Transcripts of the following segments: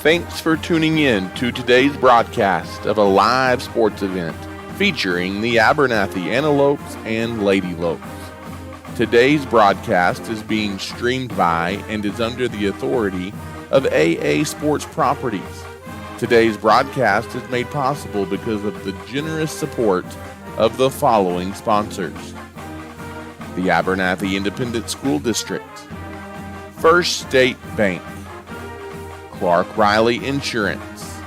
Thanks for tuning in to today's broadcast of a live sports event featuring the Abernathy Antelopes and Lady Lopes. Today's broadcast is being streamed by and is under the authority of AA Sports Properties. Today's broadcast is made possible because of the generous support of the following sponsors: the Abernathy Independent School District, First State Bank, Clark Riley Insurance,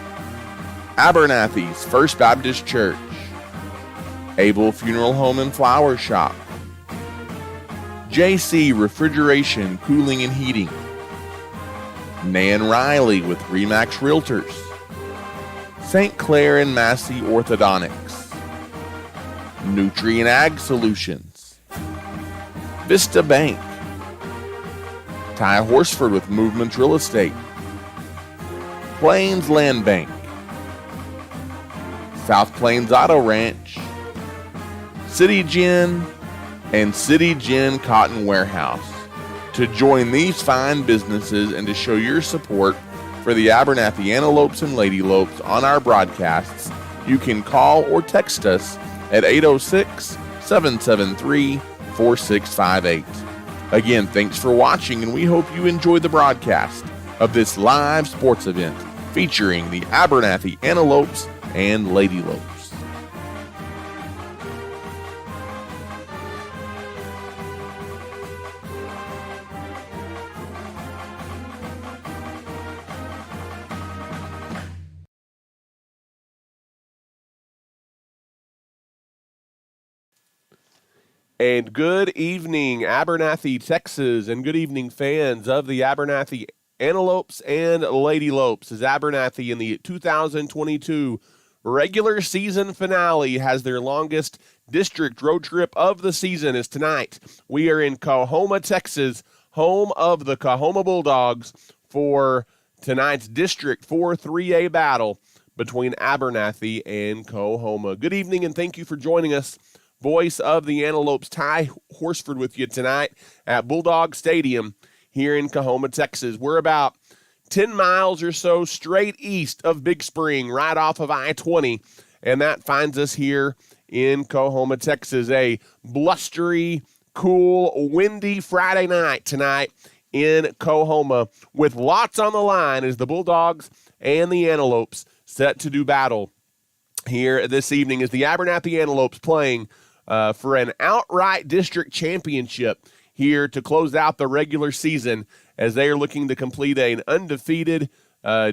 Abernathy's First Baptist Church, Abel Funeral Home and Flower Shop, JC Refrigeration, Cooling and Heating, Nan Riley with Remax Realtors, St. Clair and Massey Orthodontics, Nutri and Ag Solutions, Vista Bank, Ty Horsford with Movement Real Estate, Plains Land Bank, South Plains Auto Ranch, City Gin, and City Gin Cotton Warehouse. To join these fine businesses and to show your support for the Abernathy Antelopes and Lady Lopes on our broadcasts, you can call or text us at 806-773-4658. Again, thanks for watching, and we hope you enjoy the broadcast of this live sports event featuring the Abernathy Antelopes and Lady Lopes. And good evening, Abernathy, Texas, and good evening, fans of the Abernathy Antelopes and Lady Lopes, as Abernathy in the 2022 regular season finale has their longest district road trip of the season is tonight. We are in Coahoma, Texas, home of the Coahoma Bulldogs, for tonight's District 4 3A battle between Abernathy and Coahoma. Good evening, and thank you for joining us. Voice of the Antelopes, Ty Horsford, with you tonight at Bulldog Stadium here in Coahoma, Texas. We're about 10 miles or so straight east of Big Spring, right off of I-20, and that finds us here in Coahoma, Texas. A blustery, cool, windy Friday night tonight in Coahoma, with lots on the line as the Bulldogs and the Antelopes set to do battle here this evening, as the Abernathy Antelopes playing for an outright district championship here to close out the regular season, as they are looking to complete an undefeated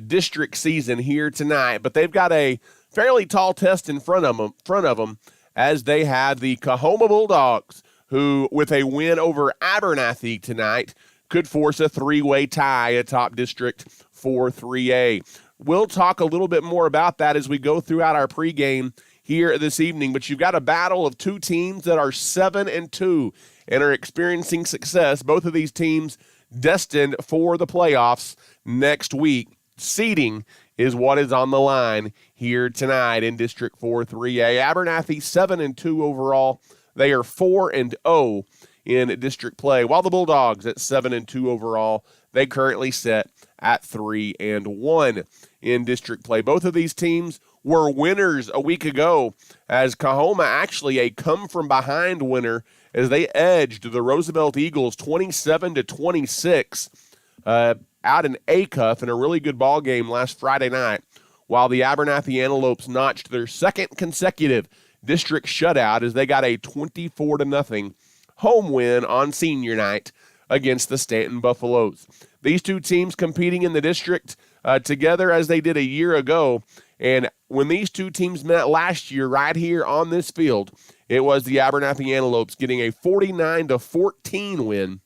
district season here tonight. But they've got a fairly tall test in front of them, as they have the Coahoma Bulldogs, who, with a win over Abernathy tonight, could force a three-way tie atop District 4 3A. We'll talk a little bit more about that as we go throughout our pregame here this evening, but you've got a battle of two teams that are 7-2 and are experiencing success. Both of these teams destined for the playoffs next week. Seeding is what is on the line here tonight in District 4 3A. Abernathy 7-2 overall. They are 4-0 in district play, while the Bulldogs at 7-2 overall. They currently sit at 3-1 in district play. Both of these teams were winners a week ago, as Coahoma actually a come-from-behind winner as they edged the Roosevelt Eagles 27-26 out in Acuff in a really good ball game last Friday night, while the Abernathy Antelopes notched their second consecutive district shutout as they got a 24-0 home win on senior night against the Stanton Buffaloes. These two teams competing in the district together as they did a year ago, and when these two teams met last year right here on this field, it was the Abernathy Antelopes getting a 49-14 win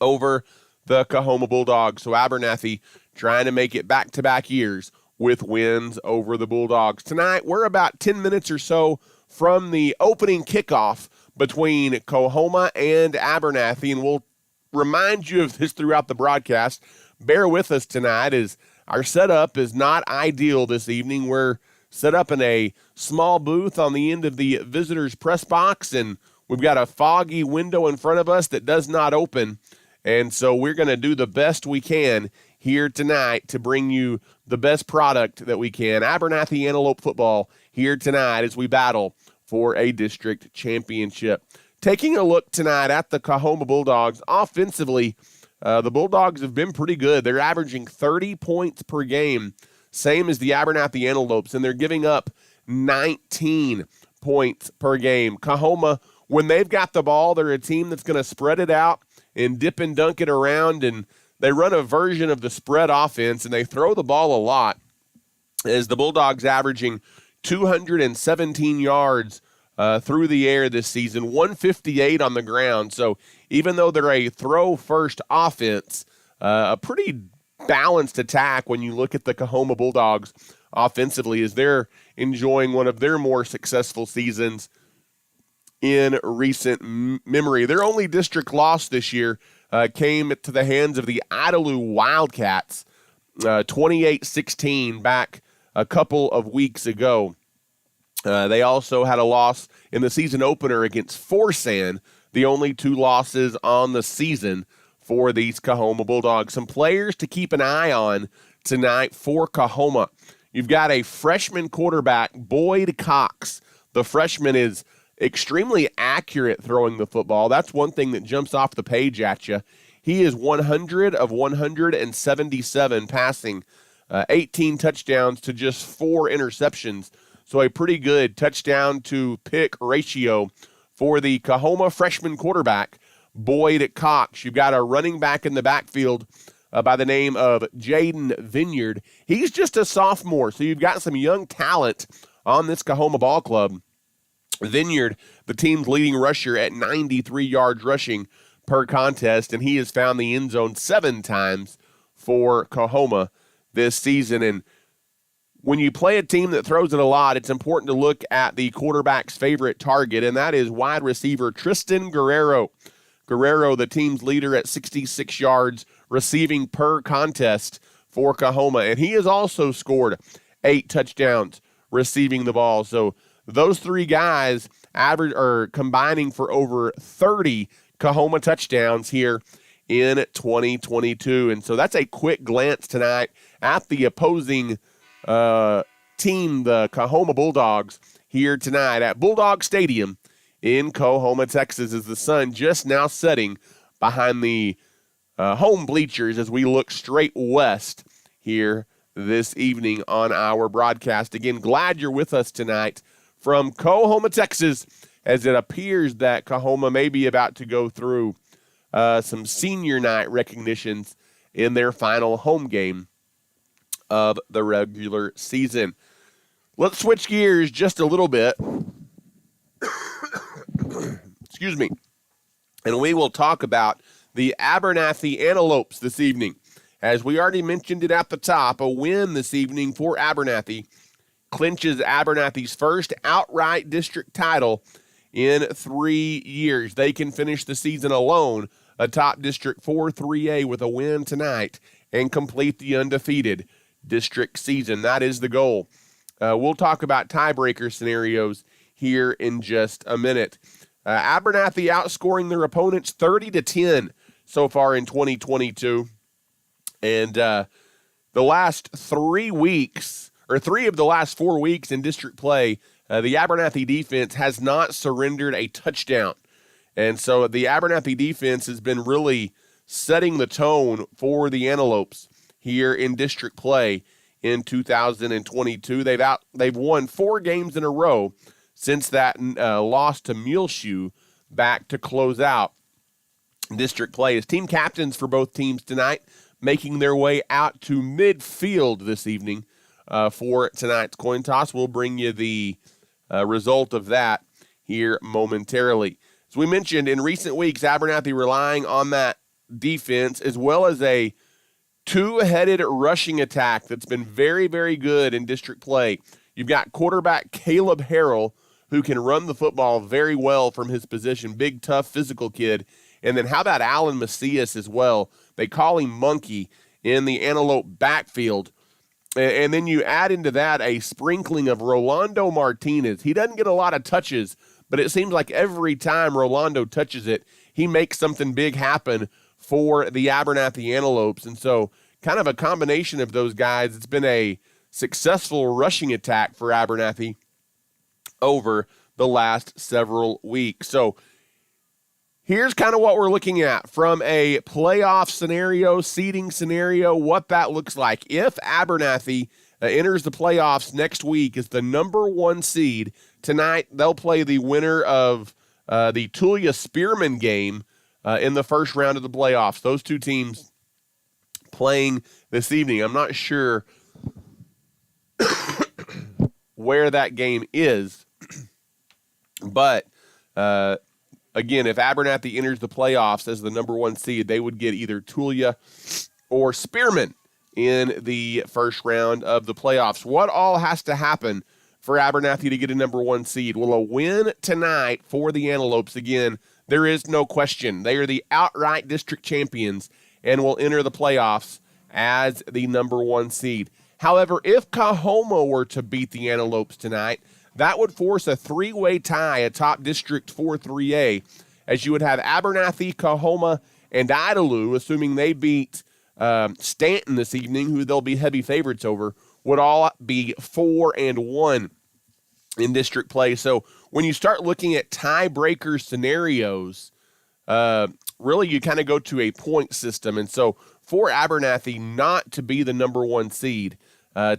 over the Coahoma Bulldogs. So Abernathy trying to make it back-to-back years with wins over the Bulldogs. Tonight, we're about 10 minutes or so from the opening kickoff between Coahoma and Abernathy, and we'll remind you of this throughout the broadcast. Bear with us tonight, as our setup is not ideal this evening. We're set up in a small booth on the end of the visitors' press box, and we've got a foggy window in front of us that does not open. And so we're going to do the best we can here tonight to bring you the best product that we can. Abernathy Antelope football here tonight as we battle for a district championship. Taking a look tonight at the Coahoma Bulldogs, offensively, the Bulldogs have been pretty good. They're averaging 30 points per game, same as the Abernathy Antelopes, and they're giving up 19 points per game. Coahoma, when they've got the ball, they're a team that's going to spread it out and dip and dunk it around, and they run a version of the spread offense, and they throw the ball a lot, as the Bulldogs averaging 217 yards through the air this season, 158 on the ground. So even though they're a throw-first offense, a pretty balanced attack when you look at the Coahoma Bulldogs offensively, as they're enjoying one of their more successful seasons in recent memory. Their only district loss this year came to the hands of the Idalou Wildcats, 28-16 back a couple of weeks ago. They also had a loss in the season opener against Forsan, the only two losses on the season for these Coahoma Bulldogs. Some players to keep an eye on tonight for Coahoma. You've got a freshman quarterback, Boyd Cox. The freshman is extremely accurate throwing the football. That's one thing that jumps off the page at you. He is 100 of 177 passing, 18 touchdowns to just 4 interceptions. So a pretty good touchdown to pick ratio for the Coahoma freshman quarterback, Boyd Cox. You've got a running back in the backfield by the name of Jaden Vineyard. He's just a sophomore, so you've got some young talent on this Coahoma ball club. Vineyard, the team's leading rusher at 93 yards rushing per contest, and he has found the end zone 7 times for Coahoma this season. And when you play a team that throws it a lot, it's important to look at the quarterback's favorite target, and that is wide receiver Tristan Guerrero. Guerrero, the team's leader at 66 yards receiving per contest for Coahoma, and he has also scored 8 touchdowns receiving the ball. So those 3 guys are combining for over 30 Coahoma touchdowns here in 2022. And so that's a quick glance tonight at the opposing team, the Coahoma Bulldogs, here tonight at Bulldog Stadium in Coahoma, Texas, as the sun just now setting behind the home bleachers as we look straight west here this evening on our broadcast. Again, glad you're with us tonight from Coahoma, Texas, as it appears that Coahoma may be about to go through some senior night recognitions in their final home game of the regular season. Let's switch gears just a little bit. Excuse me. And we will talk about the Abernathy Antelopes this evening. As we already mentioned it at the top, a win this evening for Abernathy clinches Abernathy's first outright district title in 3 years. They can finish the season alone atop District 4-3A with a win tonight and complete the undefeated district season. That is the goal. We'll talk about tiebreaker scenarios here in just a minute. Abernathy outscoring their opponents 30-10 so far in 2022. And the last 3 weeks, or 3 of the last 4 weeks in district play, the Abernathy defense has not surrendered a touchdown. And so the Abernathy defense has been really setting the tone for the Antelopes here in district play in 2022. They've won 4 games in a row since that loss to Muleshoe back to close out district play. As team captains for both teams tonight, making their way out to midfield this evening for tonight's coin toss. We'll bring you the result of that here momentarily. As we mentioned, in recent weeks, Abernathy relying on that defense as well as a 2-headed rushing attack that's been very, very good in district play. You've got quarterback Caleb Harrell, who can run the football very well from his position, big, tough, physical kid. And then how about Alan Macias as well? They call him Monkey in the Antelope backfield. And then you add into that a sprinkling of Rolando Martinez. He doesn't get a lot of touches, but it seems like every time Rolando touches it, he makes something big happen for the Abernathy Antelopes. And so kind of a combination of those guys. It's been a successful rushing attack for Abernathy over the last several weeks. So here's kind of what we're looking at from a playoff scenario, seeding scenario, what that looks like. If Abernathy enters the playoffs next week as the number 1 seed, tonight they'll play the winner of the Tulia Spearman game in the first round of the playoffs. Those two teams playing this evening. I'm not sure where that game is, but again, if Abernathy enters the playoffs as the number 1 seed, they would get either Tulia or Spearman in the first round of the playoffs. What all has to happen for Abernathy to get a number 1 seed? Well, a win tonight for the Antelopes. Again, there is no question. They are the outright district champions and will enter the playoffs as the number 1 seed. However, if Coahoma were to beat the Antelopes tonight, that would force a 3-way tie atop District 4-3A, as you would have Abernathy, Coahoma, and Idalou, assuming they beat Stanton this evening, who they'll be heavy favorites over, would all be 4-1 in district play. So when you start looking at tiebreaker scenarios, really you kind of go to a point system. And so for Abernathy not to be the number 1 seed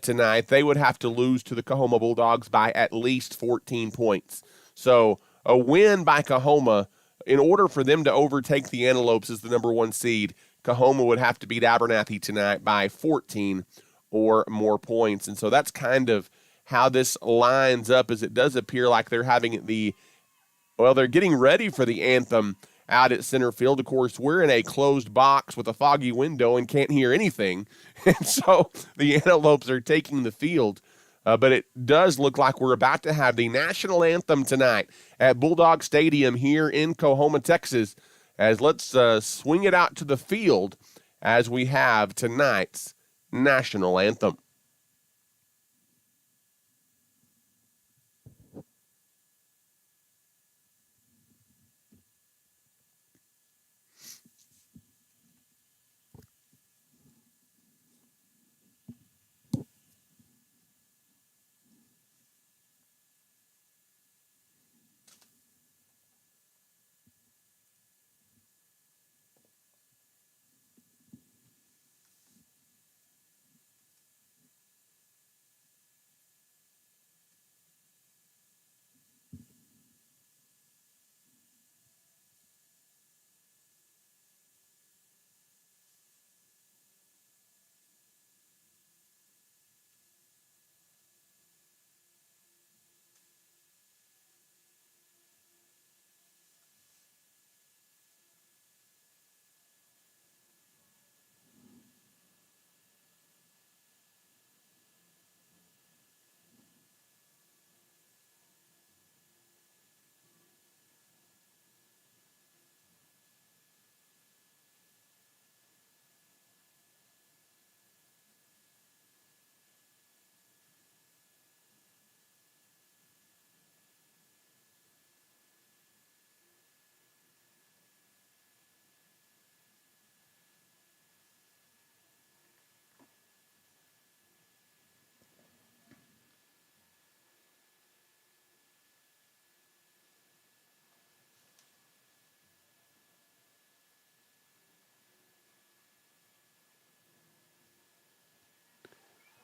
tonight, they would have to lose to the Coahoma Bulldogs by at least 14 points. So a win by Coahoma, in order for them to overtake the Antelopes as the number 1 seed, Coahoma would have to beat Abernathy tonight by 14 or more points. And so that's kind of how this lines up, as it does appear like they're having they're getting ready for the anthem out at center field. Of course, we're in a closed box with a foggy window and can't hear anything. And so the Antelopes are taking the field. But it does look like we're about to have the national anthem tonight at Bulldog Stadium here in Coahoma, Texas. As let's swing it out to the field as we have tonight's national anthem.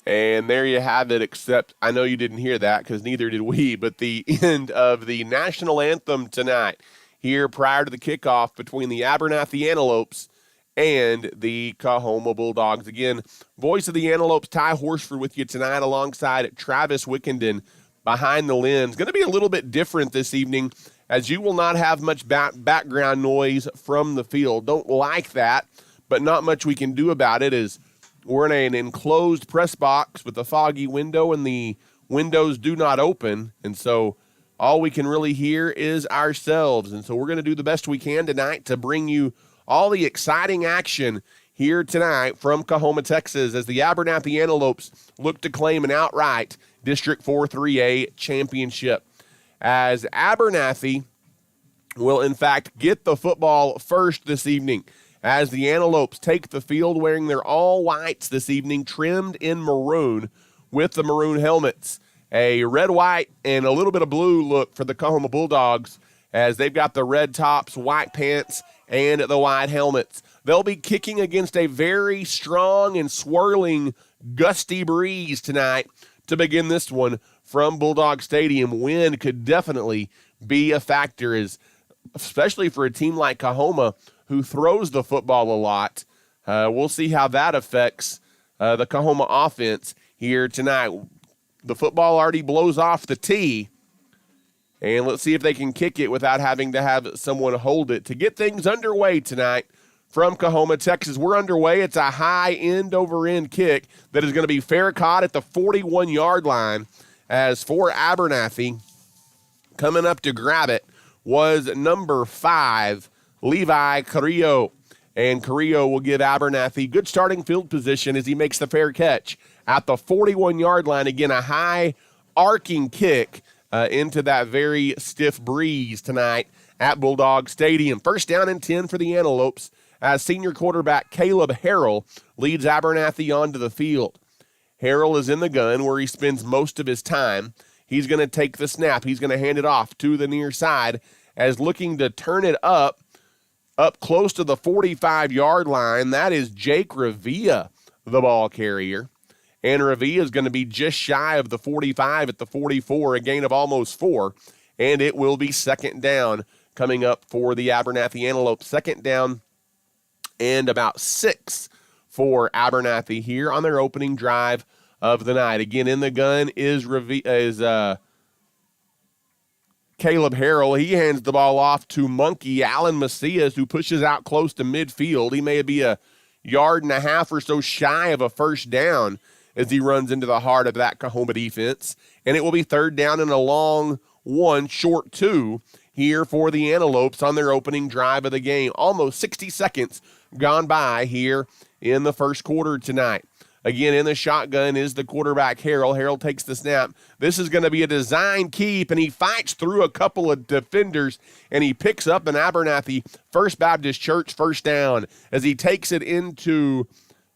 And there you have it, except I know you didn't hear that because neither did we, but the end of the national anthem tonight here prior to the kickoff between the Abernathy Antelopes and the Coahoma Bulldogs. Again, voice of the Antelopes, Ty Horsford with you tonight alongside Travis Wickenden behind the lens. Going to be a little bit different this evening, as you will not have much background noise from the field. Don't like that, but not much we can do about it, as we're in an enclosed press box with a foggy window, and the windows do not open. And so all we can really hear is ourselves. And so we're going to do the best we can tonight to bring you all the exciting action here tonight from Coahoma, Texas, as the Abernathy Antelopes look to claim an outright District 4-3A championship. As Abernathy will, in fact, get the football first this evening, as the Antelopes take the field wearing their all whites this evening, trimmed in maroon with the maroon helmets. A red, white, and a little bit of blue look for the Coahoma Bulldogs as they've got the red tops, white pants, and the white helmets. They'll be kicking against a very strong and swirling, gusty breeze tonight to begin this one from Bulldog Stadium. Wind could definitely be a factor, especially for a team like Coahoma who throws the football a lot. We'll see how that affects the Coahoma offense here tonight. The football already blows off the tee, and let's see if they can kick it without having to have someone hold it to get things underway tonight from Coahoma, Texas. We're underway. It's a high end-over-end kick that is going to be fair caught at the 41-yard line, as for Abernathy, coming up to grab it was number 5, Levi Carrillo. And Carrillo will give Abernathy good starting field position as he makes the fair catch at the 41-yard line. Again, a high arcing kick into that very stiff breeze tonight at Bulldog Stadium. First down and 10 for the Antelopes as senior quarterback Caleb Harrell leads Abernathy onto the field. Harrell is in the gun where he spends most of his time. He's going to take the snap. He's going to hand it off to the near side as looking to turn it up close to the 45-yard line. That is Jake Revilla, the ball carrier. And Revilla is going to be just shy of the 45 at the 44, a gain of almost 4. And it will be second down coming up for the Abernathy Antelopes. Second down and about 6 for Abernathy here on their opening drive of the night. Again, in the gun is Caleb Harrell. He hands the ball off to Monkey Alan Macias, who pushes out close to midfield. He may be a yard and a half or so shy of a first down as he runs into the heart of that Coahoma defense. And it will be third down and a long 1, short 2 here for the Antelopes on their opening drive of the game. Almost 60 seconds gone by here in the first quarter tonight. Again, in the shotgun is the quarterback, Harrell. Harrell takes the snap. This is going to be a design keep, and he fights through a couple of defenders, and he picks up an Abernathy First Baptist Church first down as he takes it into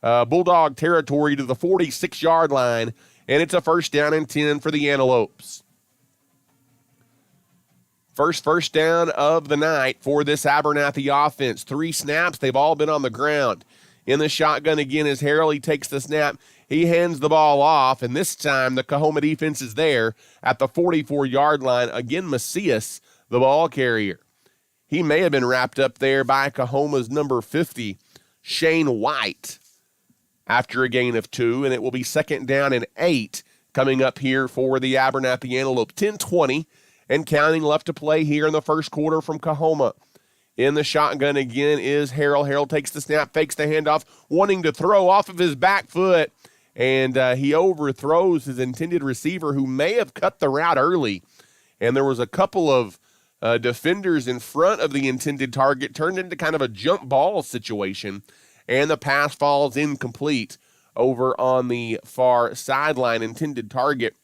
Bulldog territory to the 46-yard line, and it's a first down and 10 for the Antelopes. First down of the night for this Abernathy offense. 3 snaps. They've all been on the ground. In the shotgun again is Harrell. He takes the snap. He hands the ball off, and this time the Coahoma defense is there at the 44-yard line. Again, Macias, the ball carrier. He may have been wrapped up there by Coahoma's number 50, Shane White, after a gain of 2, and it will be second down and 8 coming up here for the Abernathy Antelopes. 10-20 and counting left to play here in the first quarter from Coahoma. In the shotgun again is Harrell. Harrell takes the snap, fakes the handoff, wanting to throw off of his back foot, and he overthrows his intended receiver who may have cut the route early. And there was a couple of defenders in front of the intended target, turned into kind of a jump ball situation, and the pass falls incomplete over on the far sideline. Intended target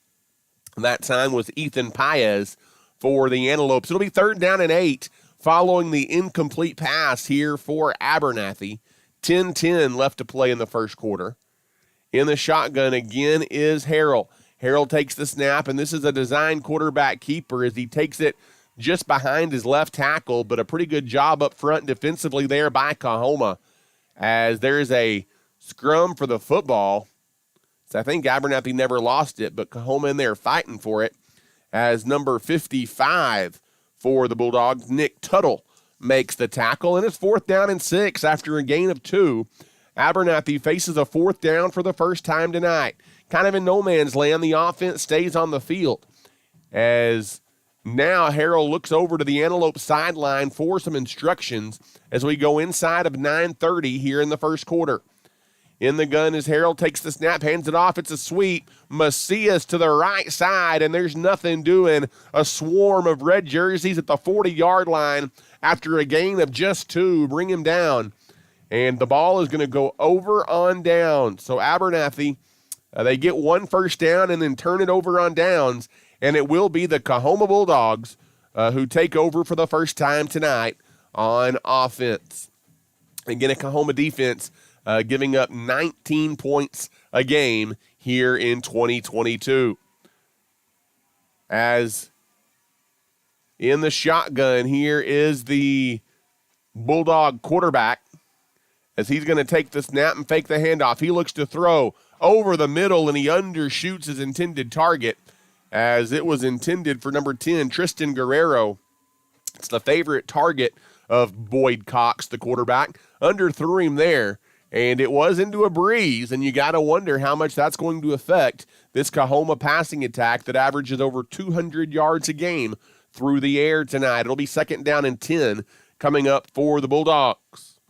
that time was Ethan Paez for the Antelopes. It'll be third down and 8 following the incomplete pass here for Abernathy. 10-10 left to play in the first quarter. In the shotgun again is Harrell. Harrell takes the snap, and this is a design quarterback keeper as he takes it just behind his left tackle, but a pretty good job up front defensively there by Coahoma as there's a scrum for the football. So I think Abernathy never lost it, but Coahoma in there fighting for it as number 55 for the Bulldogs, Nick Tuttle, makes the tackle, and it's fourth down and 6 after a gain of 2. Abernathy faces a fourth down for the first time tonight. Kind of in no man's land, the offense stays on the field as now Harrell looks over to the Antelope sideline for some instructions as we go inside of 9:30 here in the first quarter. In the gun is Harrell, takes the snap, hands it off. It's a sweep. Macias to the right side, and there's nothing doing. A swarm of red jerseys at the 40-yard line after a gain of just 2. Bring him down. And the ball is going to go over on down. So Abernathy, they get 1 first down and then turn it over on downs, and it will be the Coahoma Bulldogs who take over for the first time tonight on offense. Again, a Coahoma defense giving up 19 points a game here in 2022. As in the shotgun, here is the Bulldog quarterback, as he's going to take the snap and fake the handoff. He looks to throw over the middle, and he undershoots his intended target, as it was intended for number 10, Tristan Guerrero. It's the favorite target of Boyd Cox, the quarterback. Underthrew him there, and it was into a breeze, and you got to wonder how much that's going to affect this Coahoma passing attack that averages over 200 yards a game through the air tonight. It'll be 2nd down and 10 coming up for the Bulldogs.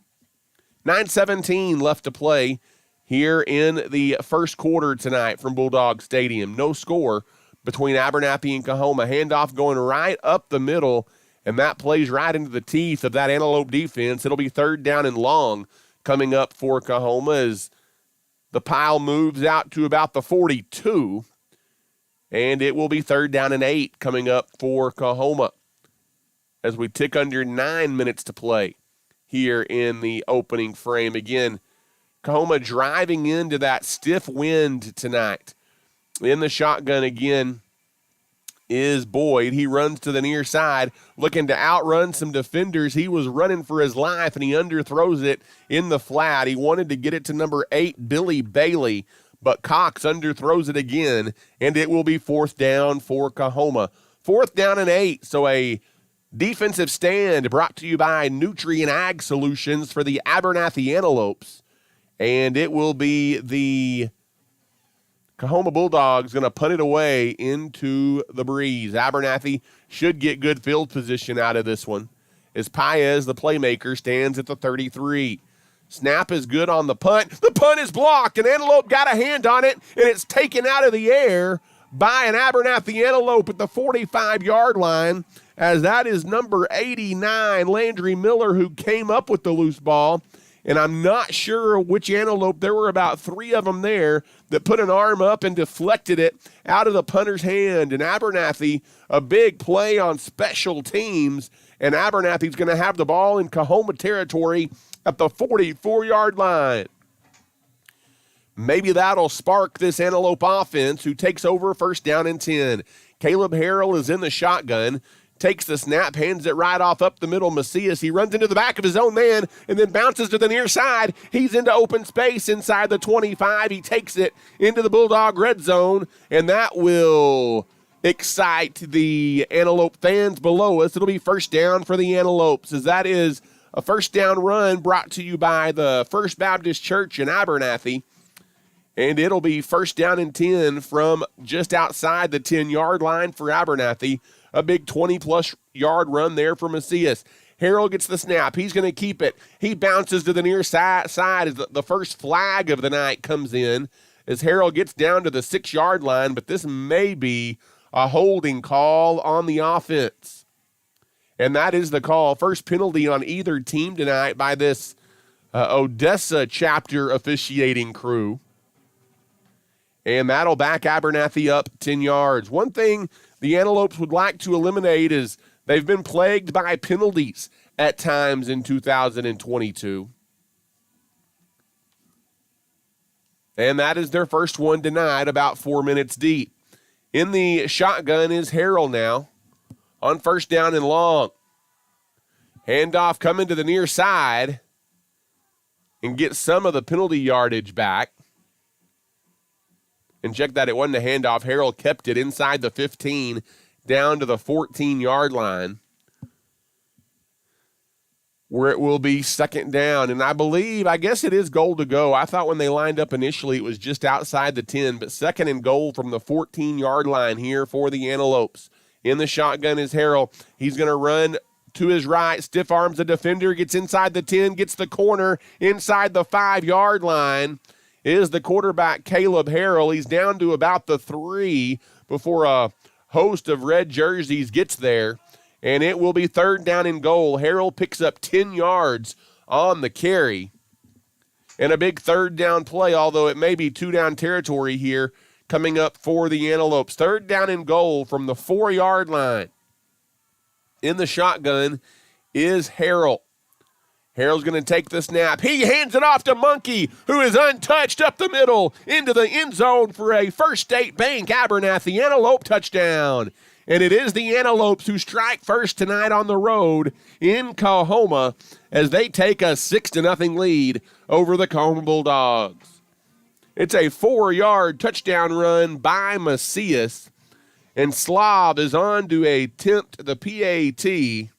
9:17 left to play here in the first quarter tonight from Bulldog Stadium. No score between Abernathy and Coahoma. Handoff going right up the middle, and that plays right into the teeth of that Antelope defense. It'll be 3rd down and long coming up for Coahoma as the pile moves out to about the 42, and it will be 3rd down and 8 coming up for Coahoma as we tick under 9 minutes to play here in the opening frame. Again, Coahoma driving into that stiff wind tonight. In the shotgun again is Boyd. He runs to the near side, looking to outrun some defenders. He was running for his life, and he underthrows it in the flat. He wanted to get it to number 8, Billy Bailey, but Cox underthrows it again, and it will be 4th down for Coahoma. 4th down and 8, so a defensive stand brought to you by Nutrient Ag Solutions for the Abernathy Antelopes, and it will be the Coahoma Bulldogs going to punt it away into the breeze. Abernathy should get good field position out of this one, as Paez, the playmaker, stands at the 33. Snap is good on the punt. The punt is blocked, and Antelope got a hand on it, and it's taken out of the air by an Abernathy Antelope at the 45-yard line, as that is number 89, Landry Miller, who came up with the loose ball. And I'm not sure which Antelope. There were about 3 of them there that put an arm up and deflected it out of the punter's hand. And Abernathy, a big play on special teams, and Abernathy's going to have the ball in Coahoma territory at the 44-yard line. Maybe that'll spark this Antelope offense, who takes over 1st down and 10. Caleb Harrell is in the shotgun. Takes the snap, hands it right off up the middle. Macias, he runs into the back of his own man and then bounces to the near side. He's into open space inside the 25. He takes it into the Bulldog red zone, and that will excite the Antelope fans below us. It'll be 1st down for the Antelopes, as that is a 1st down run brought to you by the First Baptist Church in Abernathy. And it'll be 1st down and 10 from just outside the 10-yard line for Abernathy. A big 20-plus yard run there for Macias. Harrell gets the snap. He's going to keep it. He bounces to the near side as the first flag of the night comes in, as Harrell gets down to the 6-yard line, but this may be a holding call on the offense. And that is the call. First penalty on either team tonight by this Odessa chapter officiating crew. And that'll back Abernathy up 10 yards. One thing the Antelopes would like to eliminate is they've been plagued by penalties at times in 2022. And that is their first one denied, about 4 minutes deep. In the shotgun is Harrell now on 1st down and long. Handoff coming to the near side and get some of the penalty yardage back. And check that, it wasn't a handoff. Harrell kept it inside the 15 down to the 14-yard line, where it will be 2nd down. And I guess it is goal to go. I thought when they lined up initially it was just outside the 10, but 2nd and goal from the 14-yard line here for the Antelopes. In the shotgun is Harrell. He's going to run to his right, stiff arms the defender, gets inside the 10, gets the corner inside the 5-yard line. Is the quarterback Caleb Harrell. He's down to about the 3 before a host of red jerseys gets there, and it will be 3rd down and goal. Harrell picks up 10 yards on the carry, and a big 3rd down play, although it may be 2-down territory here coming up for the Antelopes. 3rd down and goal from the 4-yard line. In the shotgun is Harrell. Harold's going to take the snap. He hands it off to Monkey, who is untouched up the middle into the end zone for a First State Bank Abernathy Antelope touchdown. And it is the Antelopes who strike first tonight on the road in Coahoma as they take a 6-0 lead over the Coahoma Bulldogs. It's a 4-yard touchdown run by Macias, and Slav is on to attempt the PAT.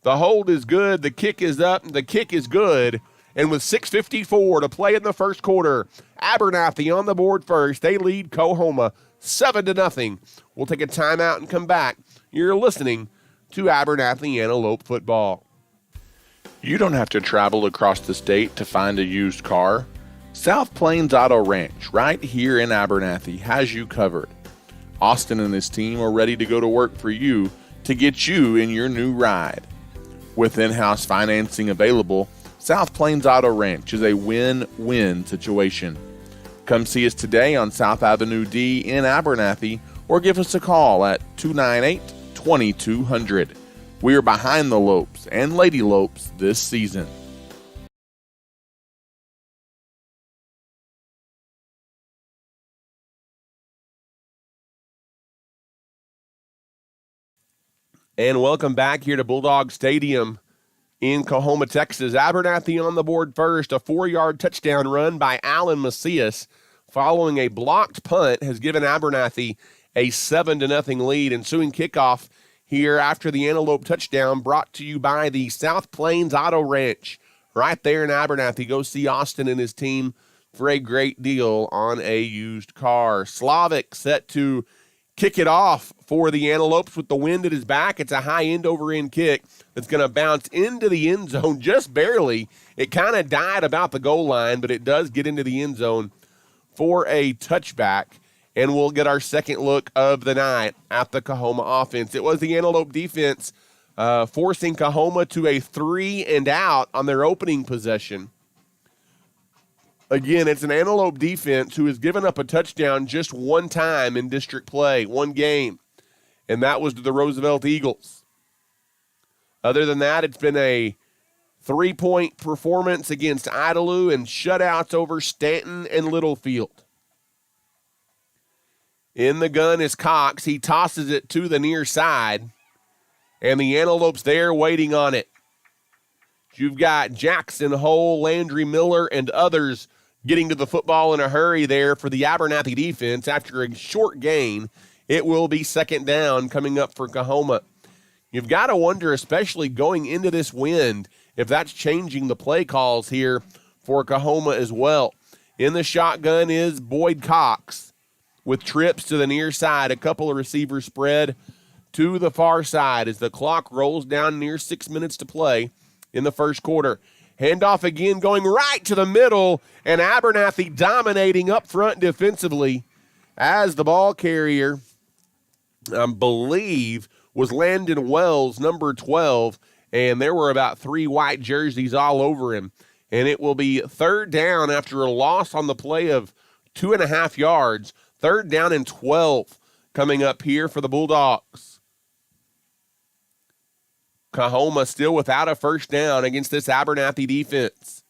The hold is good, the kick is up, the kick is good, and with 6:54 to play in the first quarter, Abernathy on the board first. They lead Coahoma 7-0. We'll take a timeout and come back. You're listening to Abernathy Antelope football. You don't have to travel across the state to find a used car. South Plains Auto Ranch, right here in Abernathy, has you covered. Austin and his team are ready to go to work for you to get you in your new ride. With in-house financing available, South Plains Auto Ranch is a win-win situation. Come see us today on South Avenue D in Abernathy or give us a call at 298-2200. We are behind the Lopes and Lady Lopes this season. And welcome back here to Bulldog Stadium in Coahoma, Texas. Abernathy on the board first. A 4-yard touchdown run by Alan Macias following a blocked punt has given Abernathy a 7-0 lead. Ensuing kickoff here after the Antelope touchdown, brought to you by the South Plains Auto Ranch right there in Abernathy. Go see Austin and his team for a great deal on a used car. Slavic set to kick it off for the Antelopes with the wind at his back. It's a high end-over-end kick that's going to bounce into the end zone just barely. It kind of died about the goal line, but it does get into the end zone for a touchback. And we'll get our second look of the night at the Coahoma offense. It was the Antelope defense forcing Coahoma to a 3-and-out on their opening possession. Again, it's an Antelope defense who has given up a touchdown just one time in district play, one game, and that was to the Roosevelt Eagles. Other than that, it's been a 3-point performance against Idalou and shutouts over Stanton and Littlefield. In the gun is Cox. He tosses it to the near side, and the Antelopes there waiting on it. You've got Jackson, Hole, Landry Miller, and others getting to the football in a hurry there for the Abernathy defense. After a short gain, it will be second down coming up for Coahoma. You've got to wonder, especially going into this wind, if that's changing the play calls here for Coahoma as well. In the shotgun is Boyd Cox with trips to the near side. A couple of receivers spread to the far side as the clock rolls down near 6 minutes to play in the first quarter. Handoff again going right to the middle, and Abernathy dominating up front defensively as the ball carrier, I believe, was Landon Wells, number 12, and there were about 3 white jerseys all over him. And it will be third down after a loss on the play of 2.5 yards. Third down and 12 coming up here for the Bulldogs. Coahoma still without a first down against this Abernathy defense.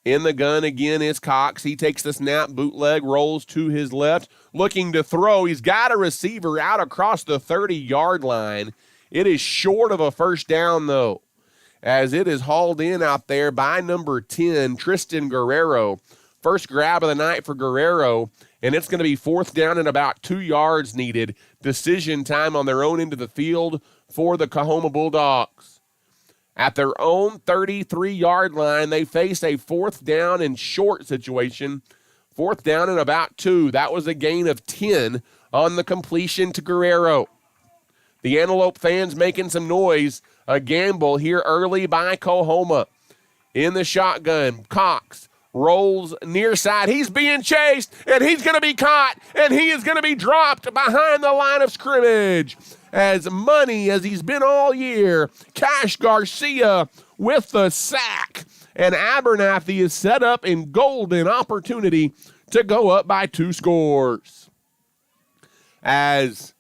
In the gun again is Cox. He takes the snap, bootleg, rolls to his left, looking to throw. He's got a receiver out across the 30-yard line. It is short of a first down, though, as it is hauled in out there by number 10, Tristan Guerrero. First grab of the night for Guerrero, and it's going to be fourth down and about 2 yards needed. Decision time on their own end of the field for the Coahoma Bulldogs. At their own 33-yard line, they face a fourth down and short situation. Fourth down and about 2. That was a gain of 10 on the completion to Guerrero. The Antelope fans making some noise. A gamble here early by Coahoma. In the shotgun, Cox rolls near side. He's being chased, and he's going to be caught, and he is going to be dropped behind the line of scrimmage. As money as he's been all year, Cash Garcia with the sack, and Abernathy is set up in golden opportunity to go up by 2 scores. As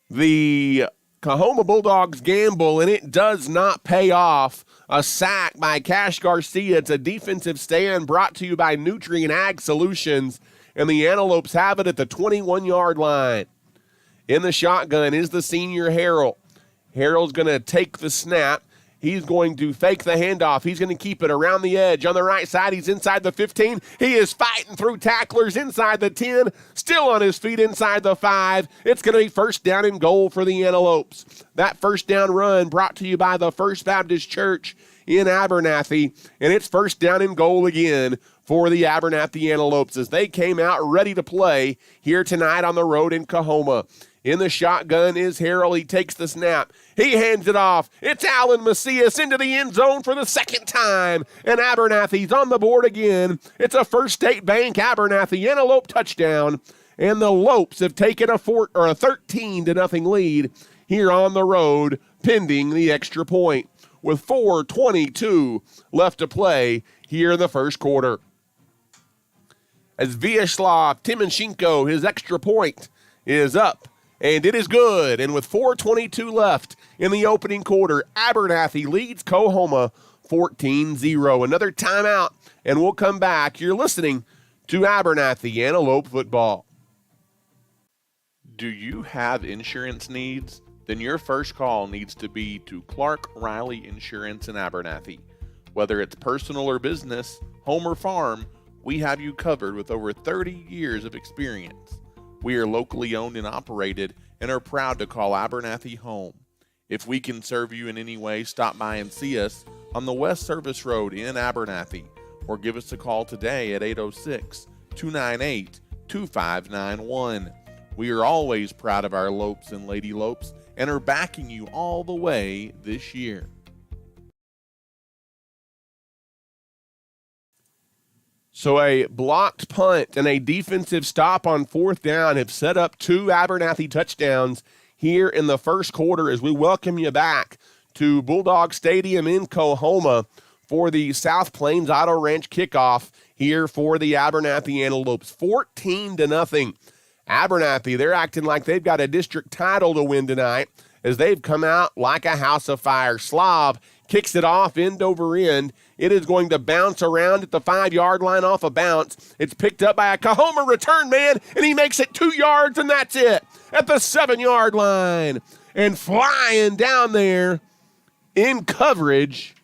the Coahoma Bulldogs gamble, and it does not pay off. A sack by Cash Garcia. It's a defensive stand brought to you by Nutrient Ag Solutions, and the Antelopes have it at the 21-yard line. In the shotgun is the senior Harrell. Harrell's going to take the snap. He's going to fake the handoff. He's going to keep it around the edge. On the right side, he's inside the 15. He is fighting through tacklers inside the 10. Still on his feet inside the 5. It's going to be first down and goal for the Antelopes. That first down run brought to you by the First Baptist Church in Abernathy. And it's first down and goal again for the Abernathy Antelopes as they came out ready to play here tonight on the road in Coahoma. In the shotgun is Harrell. He takes the snap. He hands it off. It's Alan Macias into the end zone for the second time. And Abernathy's on the board again. It's a First State Bank Abernathy Antelope touchdown. And the Lopes have taken a 13-0 lead here on the road, pending the extra point, with 4:22 left to play here in the first quarter. As Vyacheslav Timoshenko, his extra point is up. And it is good. And with 4:22 left in the opening quarter, Abernathy leads Coahoma 14-0. Another timeout, and we'll come back. You're listening to Abernathy Antelope Football. Do you have insurance needs? Then your first call needs to be to Clark Riley Insurance in Abernathy. Whether it's personal or business, home or farm, we have you covered with over 30 years of experience. We are locally owned and operated and are proud to call Abernathy home. If we can serve you in any way, stop by and see us on the West Service Road in Abernathy, or give us a call today at 806-298-2591. We are always proud of our Lopes and Lady Lopes and are backing you all the way this year. So a blocked punt and a defensive stop on fourth down have set up two Abernathy touchdowns here in the first quarter as we welcome you back to Bulldog Stadium in Coahoma for the South Plains Auto Ranch kickoff here for the Abernathy Antelopes. 14-0. Abernathy, they're acting like they've got a district title to win tonight as they've come out like a house of fire. Slav kicks it off end over end. It is going to bounce around at the 5-yard line off a bounce. It's picked up by a Coahoma return man, and he makes it 2 yards, and that's it. At the 7-yard line. And flying down there in coverage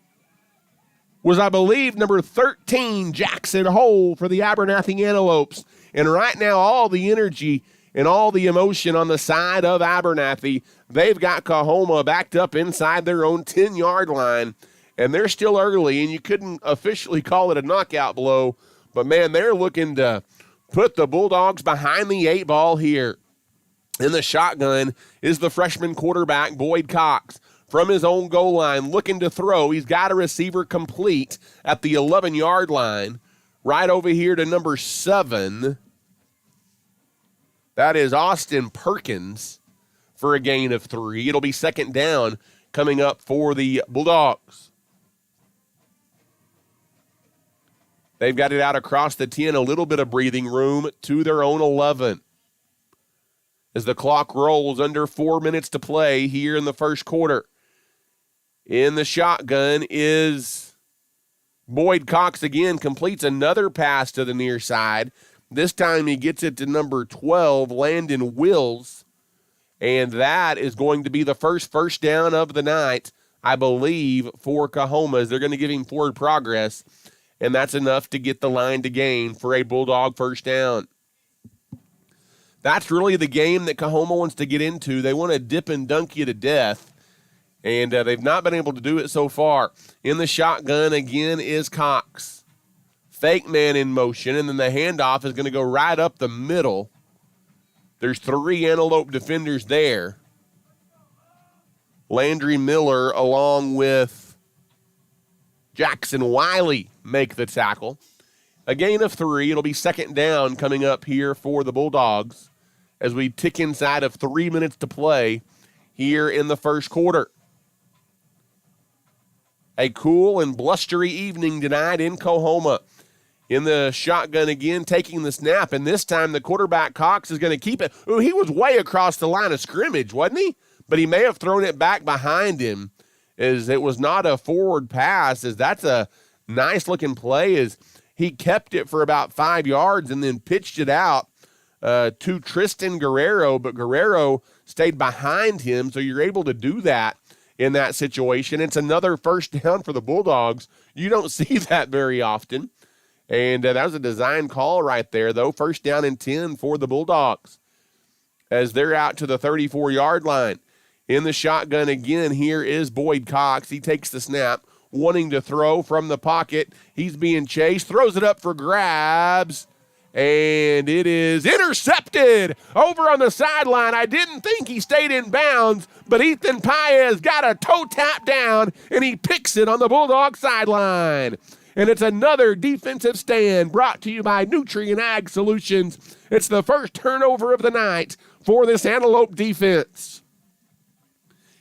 was, I believe, number 13, Jackson Hole for the Abernathy Antelopes. And right now, all the energy and all the emotion on the side of Abernathy, they've got Coahoma backed up inside their own 10-yard line. And they're still early, and you couldn't officially call it a knockout blow. But, man, they're looking to put the Bulldogs behind the 8 ball here. In the shotgun is the freshman quarterback, Boyd Cox, from his own goal line, looking to throw. He's got a receiver complete at the 11-yard line, right over here to number 7. That is Austin Perkins for a gain of 3. It'll be second down coming up for the Bulldogs. They've got it out across the 10, a little bit of breathing room to their own 11. As the clock rolls, under 4 minutes to play here in the first quarter. In the shotgun is Boyd Cox again, completes another pass to the near side. This time he gets it to number 12, Landon Wills. And that is going to be the first down of the night, I believe, for Coahoma, as they're going to give him forward progress. And that's enough to get the line to gain for a Bulldog first down. That's really the game that Coahoma wants to get into. They want to dip and dunk you to death, and they've not been able to do it so far. In the shotgun again is Cox. Fake man in motion, and then the handoff is going to go right up the middle. There's 3 Antelope defenders there. Landry Miller along with Jackson Wiley make the tackle. A gain of 3. It'll be second down coming up here for the Bulldogs as we tick inside of 3 minutes to play here in the first quarter. A cool and blustery evening tonight in Coahoma. In the shotgun again, taking the snap, and this time the quarterback Cox is going to keep it. Ooh, he was way across the line of scrimmage, wasn't he? but he may have thrown it back behind him, as it was not a forward pass, as that's a nice-looking play, as he kept it for about 5 yards and then pitched it out to Tristan Guerrero, but Guerrero stayed behind him, so you're able to do that in that situation. It's another first down for the Bulldogs. You don't see that very often, and that was a design call right there, though. First down and 10 for the Bulldogs as they're out to the 34-yard line. In the shotgun again, here is Boyd Cox. He takes the snap, wanting to throw from the pocket. He's being chased, throws it up for grabs, and it is intercepted over on the sideline. I didn't think he stayed in bounds, but Ethan Paez got a toe tap down, and he picks it on the Bulldog sideline. And it's another defensive stand brought to you by Nutrient Ag Solutions. It's the first turnover of the night for this Antelope defense.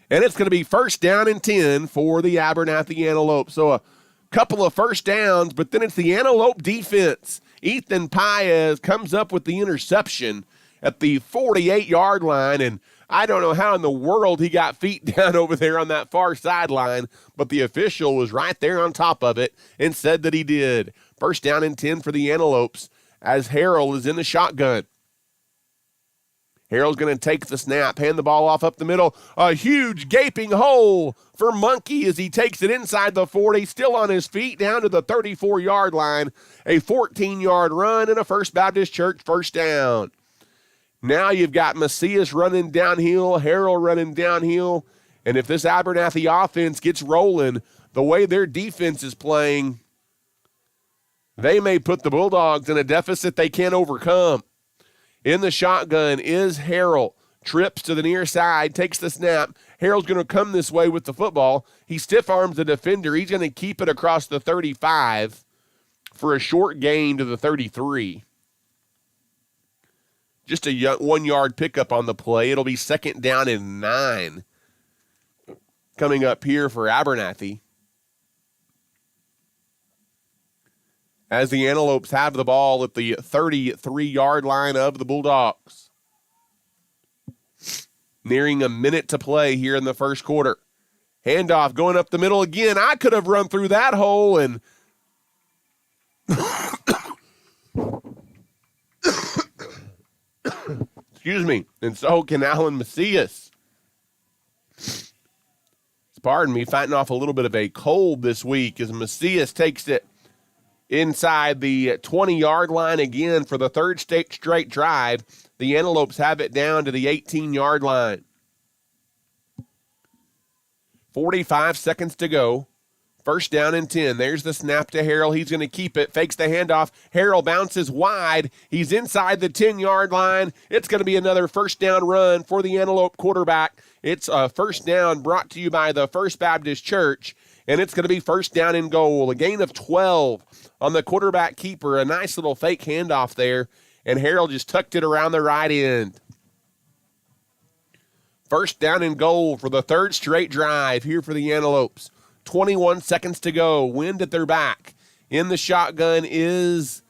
And it's going to be first down and 10 for the Abernathy Antelopes. So a couple of first downs, but then it's the Antelope defense. Ethan Paez comes up with the interception at the 48-yard line, and I don't know how in the world he got feet down over there on that far sideline, but the official was right there on top of it and said that he did. First down and 10 for the Antelopes as Harrell is in the shotgun. Harrell's going to take the snap, hand the ball off up the middle. A huge gaping hole for Monkey as he takes it inside the 40, still on his feet, down to the 34-yard line. A 14-yard run and a First Baptist Church first down. Now you've got Macias running downhill, Harrell running downhill, and if this Abernathy offense gets rolling the way their defense is playing, they may put the Bulldogs in a deficit they can't overcome. In the shotgun is Harrell. Trips to the near side, takes the snap. Harrell's going to come this way with the football. He stiff arms the defender. He's going to keep it across the 35 for a short gain to the 33. Just a 1-yard pickup on the play. It'll be second down and 9 coming up here for Abernathy, as the Antelopes have the ball at the 33-yard line of the Bulldogs. Nearing a minute to play here in the first quarter. Handoff going up the middle again. I could have run through that hole, and excuse me, and so can Alan Macias. Pardon me, fighting off a little bit of a cold this week as Macias takes it inside the 20-yard line again for the third straight drive. The Antelopes have it down to the 18-yard line. 45 seconds to go. First down and 10. There's the snap to Harrell. He's going to keep it. Fakes the handoff. Harrell bounces wide. He's inside the 10-yard line. It's going to be another first down run for the Antelope quarterback. It's a first down brought to you by the First Baptist Church, and it's going to be first down and goal. A gain of 12 on the quarterback keeper. A nice little fake handoff there, and Harrell just tucked it around the right end. First down and goal for the third straight drive here for the Antelopes. 21 seconds to go. Wind at their back. In the shotgun is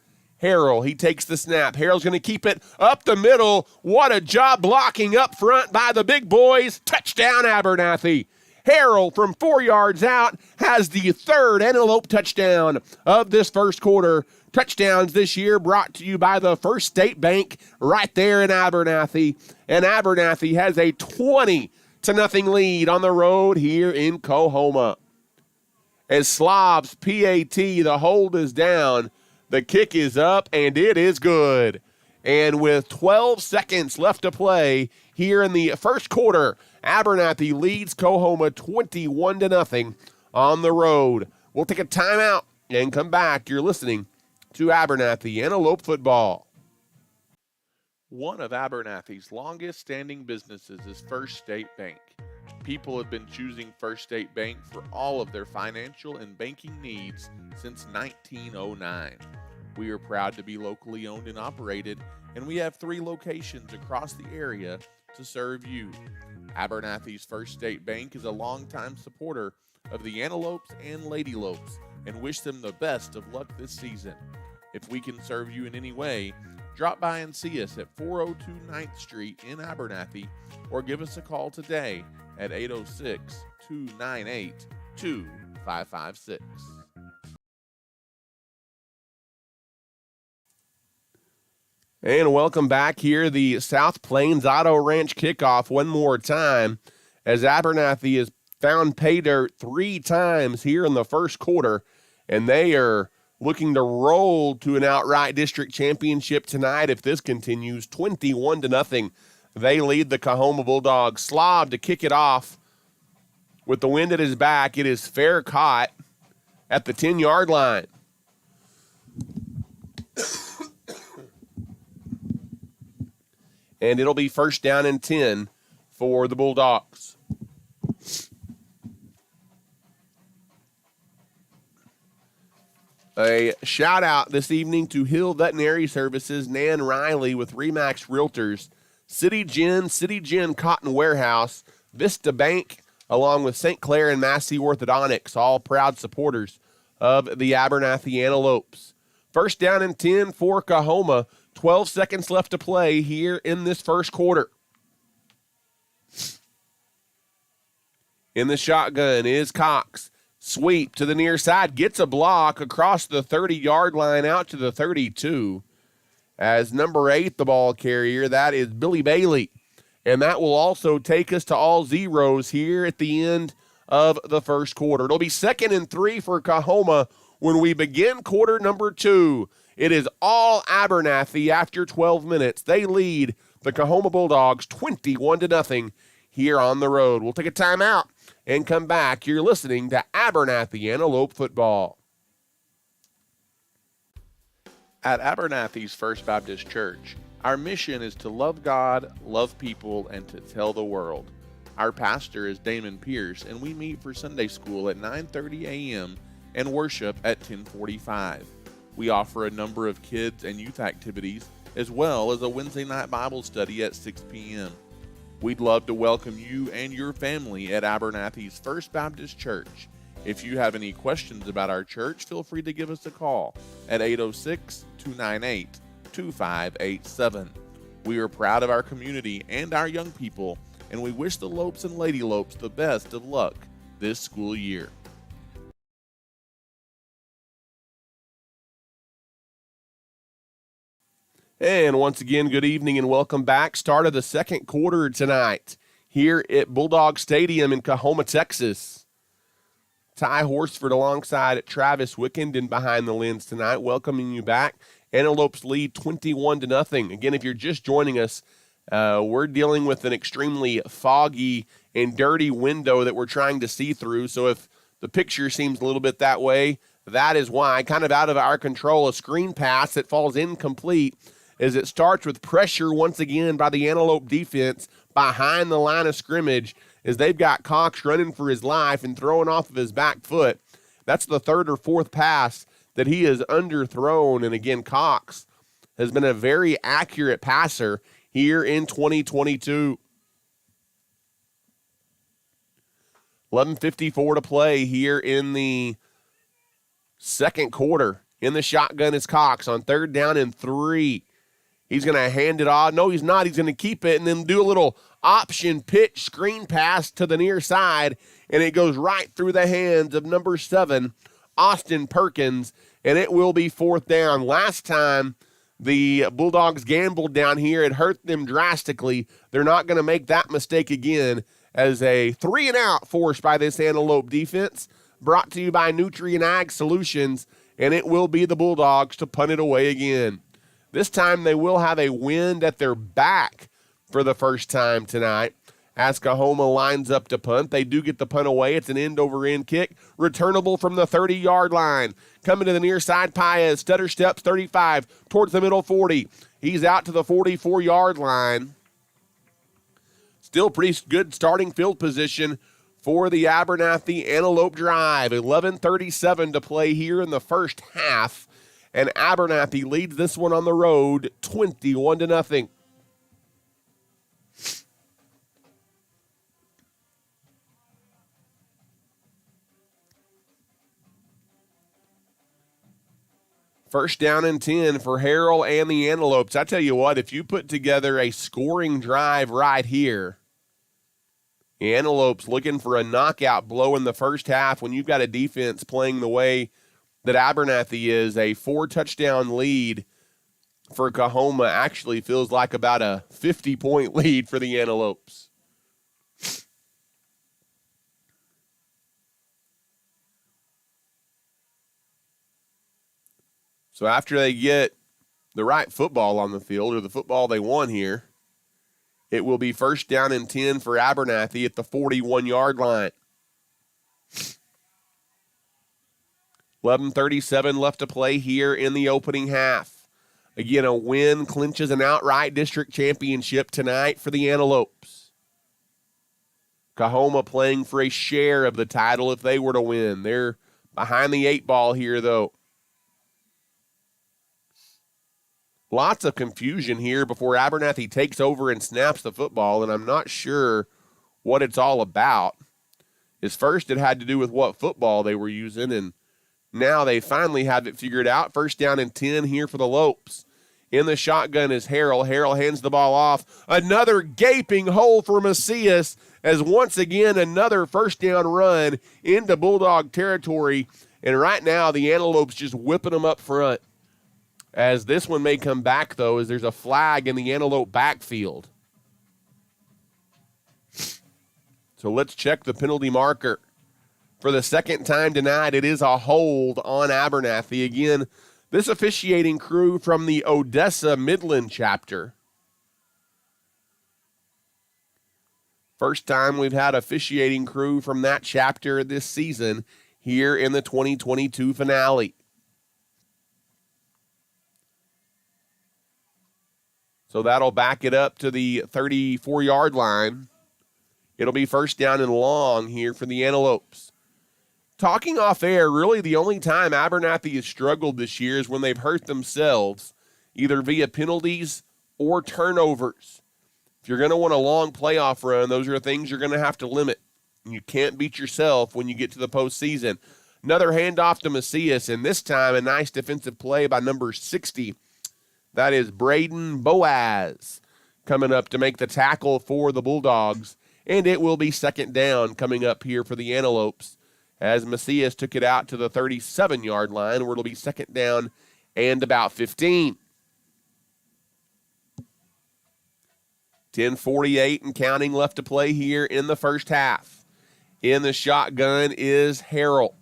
Harrell. He takes the snap. Harrell's going to keep it up the middle. What a job blocking up front by the big boys. Touchdown, Abernathy. Harrell from 4 yards out has the third Antelope touchdown of this first quarter. Touchdowns this year brought to you by the First State Bank right there in Abernathy. And Abernathy has a 20-0 lead on the road here in Coahoma. As Slav's PAT, the hold is down. The kick is up, and it is good. And with 12 seconds left to play here in the first quarter, Abernathy leads Coahoma 21-0 on the road. We'll take a timeout and come back. You're listening to Abernathy Antelope Football. One of Abernathy's longest-standing businesses is First State Bank. People have been choosing First State Bank for all of their financial and banking needs since 1909. We are proud to be locally owned and operated, and we have 3 locations across the area to serve you. Abernathy's First State Bank is a longtime supporter of the Antelopes and Lady Lopes and wish them the best of luck this season. If we can serve you in any way, Drop by and see us at 402 9th Street in Abernathy or give us a call today at 806 298 2556. And welcome back here, the South Plains Auto Ranch kickoff one more time as Abernathy has found pay dirt 3 times here in the first quarter, and they are looking to roll to an outright district championship tonight if this continues. 21-0. They lead the Coahoma Bulldogs. Slob to kick it off with the wind at his back. It is fair caught at the 10-yard line. And it'll be first down and 10 for the Bulldogs. A shout out this evening to Hill Veterinary Services, Nan Riley with Remax Realtors, City Gin Cotton Warehouse, Vista Bank, along with St. Clair and Massey Orthodontics, all proud supporters of the Abernathy Antelopes. First down and 10 for Coahoma. 12 seconds left to play here in this first quarter. In the shotgun is Cox. Sweep to the near side. Gets a block across the 30-yard line out to the 32. As number 8, the ball carrier, that is Billy Bailey. And that will also take us to all zeros here at the end of the first quarter. It'll be 2nd and 3 for Coahoma when we begin quarter number 2. It is all Abernathy after 12 minutes. They lead the Coahoma Bulldogs 21-0 here on the road. We'll take a timeout and come back. You're listening to Abernathy Antelope Football. At Abernathy's First Baptist Church, our mission is to love God, love people, and to tell the world. Our pastor is Damon Pierce, and we meet for Sunday school at 9:30 a.m. and worship at 10:45. We offer a number of kids and youth activities, as well as a Wednesday night Bible study at 6 p.m. We'd love to welcome you and your family at Abernathy's First Baptist Church. If you have any questions about our church, feel free to give us a call at 806-298-2587. We are proud of our community and our young people, and we wish the Lopes and Lady Lopes the best of luck this school year. And once again, good evening and welcome back. Start of the second quarter tonight here at Bulldog Stadium in Coahoma, Texas. Ty Horsford alongside Travis Wickenden behind the lens tonight, welcoming you back. Antelopes lead 21-0. Again, if you're just joining us, we're dealing with an extremely foggy and dirty window that we're trying to see through. So if the picture seems a little bit that way, that is why. Kind of out of our control, a screen pass that falls incomplete as it starts with pressure once again by the Antelope defense behind the line of scrimmage as they've got Cox running for his life and throwing off of his back foot. That's the 3rd or 4th pass that he has underthrown. And again, Cox has been a very accurate passer here in 2022. 11:54 to play here in the second quarter. In the shotgun is Cox on 3rd down and 3. He's going to hand it off. No, he's not. He's going to keep it and then do a little option pitch screen pass to the near side, and it goes right through the hands of number 7, Austin Perkins, and it will be 4th down. Last time the Bulldogs gambled down here, it hurt them drastically. They're not going to make that mistake again as a 3-and-out force by this Antelope defense, brought to you by Nutrien Ag Solutions, and it will be the Bulldogs to punt it away again. This time they will have a wind at their back for the first time tonight. As Coahoma lines up to punt, they do get the punt away. It's an end-over-end kick, returnable from the 30-yard line. Coming to the near side, Paez, stutter steps 35, towards the middle 40. He's out to the 44-yard line. Still pretty good starting field position for the Abernathy Antelope drive. 11:37 to play here in the first half. And Abernathy leads this one on the road 21-0. First down and 10 for Harrell and the Antelopes. I tell you what, if you put together a scoring drive right here, the Antelopes looking for a knockout blow in the first half when you've got a defense playing the way that Abernathy is, a 4-touchdown lead for Coahoma actually feels like about a 50-point lead for the Antelopes. So after they get the right football on the field, or the football they want here, it will be first down and 10 for Abernathy at the 41-yard line. 11:37 left to play here in the opening half. Again, a win clinches an outright district championship tonight for the Antelopes. Coahoma playing for a share of the title if they were to win. They're behind the 8 ball here, though. Lots of confusion here before Abernathy takes over and snaps the football, and I'm not sure what it's all about. At first, it had to do with what football they were using, and now they finally have it figured out. First down and 10 here for the Lopes. In the shotgun is Harrell. Harrell hands the ball off. Another gaping hole for Macias as once again another first down run into Bulldog territory. And right now the Antelopes just whipping them up front. As this one may come back, though, as there's a flag in the Antelope backfield. So let's check the penalty marker. For the second time tonight, it is a hold on Abernathy. Again, this officiating crew from the Odessa Midland chapter. First time we've had officiating crew from that chapter this season here in the 2022 finale. So that'll back it up to the 34-yard line. It'll be first down and long here for the Antelopes. Talking off air, really the only time Abernathy has struggled this year is when they've hurt themselves, either via penalties or turnovers. If you're going to want a long playoff run, those are things you're going to have to limit. You can't beat yourself when you get to the postseason. Another handoff to Macias, and this time a nice defensive play by number 60. That is Braden Boaz coming up to make the tackle for the Bulldogs. And it will be second down coming up here for the Antelopes as Macias took it out to the 37-yard line where it'll be second down and about 15. 10:48 and counting left to play here in the first half. In the shotgun is Harrell.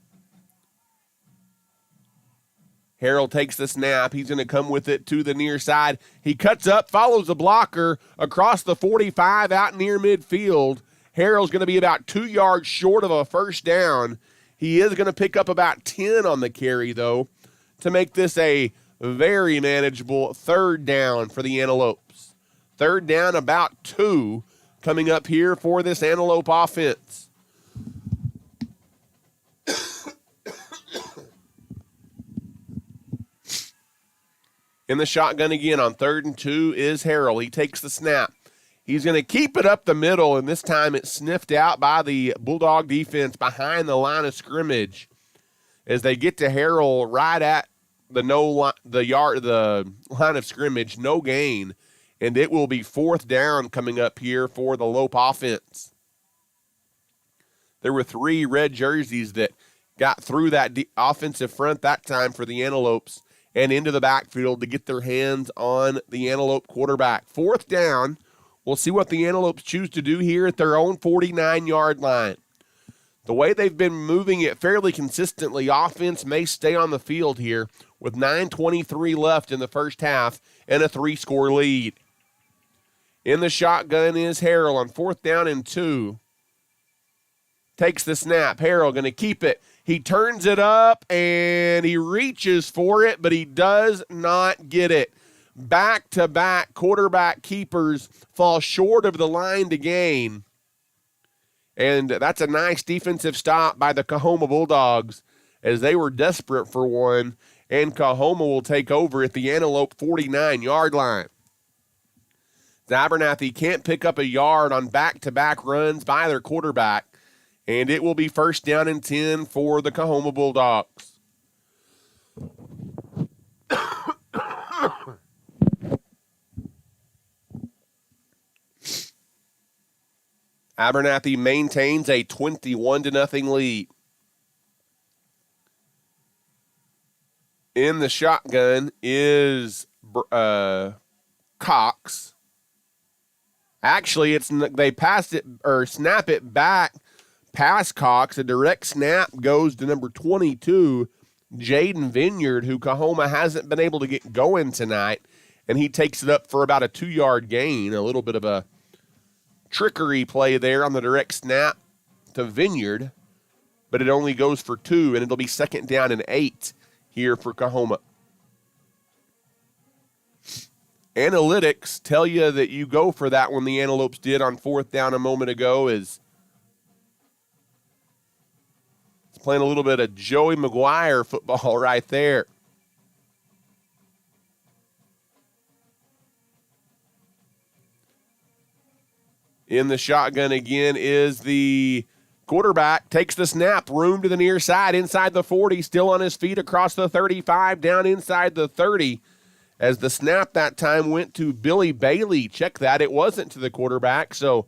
Harrell takes the snap. He's going to come with it to the near side. He cuts up, follows the blocker across the 45 out near midfield. Harrell's going to be about 2 yards short of a first down. He is going to pick up about 10 on the carry, though, to make this a very manageable third down for the Antelopes. Third down, about 2 coming up here for this Antelope offense. In the shotgun again on 3rd and 2 is Harrell. He takes the snap. He's going to keep it up the middle, and this time it's sniffed out by the Bulldog defense behind the line of scrimmage as they get to Harrell right at the line of scrimmage, no gain, and it will be fourth down coming up here for the Lope offense. There were 3 red jerseys that got through that offensive front that time for the Antelopes and into the backfield to get their hands on the Antelope quarterback. Fourth down. We'll see what the Antelopes choose to do here at their own 49-yard line. The way they've been moving it fairly consistently, offense may stay on the field here with 9:23 left in the first half and a 3-score lead. In the shotgun is Harrell on 4th down and 2. Takes the snap. Harrell going to keep it. He turns it up and he reaches for it, but he does not get it. Back-to-back quarterback keepers fall short of the line to gain. And that's a nice defensive stop by the Coahoma Bulldogs as they were desperate for one, and Coahoma will take over at the Antelope 49-yard line. Abernathy can't pick up a yard on back-to-back runs by their quarterback, and it will be first down and 10 for the Coahoma Bulldogs. Abernathy maintains a 21-0 lead. In the shotgun is Cox. Actually, they passed it or snap it back past Cox. A direct snap goes to number 22, Jaden Vineyard, who Coahoma hasn't been able to get going tonight, and he takes it up for about a 2-yard gain. A little bit of a trickery play there on the direct snap to Vineyard, but it only goes for 2, and it'll be 2nd down and 8 here for Coahoma. Analytics tell you that you go for that one. The Antelopes did on 4th down a moment ago. Is it's playing a little bit of Joey Maguire football right there. In the shotgun again is the quarterback. Takes the snap, room to the near side, inside the 40, still on his feet across the 35, down inside the 30. As the snap that time went to Billy Bailey. Check that, it wasn't to the quarterback. So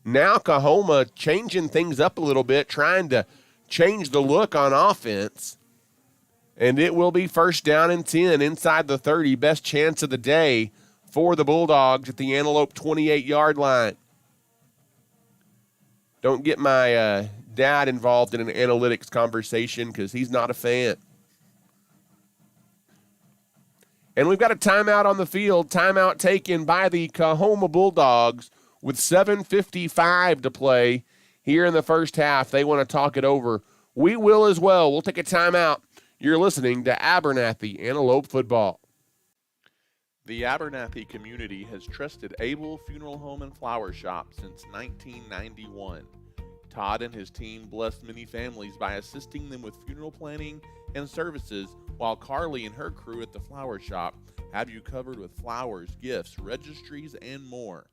now Coahoma changing things up a little bit, trying to change the look on offense. And it will be 1st down and 10 inside the 30. Best chance of the day for the Bulldogs at the Antelope 28-yard line. Don't get my dad involved in an analytics conversation because he's not a fan. And we've got a timeout on the field. Timeout taken by the Coahoma Bulldogs with 7:55 to play here in the first half. They want to talk it over. We will as well. We'll take a timeout. You're listening to Abernathy Antelope Football. The Abernathy community has trusted Abel Funeral Home and Flower Shop since 1991. Todd and his team blessed many families by assisting them with funeral planning and services, while Carly and her crew at the Flower Shop have you covered with flowers, gifts, registries, and more.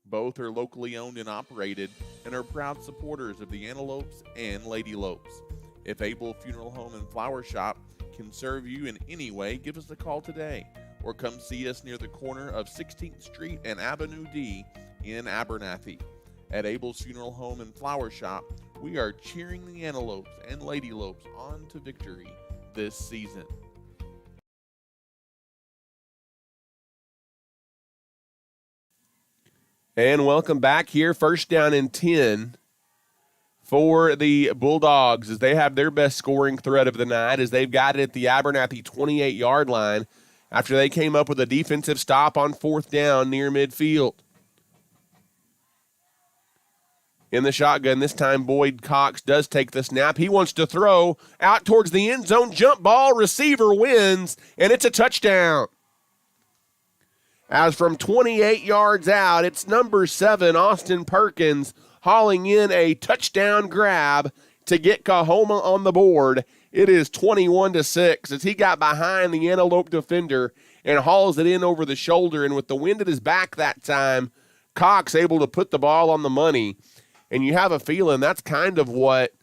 Both are locally owned and operated and are proud supporters of the Antelopes and Lady Lopes. If Abel Funeral Home and Flower Shop can serve you in any way, give us a call today or come see us near the corner of 16th Street and Avenue D in Abernathy. At Abel's Funeral Home and Flower Shop, we are cheering the Antelopes and Lady Lopes on to victory this season. And welcome back here. 1st down and 10 for the Bulldogs as they have their best scoring threat of the night as they've got it at the Abernathy 28-yard line after they came up with a defensive stop on 4th down near midfield. In the shotgun, this time Boyd Cox does take the snap. He wants to throw out towards the end zone. Jump ball, receiver wins, and it's a touchdown. As from 28 yards out, it's number 7, Austin Perkins, hauling in a touchdown grab to get Coahoma on the board. It is 21-6 as he got behind the Antelope defender and hauls it in over the shoulder. And with the wind at his back that time, Cox able to put the ball on the money. And you have a feeling that's kind of what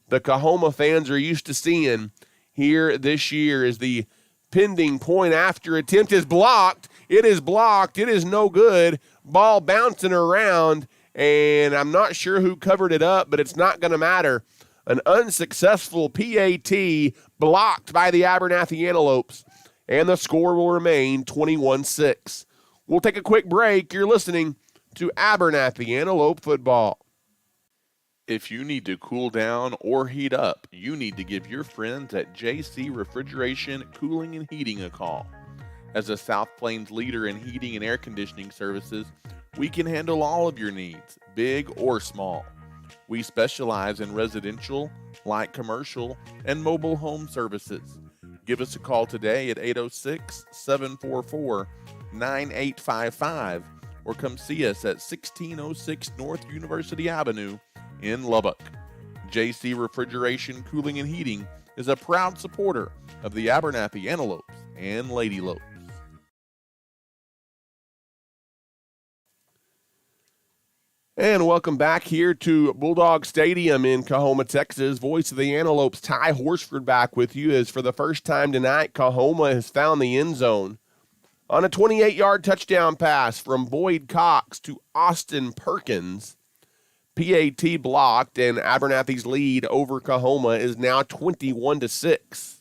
the Coahoma fans are used to seeing here this year as the pending point after attempt is blocked. It is blocked. It is no good. Ball bouncing around, and I'm not sure who covered it up, but it's not going to matter. An unsuccessful PAT blocked by the Abernathy Antelopes, and the score will remain 21-6. We'll take a quick break. You're listening to Abernathy Antelope Football. If you need to cool down or heat up, you need to give your friends at JC Refrigeration, Cooling, and Heating a call. As a South Plains leader in heating and air conditioning services, we can handle all of your needs, big or small. We specialize in residential, light commercial, and mobile home services. Give us a call today at 806-744-9855 or come see us at 1606 North University Avenue in Lubbock. JC Refrigeration, Cooling, and Heating is a proud supporter of the Abernathy Antelopes and Lady Lopes. And welcome back here to Bulldog Stadium in Coahoma, Texas. Voice of the Antelopes, Ty Horsford, back with you as for the first time tonight, Coahoma has found the end zone on a 28-yard touchdown pass from Boyd Cox to Austin Perkins. PAT blocked, and Abernathy's lead over Coahoma is now 21-6.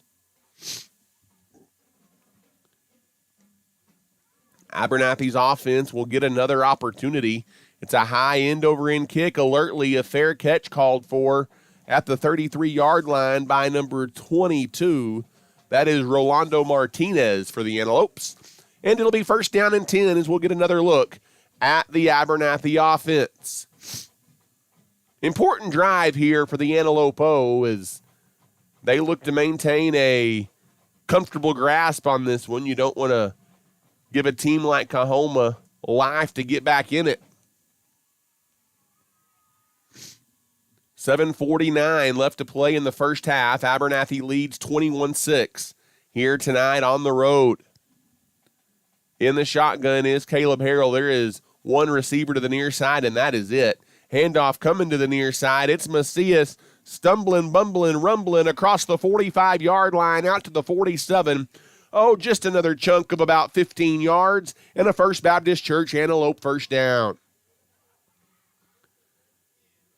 Abernathy's offense will get another opportunity. It's a high end-over-end kick, alertly a fair catch called for at the 33-yard line by number 22. That is Rolando Martinez for the Antelopes. And it'll be first down and 10 as we'll get another look at the Abernathy offense. Important drive here for the Antelope O as they look to maintain a comfortable grasp on this one. You don't want to give a team like Coahoma life to get back in it. 7:49 left to play in the first half. Abernathy leads 21-6 here tonight on the road. In the shotgun is Caleb Harrell. There is one receiver to the near side, and that is it. Handoff coming to the near side. It's Macias stumbling, bumbling, rumbling across the 45-yard line out to the 47. Oh, just another chunk of about 15 yards and a First Baptist Church Antelope first down.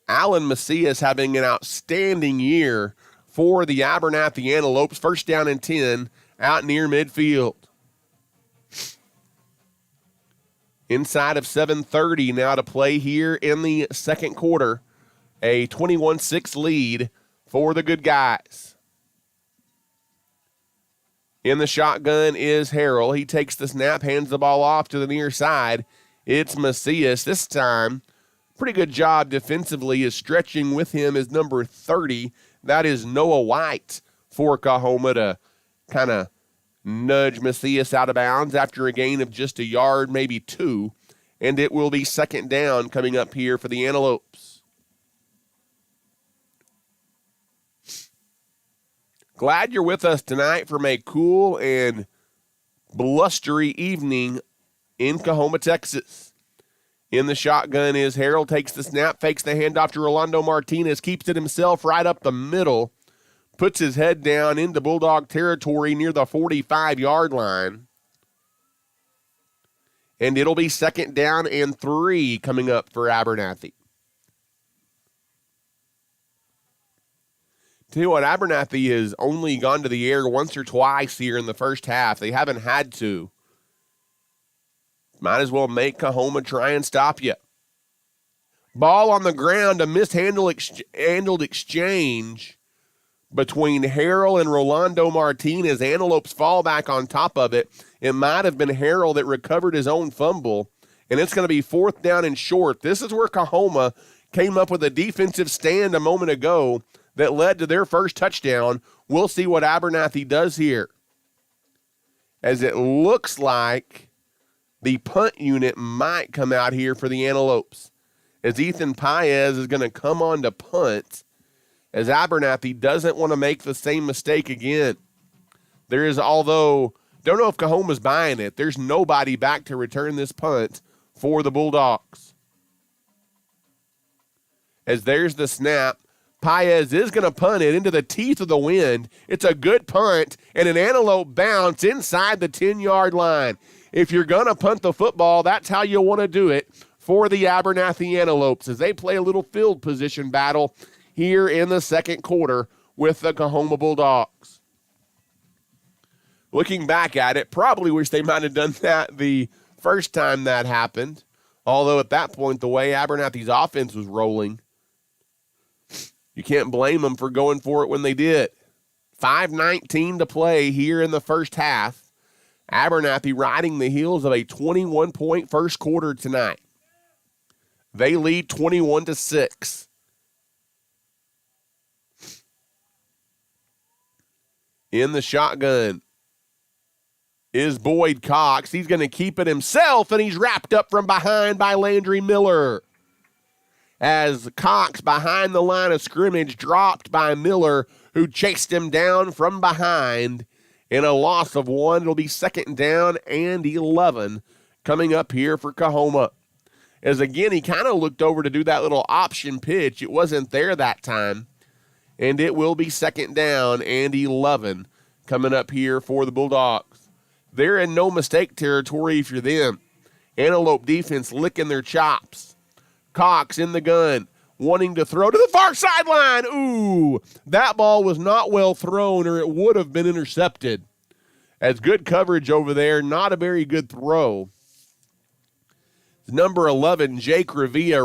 Alan Macias having an outstanding year for the Abernathy Antelopes. First down and 10 out near midfield. Inside of 7:30 now to play here in the second quarter. A 21-6 lead for the good guys. In the shotgun is Harrell. He takes the snap, hands the ball off to the near side. It's Macias. This time, pretty good job defensively is stretching with him is number 30. That is Noah White for Coahoma to kind of nudge Macias out of bounds after a gain of just a yard, maybe two. And it will be second down coming up here for the Antelopes. Glad you're with us tonight from a cool and blustery evening in Coahoma, Texas. In the shotgun is Harrell, takes the snap, fakes the handoff to Rolando Martinez, keeps it himself right up the middle, puts his head down into Bulldog territory near the 45-yard line. And it'll be second down and 3 coming up for Abernathy. Tell you what, Abernathy has only gone to the air once or twice here in the first half. They haven't had to. Might as well make Coahoma try and stop you. Ball on the ground, a mishandled exchange between Harrell and Rolando Martinez. Antelopes fall back on top of it. It might have been Harrell that recovered his own fumble, and it's going to be fourth down and short. This is where Coahoma came up with a defensive stand a moment ago that led to their first touchdown. We'll see what Abernathy does here, as it looks like the punt unit might come out here for the Antelopes, as Ethan Paez is going to come on to punt, as Abernathy doesn't want to make the same mistake again. There is, although, don't know if Coahoma's buying it, there's nobody back to return this punt for the Bulldogs. As there's the snap, Paez is going to punt it into the teeth of the wind. It's a good punt and an Antelope bounce inside the 10-yard line. If you're going to punt the football, that's how you want to do it for the Abernathy Antelopes as they play a little field position battle here in the second quarter with the Coahoma Bulldogs. Looking back at it, probably wish they might have done that the first time that happened, although at that point, the way Abernathy's offense was rolling, you can't blame them for going for it when they did. 5:19 to play here in the first half. Abernathy riding the heels of a 21-point first quarter tonight. They lead 21-6. In the shotgun is Boyd Cox. He's going to keep it himself, and he's wrapped up from behind by Landry Miller. As Cox, behind the line of scrimmage, dropped by Miller, who chased him down from behind. In a loss of 1, it'll be second down and 11 coming up here for Coahoma. As again, he kind of looked over to do that little option pitch. It wasn't there that time. And it will be second down and 11 coming up here for the Bulldogs. They're in no mistake territory if you're them. Antelope defense licking their chops. Cox in the gun, wanting to throw to the far sideline. Ooh, that ball was not well thrown, or it would have been intercepted. As good coverage over there, not a very good throw. Number 11, Jake Revilla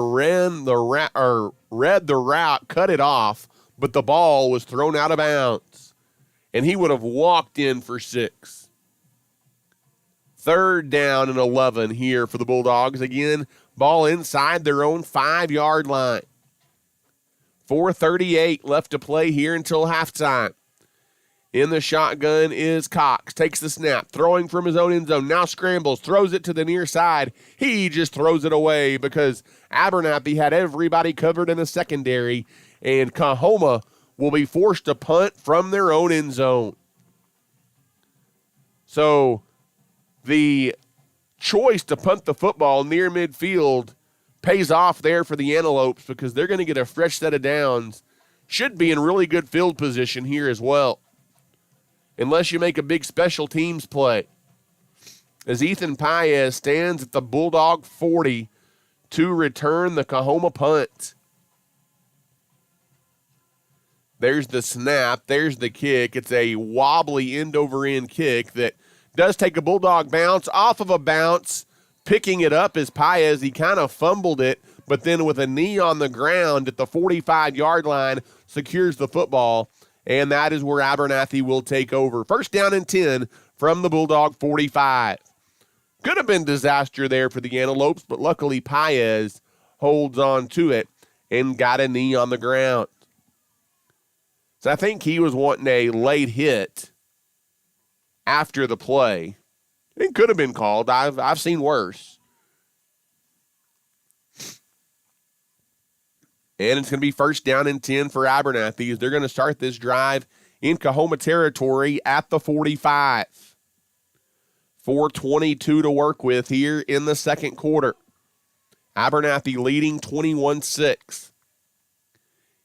read the route, cut it off, but the ball was thrown out of bounds, and he would have walked in for 6. 3rd down and 11 here for the Bulldogs. Again, ball inside their own 5-yard line. 4:38 left to play here until halftime. In the shotgun is Cox. Takes the snap, throwing from his own end zone. Now scrambles, throws it to the near side. He just throws it away because Abernathy had everybody covered in the secondary, and Coahoma will be forced to punt from their own end zone. So the choice to punt the football near midfield pays off there for the Antelopes because they're going to get a fresh set of downs. Should be in really good field position here as well, unless you make a big special teams play. As Ethan Paez stands at the Bulldog 40 to return the Coahoma punt. There's the snap. There's the kick. It's a wobbly end-over-end kick that does take a Bulldog bounce off of a bounce. Picking it up is Paez. He kind of fumbled it, but then with a knee on the ground at the 45-yard line, secures the football, and that is where Abernathy will take over. 1st down and 10 from the Bulldog 45. Could have been disaster there for the Antelopes, but luckily Paez holds on to it and got a knee on the ground. So I think he was wanting a late hit after the play. It could have been called. I've seen worse. And it's going to be 1st down and 10 for Abernathy as they're going to start this drive in Coahoma territory at the 45. 4:22 to work with here in the second quarter. Abernathy leading 21-6.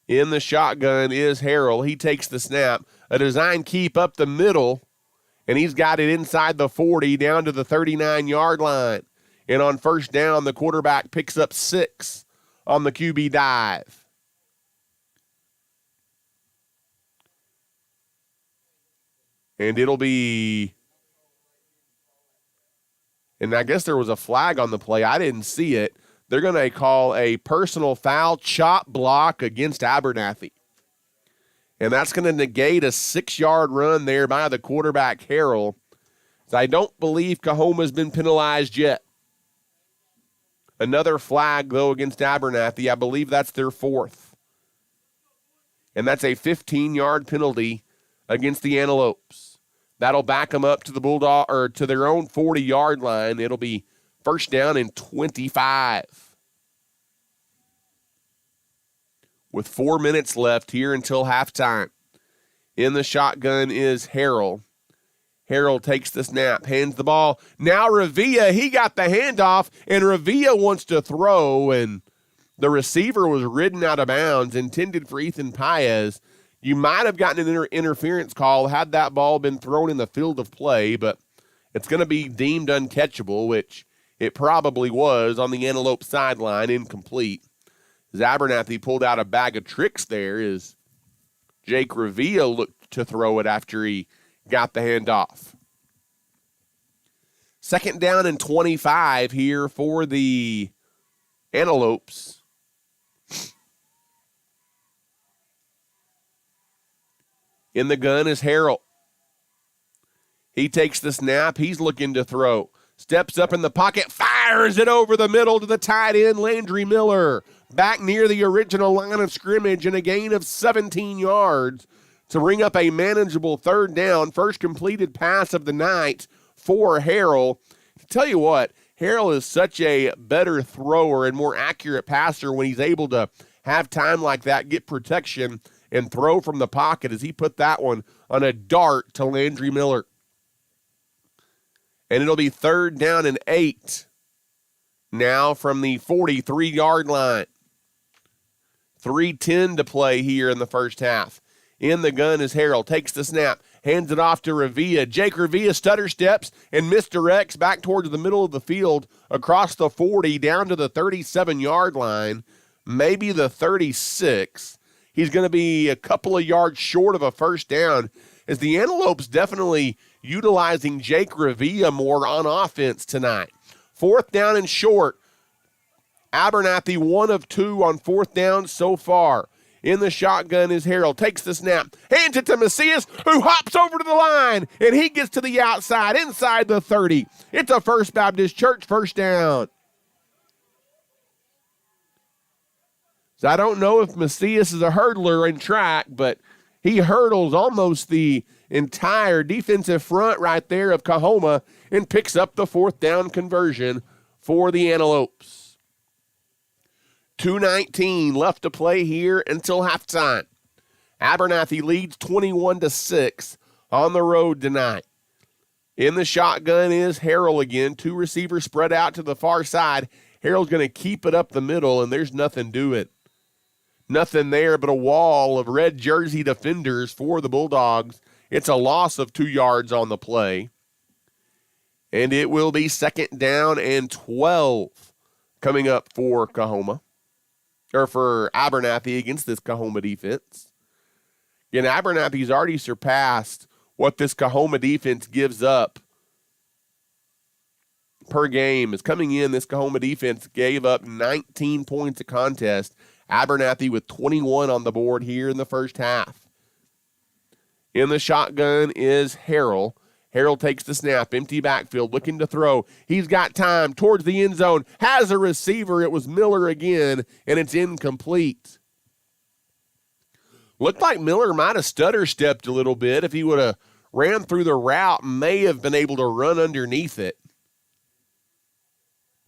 In the shotgun is Harrell. He takes the snap. A design keep up the middle, and he's got it inside the 40 down to the 39-yard line. And on 1st down, the quarterback picks up 6 on the QB dive. And it'll be, and I guess there was a flag on the play. I didn't see it. They're going to call a personal foul, chop block against Abernathy. And that's going to negate a 6-yard run there by the quarterback, Harrell. So I don't believe Coahoma's been penalized yet. Another flag, though, against Abernathy. I believe that's their 4th. And that's a 15-yard penalty against the Antelopes. That'll back them up to the Bulldog, or to their own 40-yard line. It'll be 1st down and 25. With 4 minutes left here until halftime. In the shotgun is Harrell. Harrell takes the snap, hands the ball. Now Revilla, he got the handoff, and Revilla wants to throw, and the receiver was ridden out of bounds, intended for Ethan Paez. You might have gotten an interference call had that ball been thrown in the field of play, but it's going to be deemed uncatchable, which it probably was on the Antelope sideline, incomplete. As Abernathy pulled out a bag of tricks there as Jake Revilla looked to throw it after he got the handoff. 2nd down and 25 here for the Antelopes. In the gun is Harrell. He takes the snap. He's looking to throw. Steps up in the pocket, fires it over the middle to the tight end, Landry Miller. Back near the original line of scrimmage and a gain of 17 yards to bring up a manageable 3rd down. First completed pass of the night for Harrell. To tell you what, Harrell is such a better thrower and more accurate passer when he's able to have time like that, get protection, and throw from the pocket as he put that one on a dart to Landry Miller. And it'll be 3rd down and 8 now from the 43-yard line. 3:10 to play here in the first half. In the gun is Harrell. Takes the snap. Hands it off to Revilla. Jake Revilla stutter steps and misdirects back towards the middle of the field across the 40 down to the 37-yard line. maybe the 36. He's going to be a couple of yards short of a first down, as the Antelopes definitely utilizing Jake Revilla more on offense tonight. 4th down and short. Abernathy 1 of 2 on 4th down so far. In the shotgun is Harold. Takes the snap. Hands it to Macias, who hops over to the line. And he gets to the outside, inside the 30. It's a First Baptist Church first down. So I don't know if Macias is a hurdler in track, but he hurdles almost the entire defensive front right there of Coahoma and picks up the 4th down conversion for the Antelopes. 2:19 left to play here until halftime. Abernathy leads 21-6 on the road tonight. In the shotgun is Harrell again. 2 receivers spread out to the far side. Harrell's going to keep it up the middle, and there's nothing doing. Nothing there but a wall of red jersey defenders for the Bulldogs. It's a loss of 2 yards on the play. And it will be 2nd down and 12 coming up for Coahoma. Or for Abernathy against this Coahoma defense. And Abernathy's already surpassed what this Coahoma defense gives up per game. Is coming in, this Coahoma defense gave up 19 points a contest. Abernathy with 21 on the board here in the first half. In the shotgun is Harrell. Harrell takes the snap, empty backfield, looking to throw. He's got time towards the end zone, has a receiver. It was Miller again, and it's incomplete. Looked like Miller might have stutter-stepped a little bit. If he would have ran through the route, may have been able to run underneath it.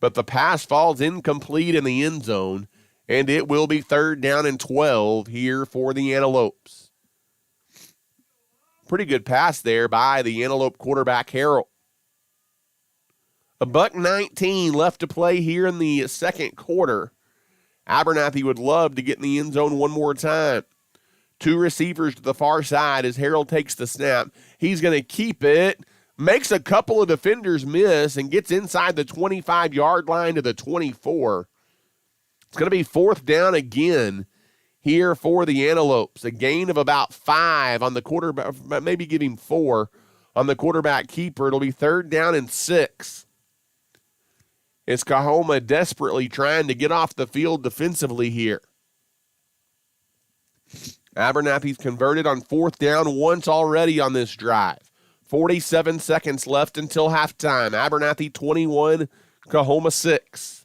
But the pass falls incomplete in the end zone, and it will be 3rd down and 12 here for the Antelopes. Pretty good pass there by the Antelope quarterback, Harrell. $1:19 left to play here in the second quarter. Abernathy would love to get in the end zone one more time. 2 receivers to the far side as Harrell takes the snap. He's going to keep it, makes a couple of defenders miss, and gets inside the 25-yard line to the 24. It's going to be 4th down again here for the Antelopes. A gain of about 5 on the quarterback, maybe giving 4 on the quarterback keeper. It'll be 3rd down and 6. It's Coahoma desperately trying to get off the field defensively here. Abernathy's converted on 4th down once already on this drive. 47 seconds left until halftime. Abernathy 21, Coahoma 6.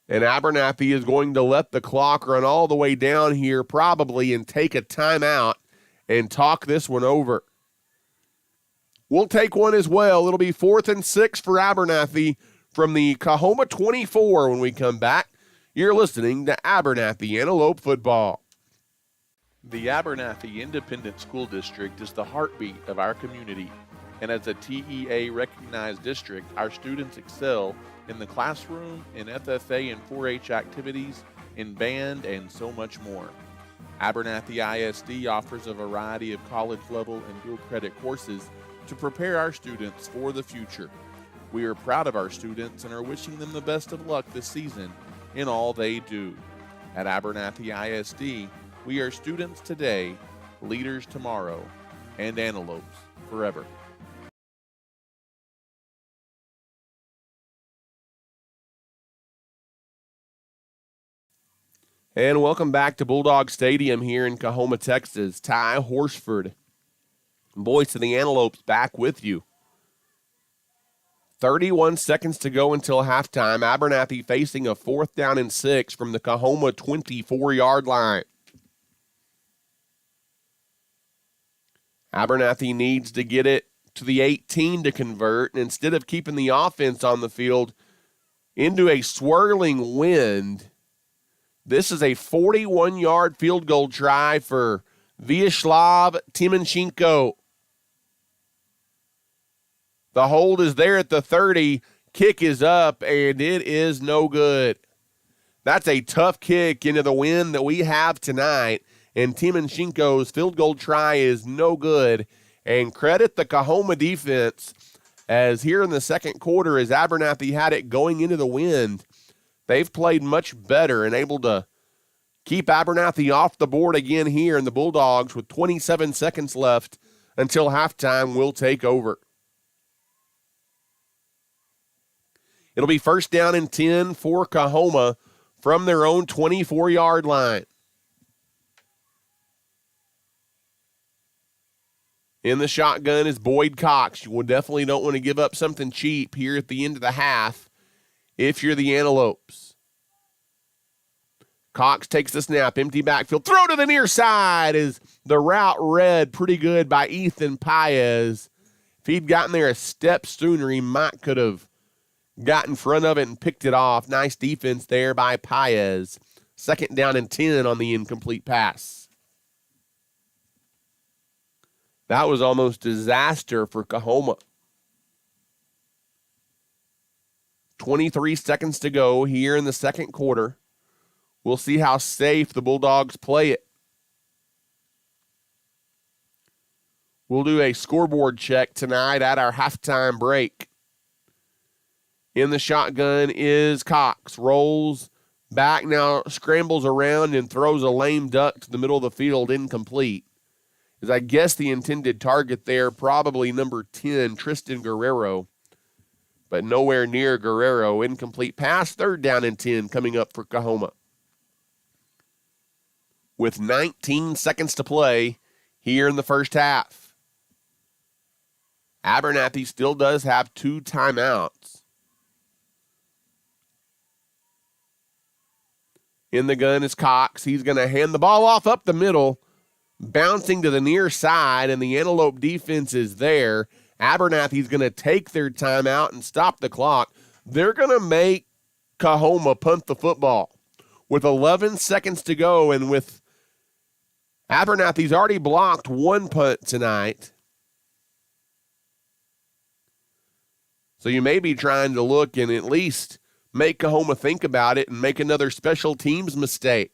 And Abernathy is going to let the clock run all the way down here probably and take a timeout and talk this one over. We'll take one as well. It'll be 4th and 6 for Abernathy from the Coahoma 24 when we come back. You're listening to Abernathy Antelope Football. The Abernathy Independent School District is the heartbeat of our community. And as a TEA-recognized district, our students excel in the classroom, in FFA and 4-H activities, in band, and so much more. Abernathy ISD offers a variety of college-level and dual-credit courses to prepare our students for the future. We are proud of our students and are wishing them the best of luck this season in all they do. At Abernathy ISD, we are students today, leaders tomorrow, and antelopes forever. And welcome back to Bulldog Stadium here in Coahoma, Texas. Ty Horsford, voice of the Antelopes, back with you. 31 seconds to go until halftime. Abernathy facing a 4th down and 6 from the Coahoma 24-yard line. Abernathy needs to get it to the 18 to convert, and instead of keeping the offense on the field into a swirling wind, this is a 41-yard field goal try for Vyacheslav Timenchenko. The hold is there at the 30. Kick is up, and it is no good. That's a tough kick into the wind that we have tonight, and Timenchenko's field goal try is no good. And credit the Coahoma defense, as here in the second quarter, as Abernathy had it going into the wind, They've played much better and able to keep Abernathy off the board again here, and the Bulldogs, with 27 seconds left until halftime, will take over. It'll be first down and 10 for Coahoma from their own 24-yard line. In the shotgun is Boyd Cox. You definitely don't want to give up something cheap here at the end of the half if you're the Antelopes. Cox takes the snap, empty backfield, throw to the near side is the route read pretty good by Ethan Paez. If he'd gotten there a step sooner, he could have got in front of it and picked it off. Nice defense there by Paez. Second down and 10 on the incomplete pass. That was almost disaster for Coahoma. 23 seconds to go here in the second quarter. We'll see how safe the Bulldogs play it. We'll do a scoreboard check tonight at our halftime break. In the shotgun is Cox. Rolls back now, scrambles around and throws a lame duck to the middle of the field, incomplete. As I guess the intended target there, probably number 10, Tristan Guerrero, but nowhere near Guerrero. Incomplete pass, third down and 10 coming up for Coahoma. With 19 seconds to play here in the first half. Abernathy still does have 2 timeouts. In the gun is Cox. He's going to hand the ball off up the middle, bouncing to the near side, and the Antelope defense is there. Abernathy's going to take their timeout and stop the clock. They're going to make Coahoma punt the football. With 11 seconds to go, and with Abernathy's already blocked 1 punt tonight. So you may be trying to look and at least make Coahoma think about it and make another special teams mistake.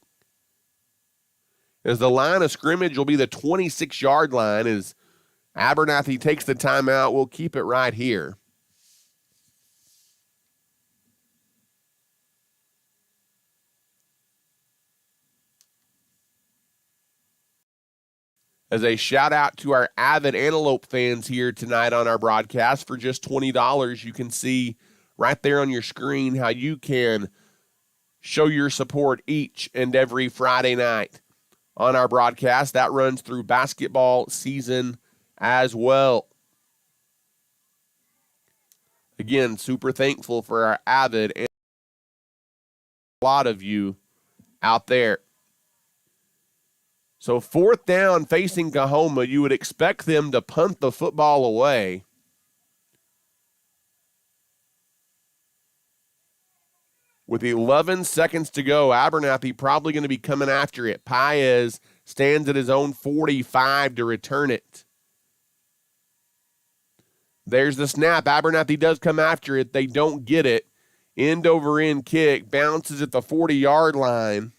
As the line of scrimmage will be the 26-yard line as Abernathy takes the timeout. We'll keep it right here. As a shout out to our avid Antelope fans here tonight on our broadcast, for just $20, you can see right there on your screen how you can show your support each and every Friday night on our broadcast. That runs through basketball season as well. Again, super thankful for our avid and a lot of you out there. So fourth down facing Coahoma, you would expect them to punt the football away. With 11 seconds to go, Abernathy probably going to be coming after it. Paez stands at his own 45 to return it. There's the snap. Abernathy does come after it. They don't get it. End over end kick. Bounces at the 40-yard line.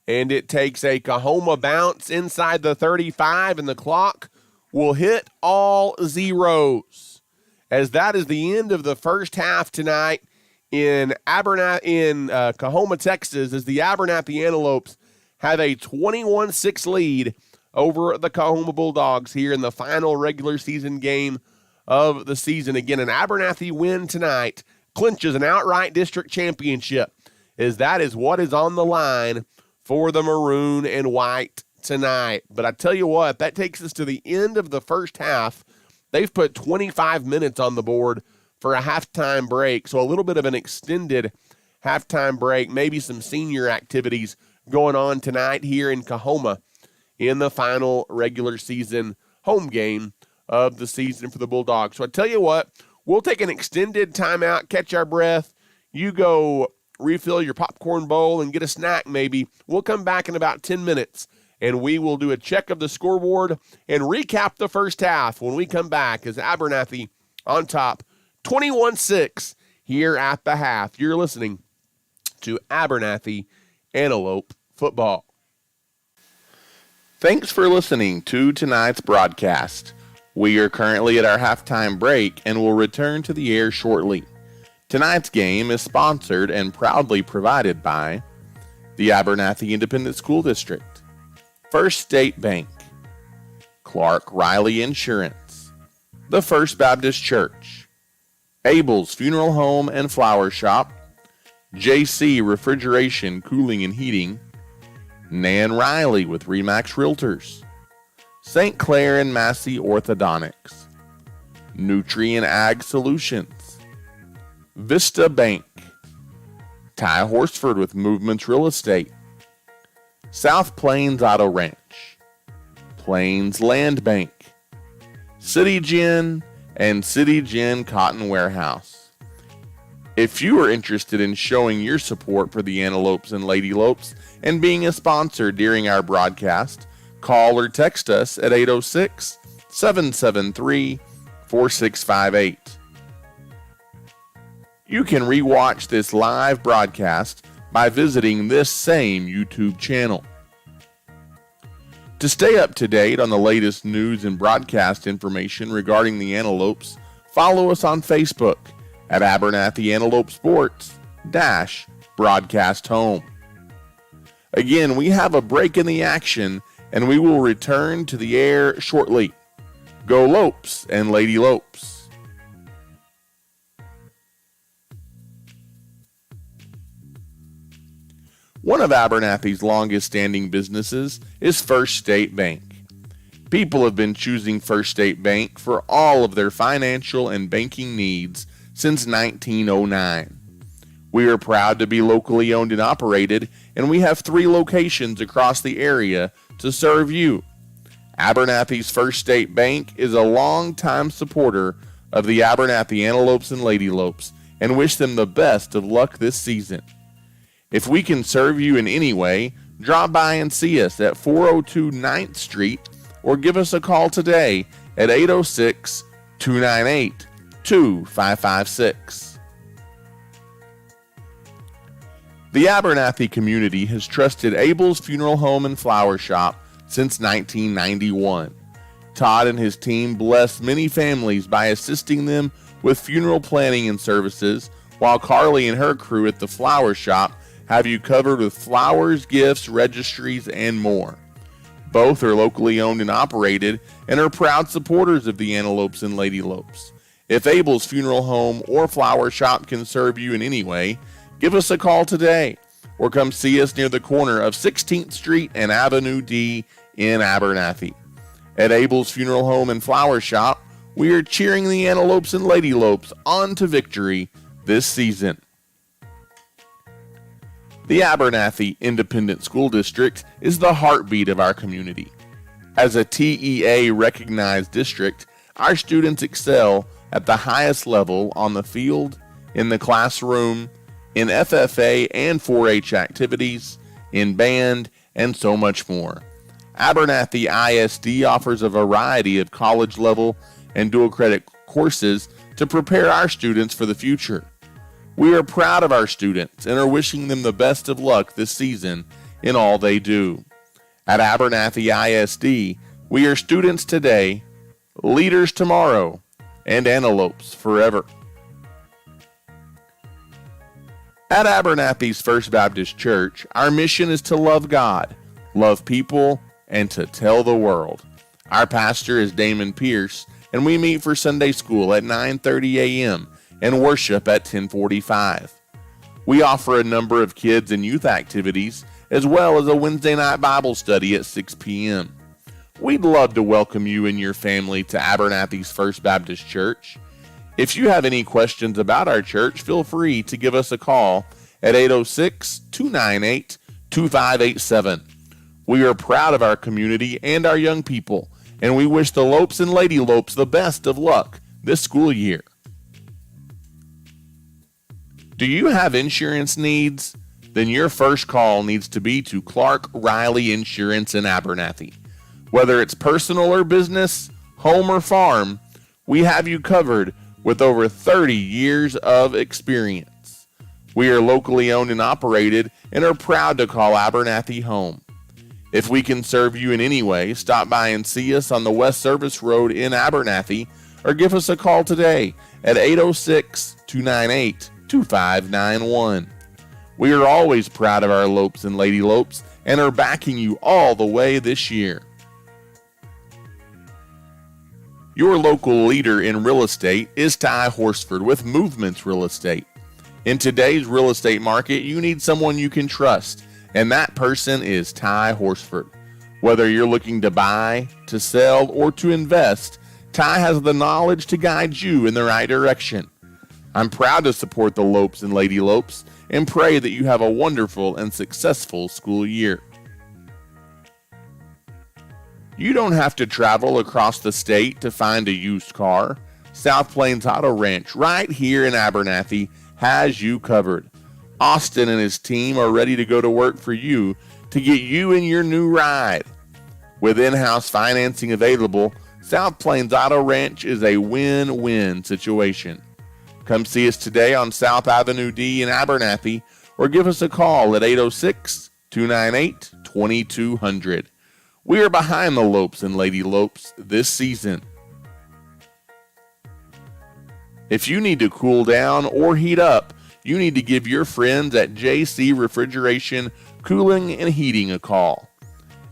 And it takes a Coahoma bounce inside the 35, and the clock will hit all zeros. As that is the end of the first half tonight in Coahoma, Texas, as the Abernathy Antelopes have a 21-6 lead over the Coahoma Bulldogs here in the final regular season game of the season. Again, an Abernathy win tonight clinches an outright district championship, as that is what is on the line for the maroon and white tonight. But I tell you what, that takes us to the end of the first half. They've put 25 minutes on the board for a halftime break, so a little bit of an extended halftime break, maybe some senior activities going on tonight here in Coahoma in the final regular season home game of the season for the Bulldogs. So I tell you what, we'll take an extended timeout, catch our breath. You go refill your popcorn bowl and get a snack maybe. We'll come back in about 10 minutes, and we will do a check of the scoreboard and recap the first half when we come back as Abernathy on top 21-6 here at the half. You're listening to Abernathy Antelope Football. Thanks for listening to tonight's broadcast. We are currently at our halftime break and will return to the air shortly. Tonight's game is sponsored and proudly provided by the Abernathy Independent School District, First State Bank, Clark Riley Insurance, the First Baptist Church, Abel's Funeral Home and Flower Shop, JC Refrigeration, Cooling and Heating, Nan Riley with Remax Realtors, St. Clair and Massey Orthodontics, Nutrient Ag Solutions, Vista Bank, Ty Horsford with Movements Real Estate, South Plains Auto Ranch, Plains Land Bank, City Gin, and City Gin Cotton Warehouse. If you are interested in showing your support for the Antelopes and Lady Lopes and being a sponsor during our broadcast, call or text us at 806-773-4658. You can rewatch this live broadcast by visiting this same YouTube channel. To stay up to date on the latest news and broadcast information regarding the Antelopes, follow us on Facebook at Abernathy Antelope Sports Broadcast Home. Again, we have a break in the action and we will return to the air shortly. Go Lopes and Lady Lopes. One of Abernathy's longest-standing businesses is First State Bank. People have been choosing First State Bank for all of their financial and banking needs since 1909. We are proud to be locally owned and operated, and we have 3 locations across the area to serve you. Abernathy's First State Bank is a longtime supporter of the Abernathy Antelopes and Lady Lopes and wish them the best of luck this season. If we can serve you in any way, drop by and see us at 402 9th Street or give us a call today at 806-298-2556. The Abernathy community has trusted Abel's Funeral Home and Flower Shop since 1991. Todd and his team bless many families by assisting them with funeral planning and services, while Carly and her crew at the Flower Shop have you covered with flowers, gifts, registries, and more. Both are locally owned and operated and are proud supporters of the Antelopes and Lady Lopes. If Abel's Funeral Home or Flower Shop can serve you in any way, give us a call today or come see us near the corner of 16th Street and Avenue D in Abernathy. At Abel's Funeral Home and Flower Shop, we are cheering the Antelopes and Lady Lopes on to victory this season. The Abernathy Independent School District is the heartbeat of our community. As a TEA-recognized district, our students excel at the highest level on the field, in the classroom, in FFA and 4-H activities, in band, and so much more. Abernathy ISD offers a variety of college-level and dual-credit courses to prepare our students for the future. We are proud of our students and are wishing them the best of luck this season in all they do. At Abernathy ISD, we are students today, leaders tomorrow, and antelopes forever. At Abernathy's First Baptist Church, our mission is to love God, love people, and to tell the world. Our pastor is Damon Pierce, and we meet for Sunday school at 9:30 a.m. and worship at 10:45. We offer a number of kids and youth activities, as well as a Wednesday night Bible study at 6 p.m. We'd love to welcome you and your family to Abernathy's First Baptist Church. If you have any questions about our church, feel free to give us a call at 806-298-2587. We are proud of our community and our young people, and we wish the Lopes and Lady Lopes the best of luck this school year. Do you have insurance needs? Then your first call needs to be to Clark Riley Insurance in Abernathy. Whether it's personal or business, home or farm, we have you covered with over 30 years of experience. We are locally owned and operated and are proud to call Abernathy home. If we can serve you in any way, stop by and see us on the West Service Road in Abernathy or give us a call today at 806-298-2556. 2591. We are always proud of our Lopes and Lady Lopes and are backing you all the way this year. Your local leader in real estate is Ty Horsford with Movements Real Estate. In today's real estate market, you need someone you can trust, and that person is Ty Horsford. Whether you're looking to buy, to sell, or to invest, Ty has the knowledge to guide you in the right direction. I'm proud to support the Lopes and Lady Lopes and pray that you have a wonderful and successful school year. You don't have to travel across the state to find a used car. South Plains Auto Ranch right here in Abernathy has you covered. Austin and his team are ready to go to work for you to get you in your new ride. With in-house financing available, South Plains Auto Ranch is a win-win situation. Come see us today on South Avenue D in Abernathy or give us a call at 806-298-2200. We are behind the Lopes and Lady Lopes this season. If you need to cool down or heat up, you need to give your friends at JC Refrigeration, Cooling, and Heating a call.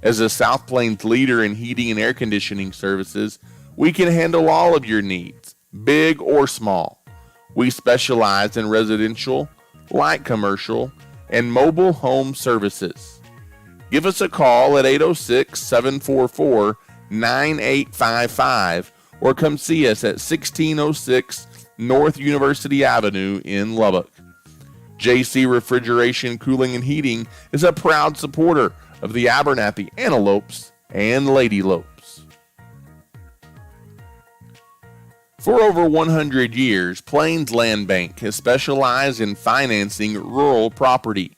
As a South Plains leader in heating and air conditioning services, we can handle all of your needs, big or small. We specialize in residential, light commercial, and mobile home services. Give us a call at 806-744-9855 or come see us at 1606 North University Avenue in Lubbock. JC Refrigeration, Cooling, and Heating is a proud supporter of the Abernathy Antelopes and Lady Lopes. For over 100 years, Plains Land Bank has specialized in financing rural property.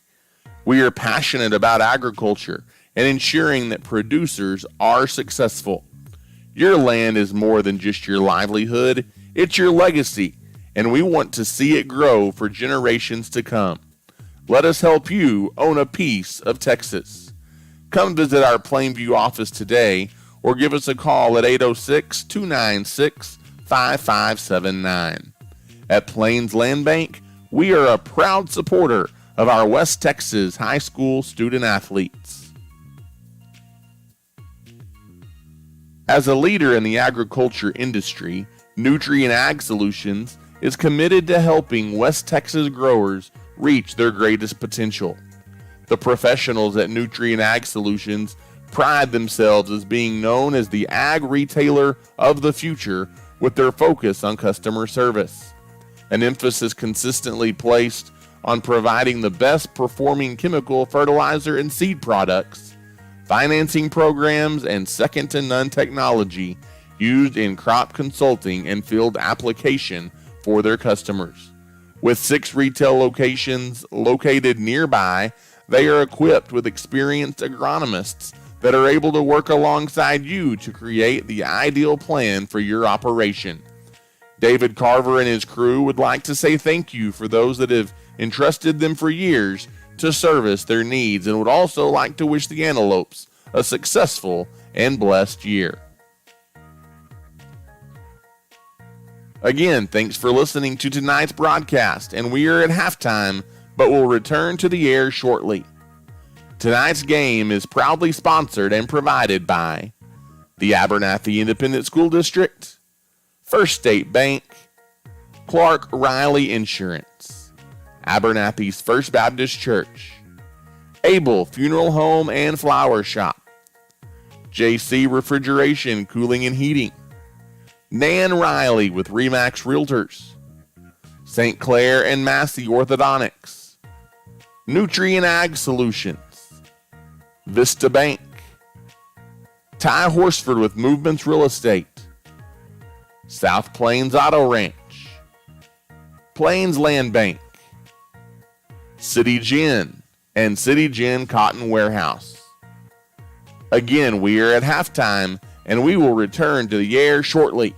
We are passionate about agriculture and ensuring that producers are successful. Your land is more than just your livelihood, it's your legacy, and we want to see it grow for generations to come. Let us help you own a piece of Texas. Come visit our Plainview office today or give us a call at 806-296-5579. At Plains Land Bank, we are a proud supporter of our West Texas high school student athletes. As a leader in the agriculture industry, Nutrien Ag Solutions is committed to helping West Texas growers reach their greatest potential. The professionals at Nutrien Ag Solutions pride themselves as being known as the ag retailer of the future with their focus on customer service. An emphasis consistently placed on providing the best performing chemical, fertilizer, and seed products, financing programs, and second-to-none technology used in crop consulting and field application for their customers. With 6 retail locations located nearby, they are equipped with experienced agronomists that are able to work alongside you to create the ideal plan for your operation. David Carver and his crew would like to say thank you for those that have entrusted them for years to service their needs and would also like to wish the Antelopes a successful and blessed year. Again, thanks for listening to tonight's broadcast, and we are at halftime, but will return to the air shortly. Tonight's game is proudly sponsored and provided by the Abernathy Independent School District, First State Bank, Clark Riley Insurance, Abernathy's First Baptist Church, Abel Funeral Home and Flower Shop, JC Refrigeration, Cooling, and Heating, Nan Riley with Remax Realtors, St. Clair and Massey Orthodontics, Nutrien Ag Solutions, Vista Bank, Ty Horsford with Movements Real Estate, South Plains Auto Ranch, Plains Land Bank, City Gin, and City Gin Cotton Warehouse. Again, we are at halftime, and we will return to the air shortly.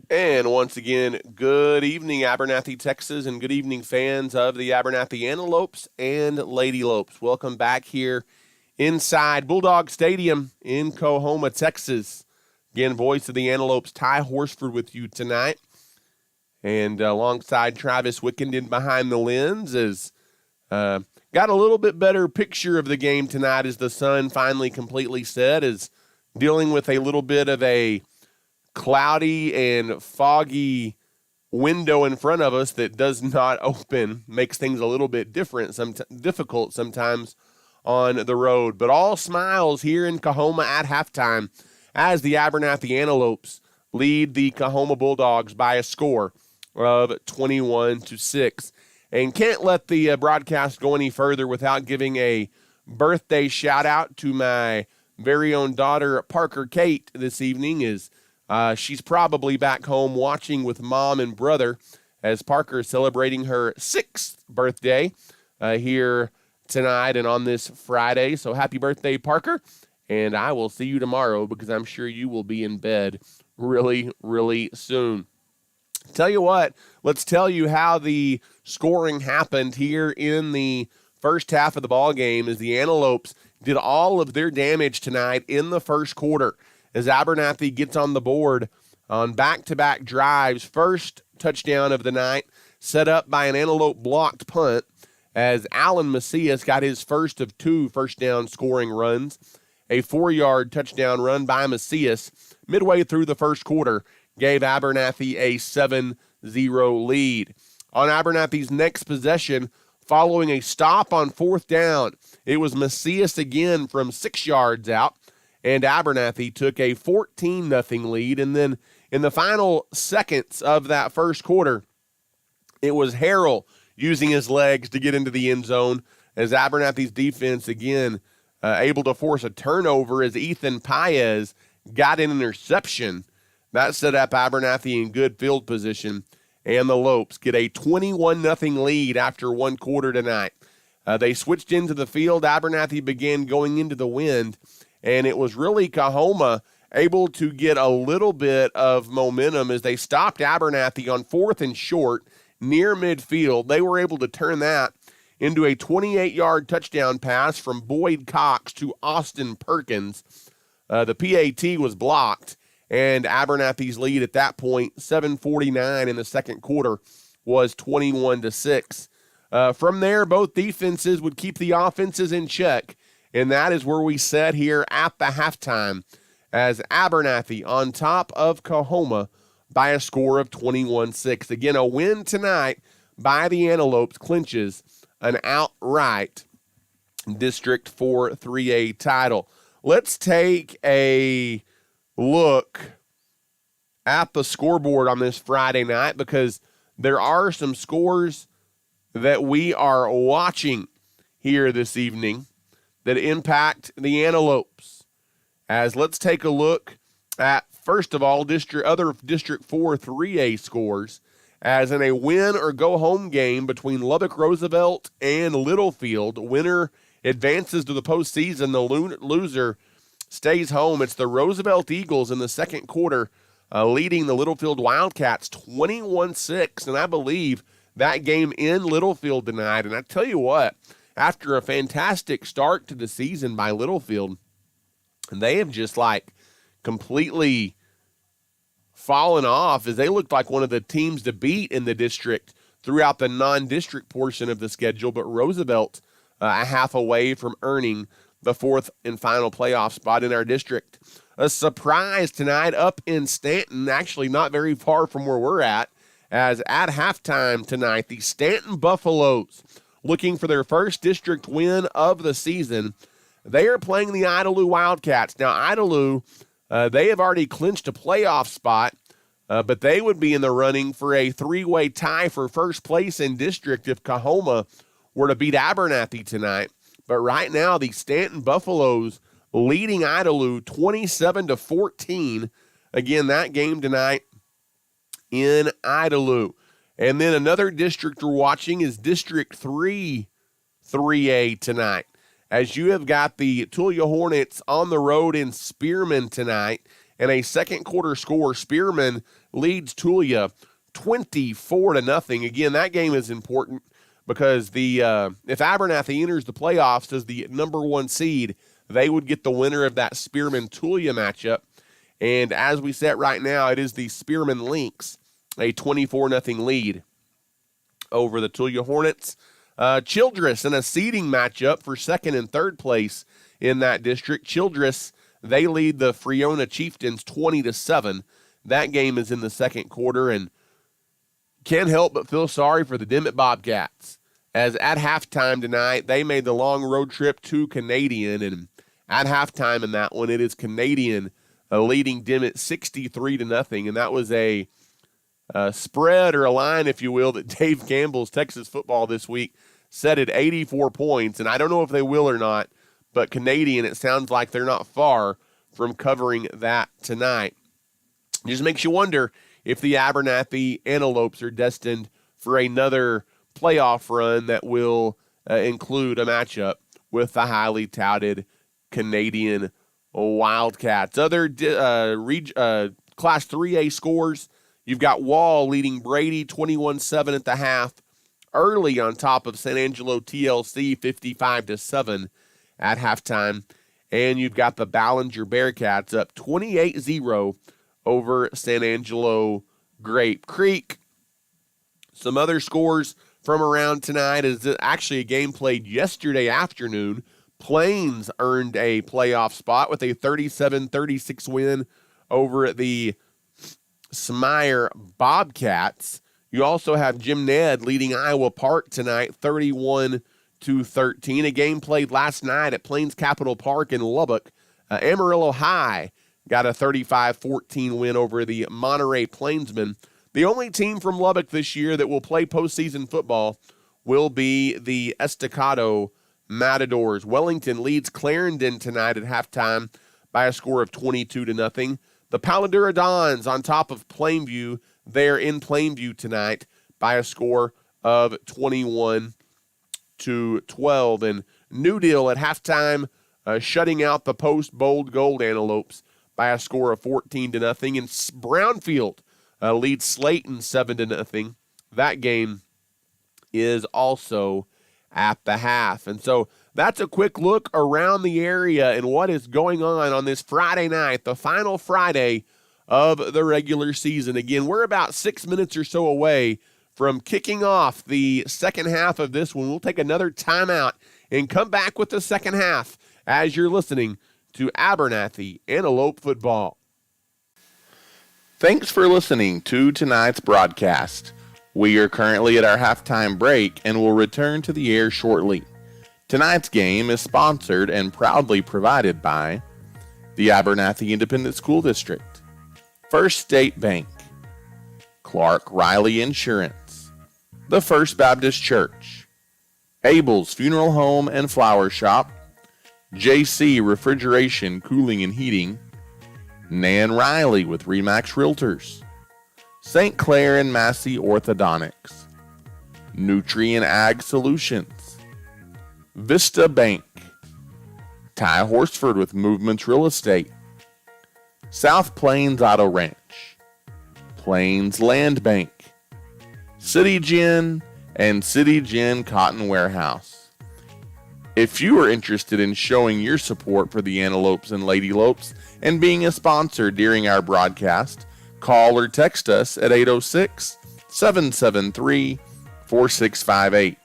And once again, good evening, Abernathy, Texas, and good evening, fans of the Abernathy Antelopes and Lady Lopes. Welcome back here inside Bulldog Stadium in Coahoma, Texas. Again, voice of the Antelopes, Ty Horsford with you tonight. And alongside Travis Wickenden behind the lens is got a little bit better picture of the game tonight as the sun finally completely set, is dealing with a little bit of a cloudy and foggy window in front of us that does not open, makes things a little bit difficult sometimes on the road. But all smiles here in Coahoma at halftime as the Abernathy Antelopes lead the Coahoma Bulldogs by a score of 21-6. And can't let the broadcast go any further without giving a birthday shout out to my very own daughter, Parker Kate, this evening. She's probably back home watching with mom and brother as Parker is celebrating her 6th birthday here tonight and on this Friday. So happy birthday, Parker. And I will see you tomorrow because I'm sure you will be in bed really, really soon. Tell you what, let's tell you how the scoring happened here in the first half of the ball game as the Antelopes did all of their damage tonight in the first quarter. As Abernathy gets on the board on back-to-back drives, first touchdown of the night set up by an Antelope blocked punt as Alan Macias got his first of 2 first-down scoring runs. A 4-yard touchdown run by Macias midway through the first quarter gave Abernathy a 7-0 lead. On Abernathy's next possession, following a stop on 4th down, it was Macias again from 6 yards out, and Abernathy took a 14-0 lead. And then in the final seconds of that first quarter, it was Harrell using his legs to get into the end zone as Abernathy's defense again able to force a turnover as Ethan Paez got an interception. That set up Abernathy in good field position, and the Lopes get a 21-0 lead after one quarter tonight. They switched into the field. Abernathy began going into the wind, and it was really Coahoma able to get a little bit of momentum as they stopped Abernathy on 4th and short near midfield. They were able to turn that into a 28-yard touchdown pass from Boyd Cox to Austin Perkins. The PAT was blocked, and Abernathy's lead at that point, 7:49 in the second quarter, was 21-6. From there, both defenses would keep the offenses in check, and that is where we sat here at the halftime as Abernathy on top of Coahoma by a score of 21-6. Again, a win tonight by the Antelopes clinches an outright District 4 3A title. Let's take a look at the scoreboard on this Friday night because there are some scores that we are watching here this evening that impact the Antelopes. As let's take a look at, first of all, other District 4 3A scores, as in a win or go home game between Lubbock Roosevelt and Littlefield. Winner advances to the postseason. The loser stays home. It's the Roosevelt Eagles in the second quarter leading the Littlefield Wildcats 21-6. And I believe that game in Littlefield tonight. And I tell you what, after a fantastic start to the season by Littlefield, they have just completely fallen off as they looked like one of the teams to beat in the district throughout the non-district portion of the schedule. But Roosevelt a half away from earning the 4th and final playoff spot in our district. A surprise tonight up in Stanton, actually not very far from where we're at, as at halftime tonight, the Stanton Buffaloes, looking for their first district win of the season, they are playing the Idalou Wildcats. Now, Idalou, they have already clinched a playoff spot, but they would be in the running for a 3-way tie for first place in district if Coahoma were to beat Abernathy tonight. But right now, the Stanton Buffaloes leading Idalou 27-14. Again, that game tonight in Idalou. And then another district we're watching is District 3 3A tonight, as you have got the Tulia Hornets on the road in Spearman tonight. And a second quarter score, Spearman leads Tulia 24-0. Again, that game is important because if Abernathy enters the playoffs as the number 1 seed, they would get the winner of that Spearman-Tulia matchup. And as we sit right now, it is the Spearman Lynx, a 24-0 lead over the Tulia Hornets. Childress in a seeding matchup for second and third place in that district. Childress, they lead the Friona Chieftains 20-7. That game is in the second quarter, and can't help but feel sorry for the Dimmitt Bobcats, as at halftime tonight, they made the long road trip to Canadian, and at halftime in that one, it is Canadian leading Dimmitt 63-0, and that was a spread or a line, if you will, that Dave Campbell's Texas Football this week set at 84 points, and I don't know if they will or not, but Canadian, it sounds like they're not far from covering that tonight. It just makes you wonder if the Abernathy Antelopes are destined for another playoff run that will include a matchup with the highly touted Canadian Wildcats. Other Class 3A scores, you've got Wall leading Brady 21-7 at the half, early on top of San Angelo TLC 55-7 at halftime, and you've got the Ballinger Bearcats up 28-0 over San Angelo Grape Creek. Some other scores from around tonight is actually a game played yesterday afternoon. Plains earned a playoff spot with a 37-36 win over the Smyre Bobcats. You also have Jim Ned leading Iowa Park tonight 31-13. A game played last night at Plains Capital Park in Lubbock. Amarillo High got a 35-14 win over the Monterey Plainsmen. The only team from Lubbock this year that will play postseason football will be the Estacado Matadors. Wellington leads Clarendon tonight at halftime by a score of 22-0. The Paladura Dons on top of Plainview. They're in Plainview tonight by a score of 21-12. And New Deal at halftime shutting out the post-bold gold Antelopes by a score of 14-0. And Brownfield leads Slayton 7-0. That game is also at the half. And so that's a quick look around the area and what is going on this Friday night, the final Friday of the regular season. Again, we're about 6 minutes or so away from kicking off the second half of this one. We'll take another timeout and come back with the second half as you're listening to Abernathy Antelope Football. Thanks for listening to tonight's broadcast. We are currently at our halftime break and will return to the air shortly. Tonight's game is sponsored and proudly provided by the Abernathy Independent School District, First State Bank, Clark Riley Insurance, the First Baptist Church, Abel's Funeral Home and Flower Shop, JC Refrigeration, Cooling and Heating, Nan Riley with Remax Realtors, St. Clair and Massey Orthodontics, Nutrient Ag Solutions, Vista Bank, Ty Horsford with Movements Real Estate, South Plains Auto Ranch, Plains Land Bank, City Gin, and City Gin Cotton Warehouse. If you are interested in showing your support for the Antelopes and Lady Lopes and being a sponsor during our broadcast, call or text us at 806-773-4658.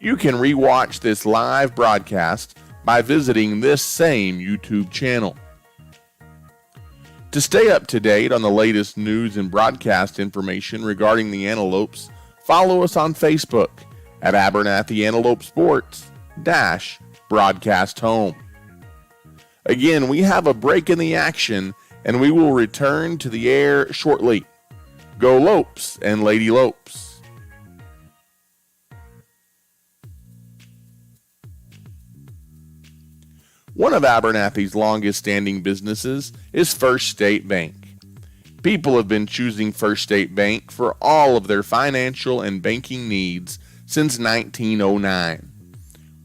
You can rewatch this live broadcast by visiting this same YouTube channel. To stay up to date on the latest news and broadcast information regarding the Antelopes, follow us on Facebook at Abernathy Antelope Sports -broadcast home. Again, we have a break in the action and we will return to the air shortly. Go Lopes and Lady Lopes. One of Abernathy's longest-standing businesses is First State Bank. People have been choosing First State Bank for all of their financial and banking needs since 1909.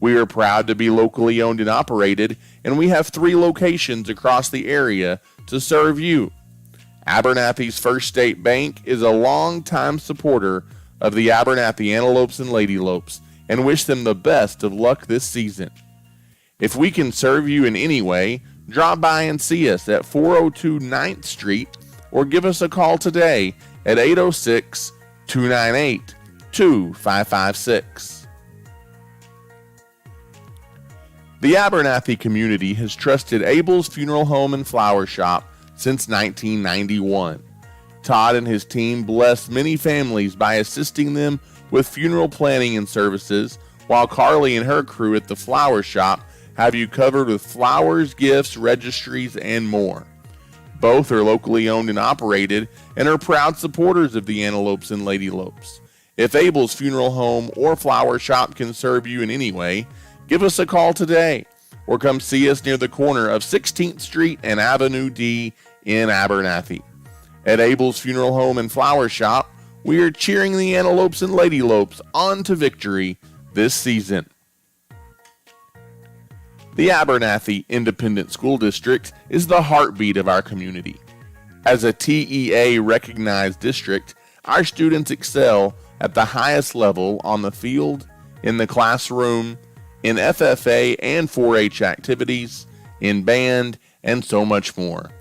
We are proud to be locally owned and operated, and we have 3 locations across the area to serve you. Abernathy's First State Bank is a longtime supporter of the Abernathy Antelopes and Lady Lopes and wish them the best of luck this season. If we can serve you in any way, drop by and see us at 402 9th Street or give us a call today at 806-298-2556. The Abernathy community has trusted Abel's Funeral Home and Flower Shop since 1991. Todd and his team bless many families by assisting them with funeral planning and services, while Carly and her crew at the Flower Shop have you covered with flowers, gifts, registries, and more. Both are locally owned and operated and are proud supporters of the Antelopes and Lady Lopes. If Abel's Funeral Home or Flower Shop can serve you in any way, give us a call today or come see us near the corner of 16th Street and Avenue D in Abernathy. At Abel's Funeral Home and Flower Shop, we are cheering the Antelopes and Lady Lopes on to victory this season. The Abernathy Independent School District is the heartbeat of our community. As a TEA-recognized district, our students excel at the highest level on the field, in the classroom, in FFA and 4-H activities, in band, and so much more.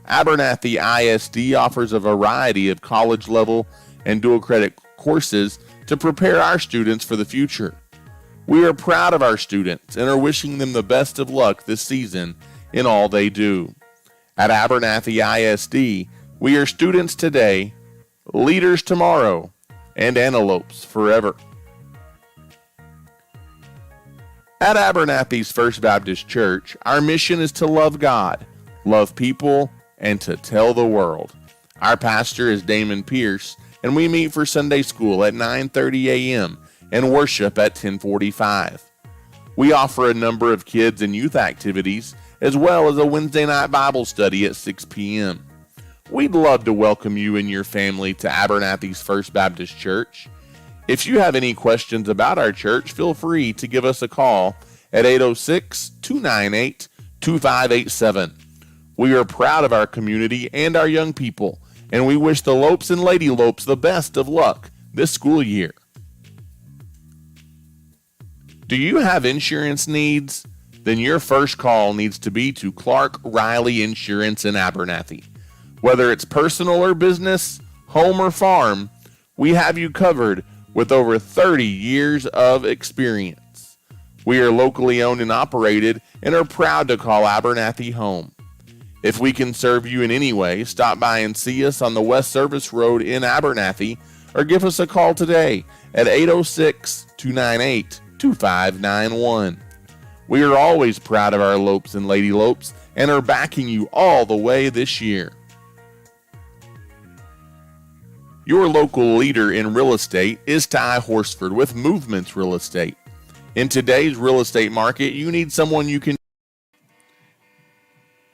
Abernathy ISD offers a variety of college-level and dual-credit courses to prepare our students for the future. We are proud of our students and are wishing them the best of luck this season in all they do. At Abernathy ISD, we are students today, leaders tomorrow, and antelopes forever. At Abernathy's First Baptist Church, our mission is to love God, love people, and to tell the world. Our pastor is Damon Pierce, and we meet for Sunday school at 9:30 a.m. and worship at 10:45. We offer a number of kids and youth activities, as well as a Wednesday night Bible study at 6 p.m. We'd love to welcome you and your family to Abernathy's First Baptist Church. If you have any questions about our church, feel free to give us a call at 806-298-2587. We are proud of our community and our young people, and we wish the Lopes and Lady Lopes the best of luck this school year. Do you have insurance needs? Then your first call needs to be to Clark Riley Insurance in Abernathy. Whether it's personal or business, home or farm, we have you covered with over 30 years of experience. We are locally owned and operated and are proud to call Abernathy home. If we can serve you in any way, stop by and see us on the West Service Road in Abernathy or give us a call today at 806-298-2591. We are always proud of our Lopes and Lady Lopes and are backing you all the way this year. Your local leader in real estate is Ty Horsford with Movements Real Estate. In today's real estate market, you need someone you can.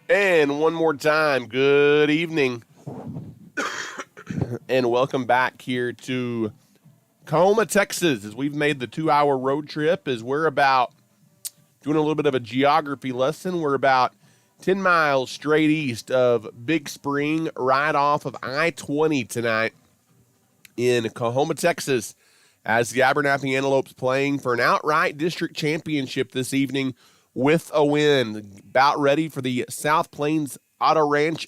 And one more time, good evening. And welcome back here to Coahoma, Texas, as we've made the 2-hour road trip, as we're about doing a little bit of a geography lesson. We're about 10 miles straight east of Big Spring, right off of I-20 tonight in Coahoma, Texas, as the Abernathy Antelopes playing for an outright district championship this evening with a win. About ready for the South Plains Auto Ranch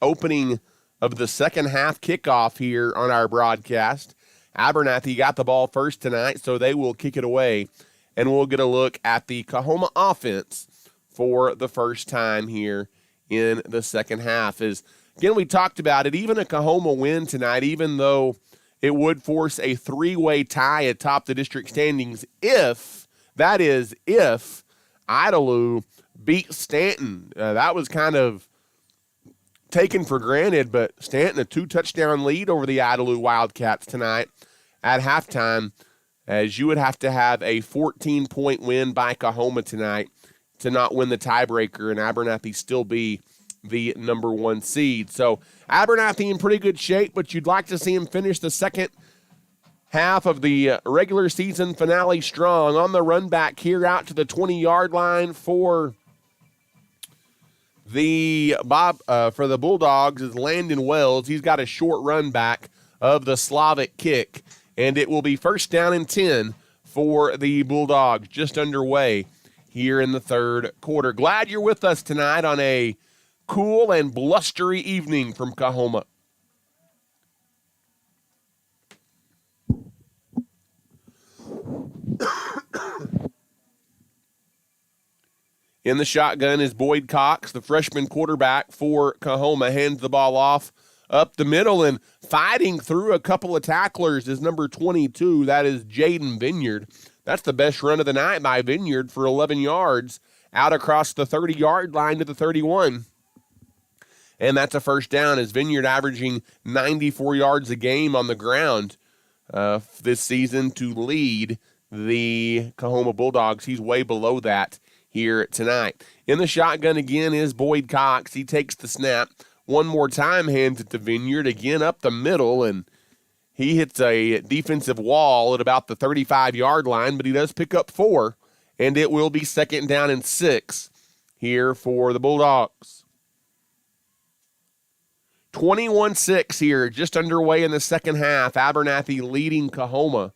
opening of the second half kickoff here on our broadcast. Abernathy got the ball first tonight, so they will kick it away, and we'll get a look at the Coahoma offense for the first time here in the second half. Again, we talked about it, even a Coahoma win tonight, even though it would force a 3-way tie atop the district standings if Idalou beat Stanton. That was kind of taken for granted, but Stanton, a 2-touchdown lead over the Idalou Wildcats tonight at halftime, as you would have to have a 14-point win by Coahoma tonight to not win the tiebreaker and Abernathy still be the number 1 seed. So Abernathy in pretty good shape, but you'd like to see him finish the second half of the regular season finale strong. On the run back here out to the 20-yard line for For the Bulldogs is Landon Wells. He's got a short run back of the Slavic kick, and it will be first down and 10 for the Bulldogs, just underway here in the third quarter. Glad you're with us tonight on a cool and blustery evening from Coahoma. In the shotgun is Boyd Cox, the freshman quarterback for Coahoma, hands the ball off up the middle, and fighting through a couple of tacklers is number 22. That is Jaden Vineyard. That's the best run of the night by Vineyard for 11 yards out across the 30-yard line to the 31. And that's a first down, as Vineyard averaging 94 yards a game on the ground this season to lead the Coahoma Bulldogs. He's way below that here tonight. In the shotgun again is Boyd Cox. He takes the snap one more time, hands it to Vineyard, again up the middle, and he hits a defensive wall at about the 35-yard line, but he does pick up 4, and it will be second down and 6 here for the Bulldogs. 21-6 here, just underway in the second half. Abernathy leading Coahoma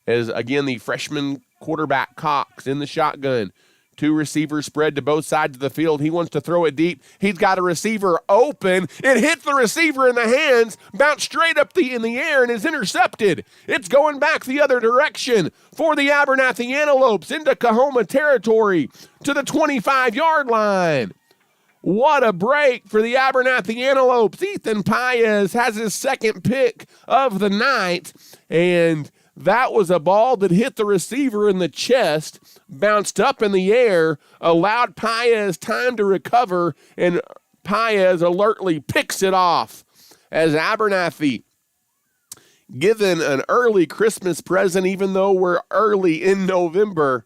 as, again, the freshman quarterback Cox in the shotgun. 2 receivers spread to both sides of the field. He wants to throw it deep. He's got a receiver open. It hits the receiver in the hands, bounced straight up in the air, and is intercepted. It's going back the other direction for the Abernathy Antelopes into Coahoma territory to the 25-yard line. What a break for the Abernathy Antelopes. Ethan Paez has his second pick of the night, and that was a ball that hit the receiver in the chest, bounced up in the air, allowed Paez time to recover, and Paez alertly picks it off as Abernathy given an early Christmas present, even though we're early in November.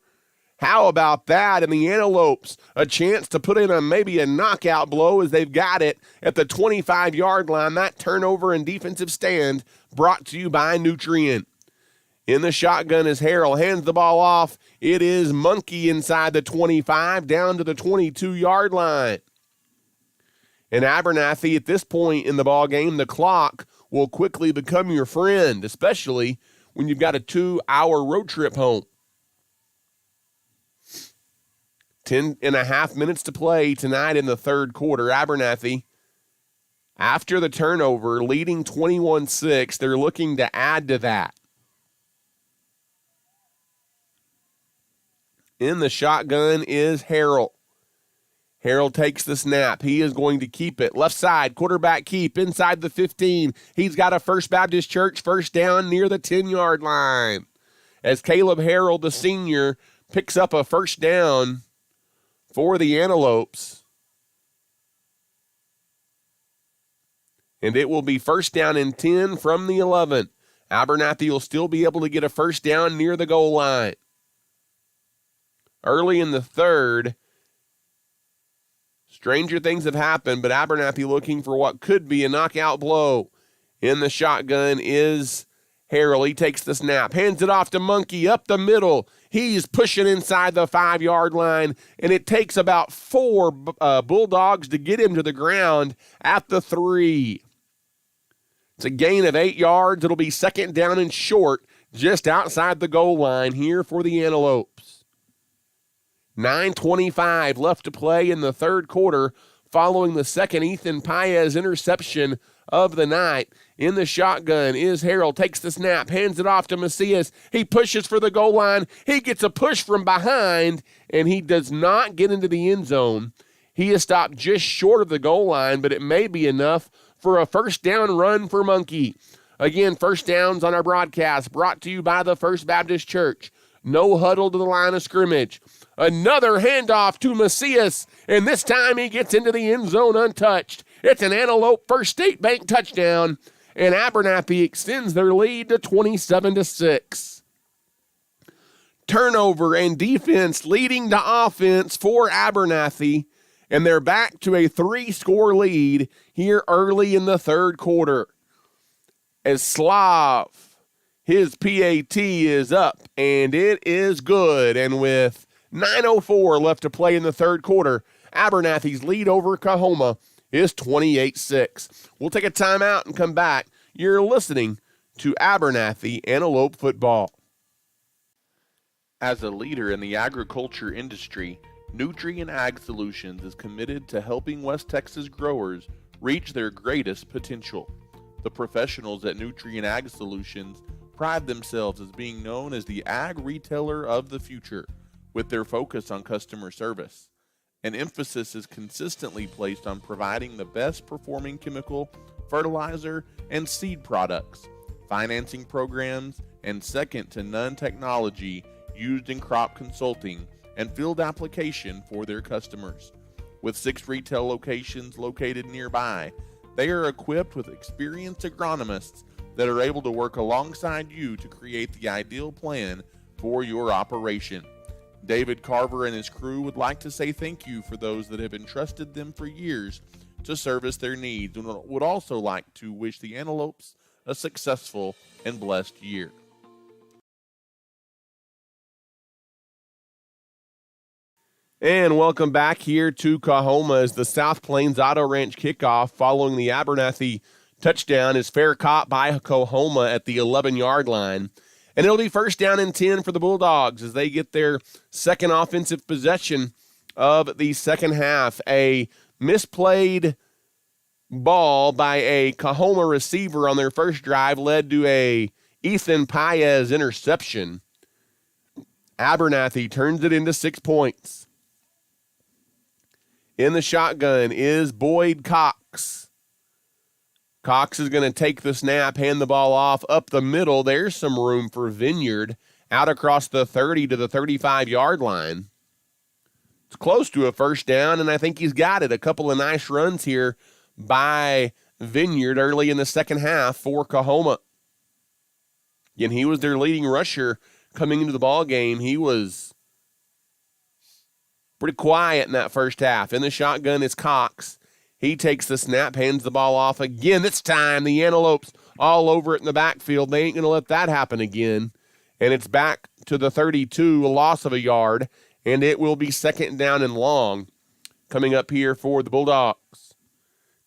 How about that? And the Antelopes, a chance to put in maybe a knockout blow as they've got it at the 25-yard line. That turnover and defensive stand brought to you by Nutrient. In the shotgun is Harrell, hands the ball off. It is Monkey inside the 25, down to the 22-yard line. And Abernathy, at this point in the ball game, the clock will quickly become your friend, especially when you've got a 2-hour road trip home. 10.5 minutes to play tonight in the third quarter. Abernathy, after the turnover, leading 21-6. They're looking to add to that. In the shotgun is Harrell. Harrell takes the snap. He is going to keep it. Left side, quarterback keep inside the 15. He's got a First Baptist Church first down near the 10-yard line. As Caleb Harrell, the senior, picks up a first down for the Antelopes. And it will be first down and 10 from the 11. Abernathy will still be able to get a first down near the goal line. Early in the third, stranger things have happened, but Abernathy looking for what could be a knockout blow. In the shotgun is Harrell. He takes the snap, hands it off to Monkey up the middle. He's pushing inside the 5-yard line, and it takes about 4 Bulldogs to get him to the ground at the 3. It's a gain of 8 yards. It'll be second down and short just outside the goal line here for the Antelopes. 9:25 left to play in the third quarter following the second Ethan Paez interception of the night. In the shotgun is Harrell, takes the snap, hands it off to Macias. He pushes for the goal line. He gets a push from behind, and he does not get into the end zone. He is stopped just short of the goal line, but it may be enough for a first down run for Monkey. Again, first downs on our broadcast brought to you by the First Baptist Church. No huddle to the line of scrimmage. Another handoff to Macias, and this time he gets into the end zone untouched. It's an Antelope First State Bank touchdown, and Abernathy extends their lead to 27-6. Turnover and defense leading to offense for Abernathy, and they're back to a 3-score lead here early in the third quarter. As Slav, his PAT is up, and it is good. And with 9:04 left to play in the third quarter, Abernathy's lead over Coahoma is 28-6. We'll take a timeout and come back. You're listening to Abernathy Antelope Football. As a leader in the agriculture industry, Nutrient Ag Solutions is committed to helping West Texas growers reach their greatest potential. The professionals at Nutrient Ag Solutions pride themselves as being known as the ag retailer of the future, with their focus on customer service. An emphasis is consistently placed on providing the best performing chemical, fertilizer, and seed products, financing programs, and second-to-none technology used in crop consulting and field application for their customers. With 6 retail locations located nearby, they are equipped with experienced agronomists that are able to work alongside you to create the ideal plan for your operation. David Carver and his crew would like to say thank you for those that have entrusted them for years to service their needs, and would also like to wish the Antelopes a successful and blessed year. And welcome back here to Coahoma as the South Plains Auto Ranch kickoff following the Abernathy touchdown is fair caught by Coahoma at the 11-yard line. And it'll be first down and 10 for the Bulldogs as they get their second offensive possession of the second half. A misplayed ball by a Coahoma receiver on their first drive led to a Ethan Paez interception. Abernathy turns it into 6 points. In the shotgun is Boyd Cox. Cox is going to take the snap, hand the ball off up the middle. There's some room for Vineyard out across the 30 to the 35-yard line. It's close to a first down, and I think he's got it. A couple of nice runs here by Vineyard early in the second half for Coahoma. And he was their leading rusher coming into the ball game. He was pretty quiet in that first half. In the shotgun is Cox. He takes the snap, hands the ball off again. This time, the Antelopes all over it in the backfield. They ain't going to let that happen again. And it's back to the 32, a loss of a yard, and it will be second down and long coming up here for the Bulldogs.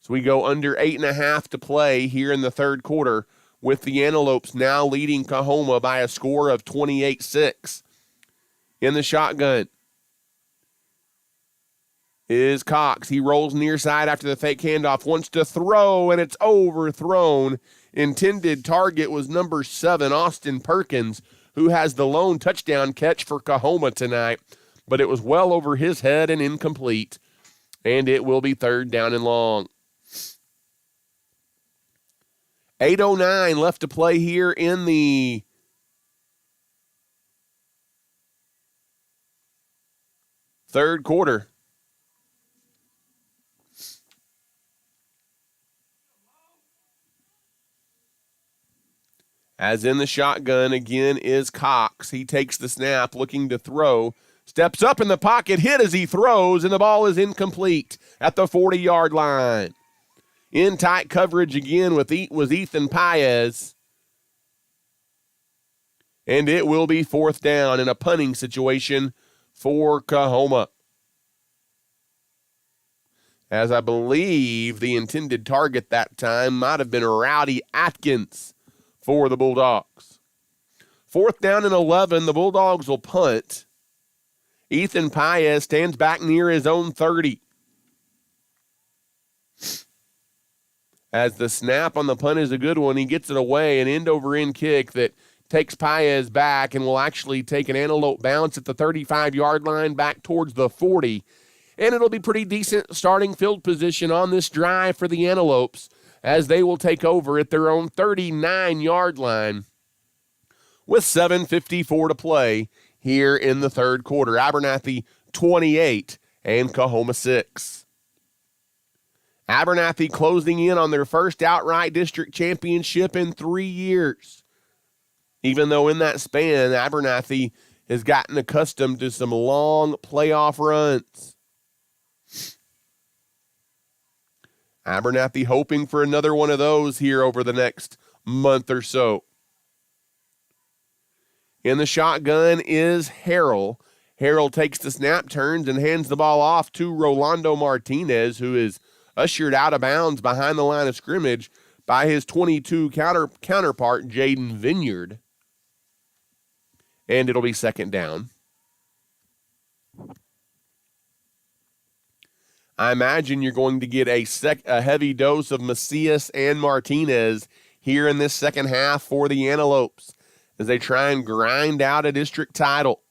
So we go under 8.5 to play here in the third quarter, with the Antelopes now leading Coahoma by a score of 28-6. In the shotgun is Cox. He rolls near side after the fake handoff, wants to throw, and it's overthrown. Intended target was number 7, Austin Perkins, who has the lone touchdown catch for Coahoma tonight, but it was well over his head and incomplete, and it will be third down and long. 8:09 left to play here in the third quarter. As in the shotgun again is Cox. He takes the snap, looking to throw. Steps up in the pocket, hit as he throws, and the ball is incomplete at the 40-yard line. In tight coverage again was Ethan Paez. And it will be fourth down in a punting situation for Coahoma. As I believe the intended target that time might have been Rowdy Atkins for the Bulldogs. Fourth down and 11, the Bulldogs will punt. Ethan Paez stands back near his own 30. As the snap on the punt is a good one, he gets it away, an end-over-end kick that takes Paez back and will actually take an antelope bounce at the 35-yard line back towards the 40. And it'll be pretty decent starting field position on this drive for the Antelopes, as they will take over at their own 39-yard line with 7:54 to play here in the third quarter. Abernathy 28 and Coahoma 6. Abernathy closing in on their first outright district championship in 3 years. Even though in that span, Abernathy has gotten accustomed to some long playoff runs. Abernathy hoping for another one of those here over the next month or so. In the shotgun is Harrell. Harrell takes the snap, turns, and hands the ball off to Rolando Martinez, who is ushered out of bounds behind the line of scrimmage by his 22 counterpart, Jaden Vineyard. And it'll be second down. I imagine you're going to get a heavy dose of Macias and Martinez here in this second half for the Antelopes as they try and grind out a district title.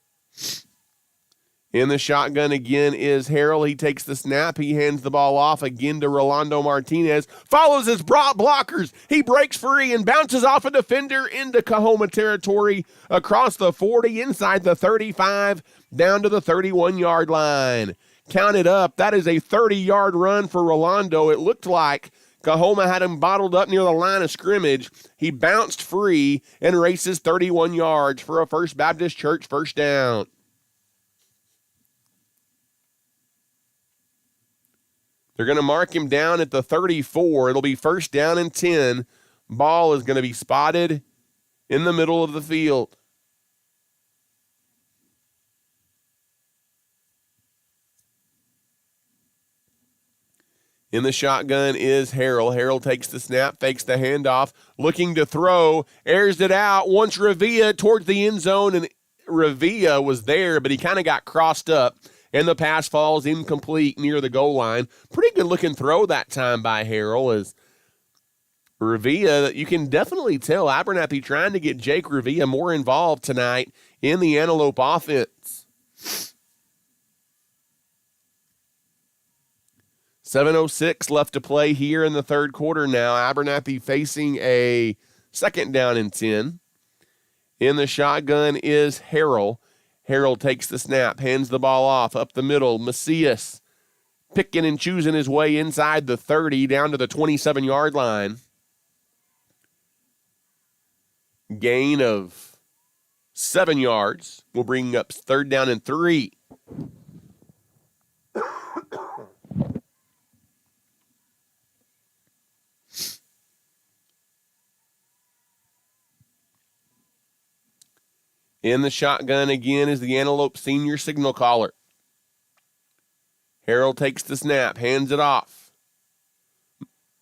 In the shotgun again is Harrell. He takes the snap. He hands the ball off again to Rolando Martinez. Follows his blockers. He breaks free and bounces off a defender into Coahoma territory across the 40, inside the 35, down to the 31-yard line. Count it up. That is a 30-yard run for Rolando. It looked like Coahoma had him bottled up near the line of scrimmage. He bounced free and races 31 yards for a First Baptist Church first down. They're going to mark him down at the 34. It'll be first down and 10. Ball is going to be spotted in the middle of the field. In the shotgun is Harrell. Harrell takes the snap, fakes the handoff, looking to throw, airs it out, wants Revilla towards the end zone, and Revilla was there, but he kind of got crossed up, and the pass falls incomplete near the goal line. Pretty good-looking throw that time by Harrell as Revilla, you can definitely tell Abernathy trying to get Jake Revilla more involved tonight in the Antelope offense. 7:06 left to play here in the third quarter now. Abernathy facing a second down and 10. In the shotgun is Harrell. Harrell takes the snap, hands the ball off up the middle. Macias picking and choosing his way inside the 30 down to the 27-yard line. Gain of 7 yards will bring up third down and 3. In the shotgun again is the Antelope senior signal caller. Harrell takes the snap, hands it off.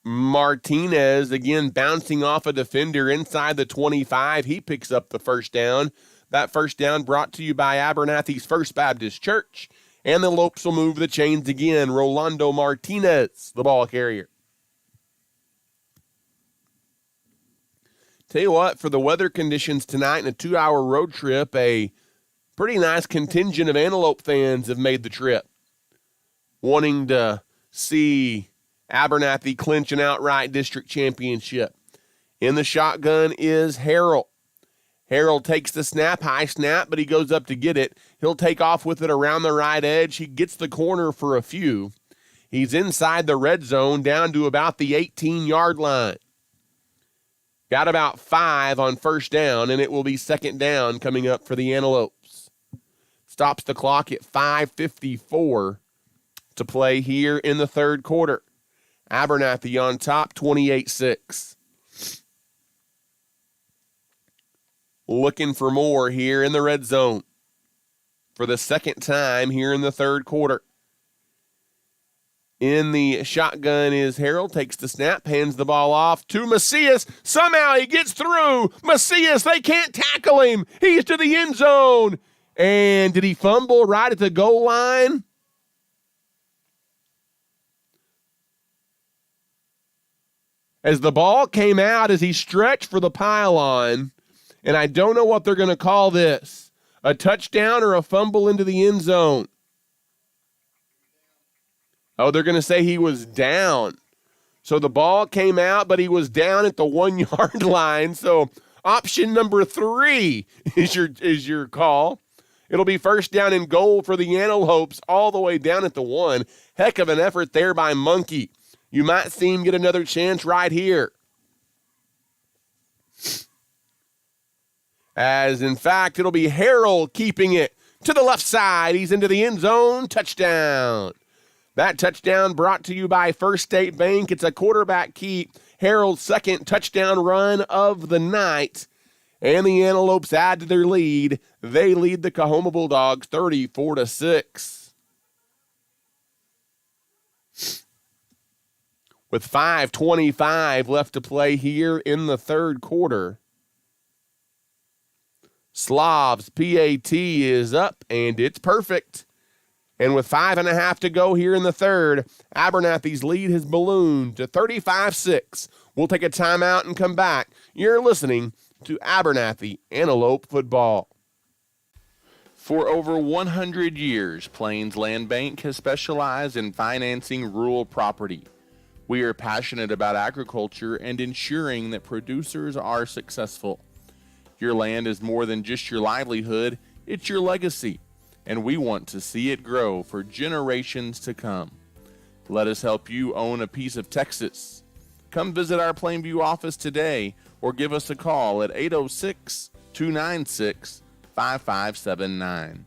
Martinez again bouncing off a defender inside the 25. He picks up the first down. That first down brought to you by Abernathy's First Baptist Church. And the Lopes will move the chains again. Rolando Martinez, the ball carrier. Tell you what, for the weather conditions tonight and a 2-hour road trip, a pretty nice contingent of Antelope fans have made the trip, wanting to see Abernathy clinch an outright district championship. In the shotgun is Harrell. Harrell takes the snap, high snap, but he goes up to get it. He'll take off with it around the right edge. He gets the corner for a few. He's inside the red zone down to about the 18-yard line. Got about 5 on first down, and it will be second down coming up for the Antelopes. Stops the clock at 5:54 to play here in the third quarter. Abernathy on top, 28-6. Looking for more here in the red zone for the second time here in the third quarter. In the shotgun is Harrell, takes the snap, hands the ball off to Macias. Somehow he gets through. Macias, they can't tackle him. He's to the end zone. And did he fumble right at the goal line? As the ball came out, as he stretched for the pylon, and I don't know what they're going to call this, a touchdown or a fumble into the end zone. Oh, they're going to say he was down. So the ball came out, but he was down at the 1-yard line. So option number 3 is your call. It'll be first down and goal for the Antelopes all the way down at the 1. Heck of an effort there by Monkey. You might see him get another chance right here. As, in fact, it'll be Harrell keeping it to the left side. He's into the end zone. Touchdown. That touchdown brought to you by First State Bank. It's a quarterback keep. Harrell's second touchdown run of the night. And the Antelopes add to their lead. They lead the Coahoma Bulldogs 34-6. With 5:25 left to play here in the third quarter. Slav's PAT is up, and it's perfect. And with 5.5 to go here in the third, Abernathy's lead has ballooned to 35-6. We'll take a timeout and come back. You're listening to Abernathy Antelope Football. For over 100 years, Plains Land Bank has specialized in financing rural property. We are passionate about agriculture and ensuring that producers are successful. Your land is more than just your livelihood, it's your legacy, and we want to see it grow for generations to come. Let us help you own a piece of Texas. Come visit our Plainview office today or give us a call at 806-296-5579.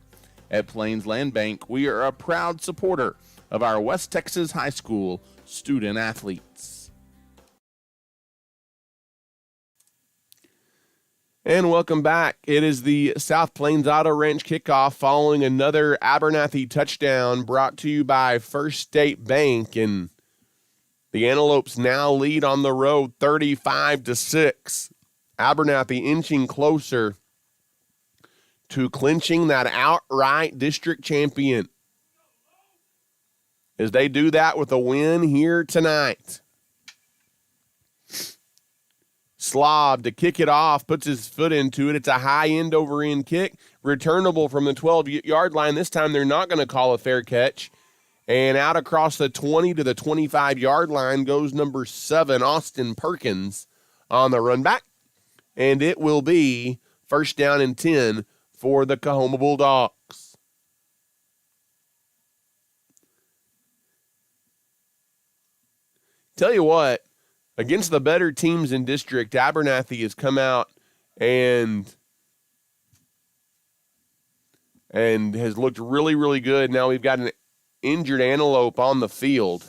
At Plains Land Bank, we are a proud supporter of our West Texas High School student athletes. And welcome back. It is the South Plains Auto Ranch kickoff following another Abernathy touchdown brought to you by First State Bank. And the Antelopes now lead on the road 35-6. Abernathy inching closer to clinching that outright district champion as they do that with a win here tonight. Slav to kick it off, puts his foot into it. It's a high end over end kick, returnable from the 12-yard line. This time they're not going to call a fair catch. And out across the 20 to the 25-yard line goes number 7, Austin Perkins, on the run back. And it will be first down and 10 for the Coahoma Bulldogs. Tell you what, against the better teams in district, Abernathy has come out and has looked really, really good. Now we've got an injured Antelope on the field.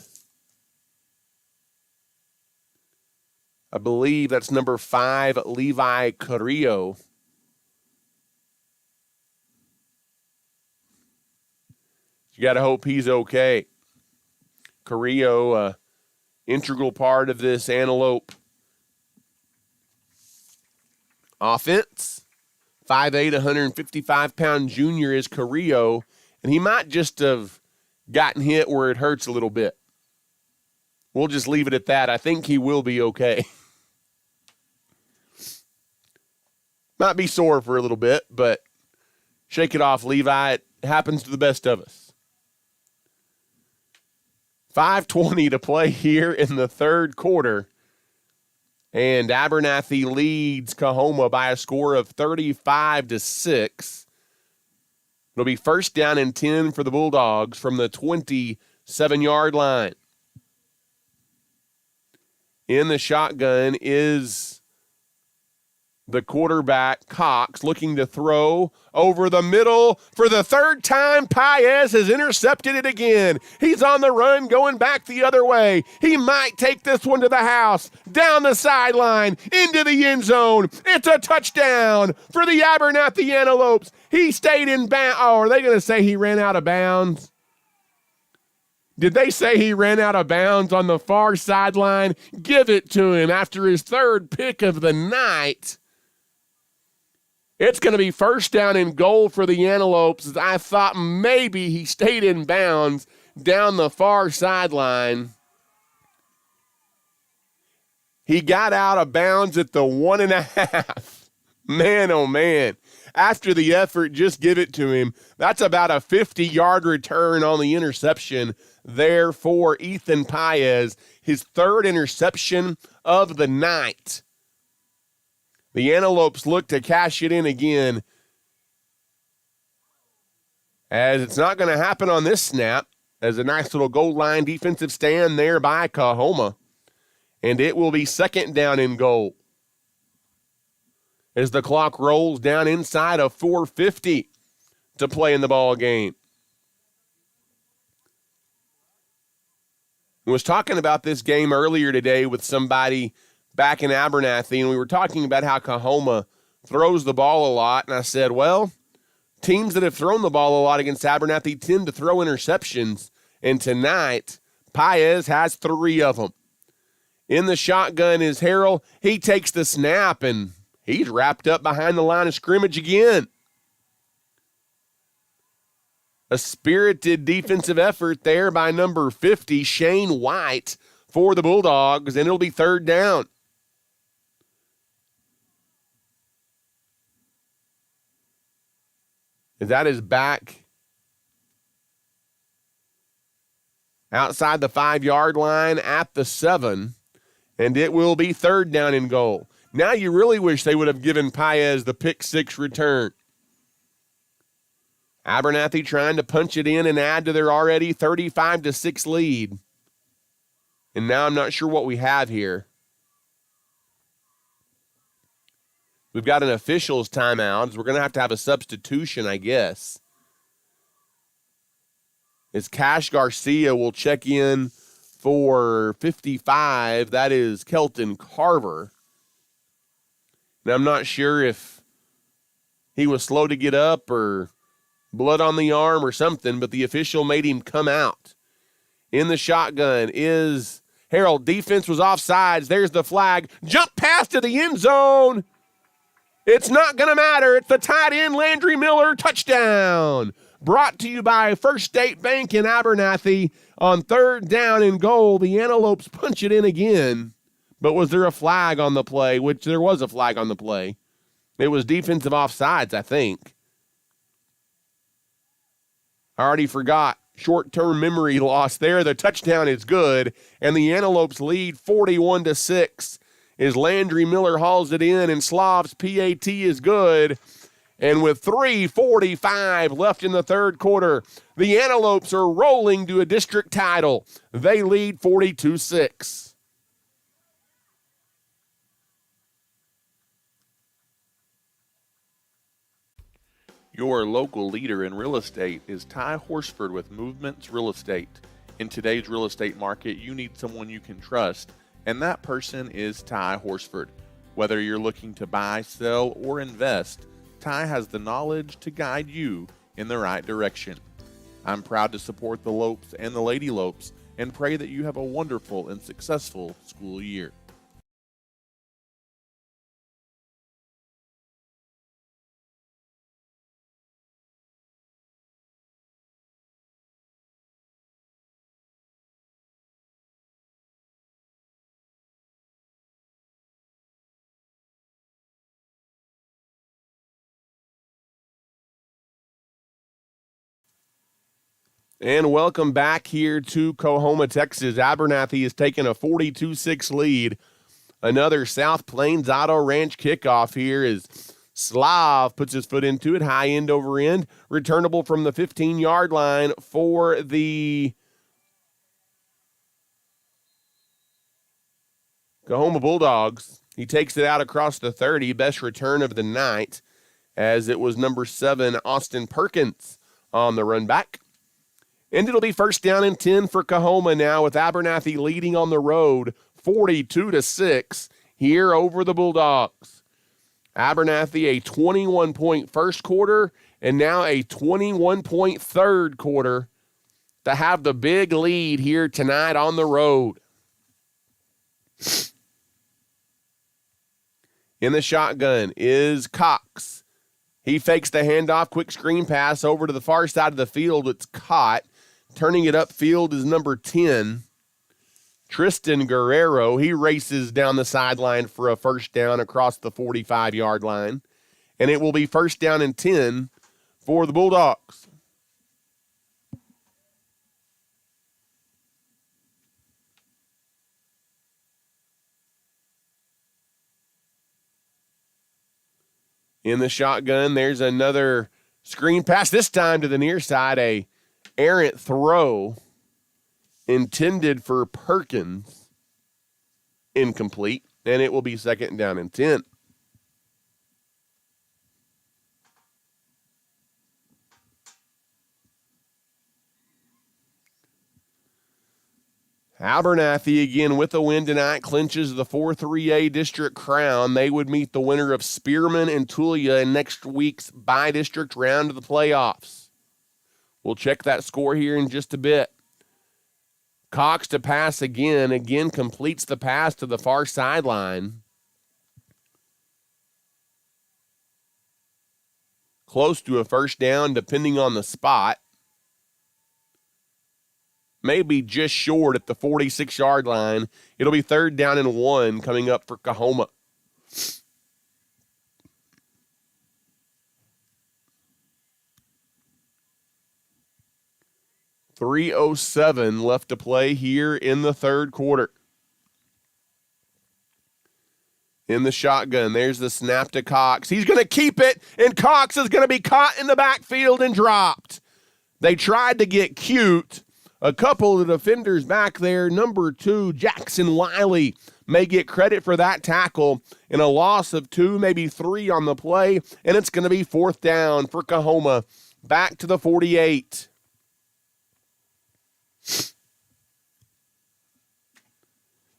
I believe that's number 5, Levi Carrillo. You got to hope he's okay. Carrillo, integral part of this Antelope offense. 5'8", 155-pound junior is Carrillo, and he might just have gotten hit where it hurts a little bit. We'll just leave it at that. I think he will be okay. Might be sore for a little bit, but shake it off, Levi. It happens to the best of us. 5:20 to play here in the third quarter. And Abernathy leads Coahoma by a score of 35-6. It'll be first down and 10 for the Bulldogs from the 27-yard line. In the shotgun is the quarterback, Cox, looking to throw over the middle for the third time. Paez has intercepted it again. He's on the run, going back the other way. He might take this one to the house, down the sideline, into the end zone. It's a touchdown for the Abernathy Antelopes. He stayed in bounds. Oh, are they going to say he ran out of bounds? Did they say he ran out of bounds on the far sideline? Give it to him after his third pick of the night. It's going to be first down and goal for the Antelopes. I thought maybe he stayed in bounds down the far sideline. He got out of bounds at the 1.5. Man, oh man. After the effort, just give it to him. That's about a 50-yard return on the interception there for Ethan Paez, his third interception of the night. The Antelopes look to cash it in again, as it's not going to happen on this snap, as a nice little goal line defensive stand there by Coahoma, and it will be second down and goal as the clock rolls down inside of 4:50 to play in the ball game. I was talking about this game earlier today with somebody back in Abernathy, and we were talking about how Coahoma throws the ball a lot, and I said, well, teams that have thrown the ball a lot against Abernathy tend to throw interceptions, and tonight, Paez has 3 of them. In the shotgun is Harrell. He takes the snap, and he's wrapped up behind the line of scrimmage again. A spirited defensive effort there by number 50, Shane White, for the Bulldogs, and it'll be 3rd down. That is back outside the 5-yard line at the 7, and it will be 3rd down and goal. Now you really wish they would have given Paez the pick 6 return. Abernathy trying to punch it in and add to their already 35-6 lead. And now I'm not sure what we have here. We've got an official's timeout. We're going to have a substitution, I guess. As Cash Garcia will check in for 55. That is Kelton Carver. And I'm not sure if he was slow to get up or blood on the arm or something, but the official made him come out. In the shotgun is Harold. Defense was offsides. There's the flag. Jump pass to the end zone. It's not going to matter. It's the tight end, Landry Miller, touchdown. Brought to you by First State Bank in Abernathy. On 3rd down and goal, the Antelopes punch it in again. But was there a flag on the play? Which there was a flag on the play. It was defensive offsides, I think. I already forgot. Short-term memory loss there. The touchdown is good, and the Antelopes lead 41-6. As Landry Miller hauls it in, and Slav's PAT is good. And with 3:45 left in the 3rd quarter, the Antelopes are rolling to a district title. They lead 42-6. Your local leader in real estate is Ty Horsford with Movements Real Estate. In today's real estate market, you need someone you can trust, and that person is Ty Horsford. Whether you're looking to buy, sell, or invest, Ty has the knowledge to guide you in the right direction. I'm proud to support the Lopes and the Lady Lopes and pray that you have a wonderful and successful school year. And welcome back here to Coahoma, Texas. Abernathy has taken a 42-6 lead. Another South Plains Auto Ranch kickoff here as Slav puts his foot into it, high end over end, returnable from the 15-yard line for the Coahoma Bulldogs. He takes it out across the 30, best return of the night, as it was number 7, Austin Perkins, on the run back. And it'll be 1st down and 10 for Coahoma now, with Abernathy leading on the road 42-6 here over the Bulldogs. Abernathy a 21-point first quarter and now a 21-point third quarter to have the big lead here tonight on the road. In the shotgun is Cox. He fakes the handoff, quick screen pass over to the far side of the field. It's caught. Turning it upfield is number 10, Tristan Guerrero. He races down the sideline for a 1st down across the 45-yard line. And it will be 1st down and 10 for the Bulldogs. In the shotgun, there's another screen pass, this time to the near side, a errant throw intended for Perkins, incomplete, and it will be 2nd down and 10. Abernathy again with the win tonight clinches the 4-3A district crown. They would meet the winner of Spearman and Tulia in next week's by-district round of the playoffs. We'll check that score here in just a bit. Cox to pass again completes the pass to the far sideline. Close to a first down depending on the spot. Maybe just short at the 46-yard line. It'll be 3rd down and 1 coming up for Coahoma. .307 left to play here in the third quarter. In the shotgun, there's the snap to Cox. He's going to keep it, and Cox is going to be caught in the backfield and dropped. They tried to get cute. A couple of defenders back there, number 2, Jackson Wiley, may get credit for that tackle in a loss of 2, maybe 3 on the play, and it's going to be 4th down for Coahoma. Back to the 48.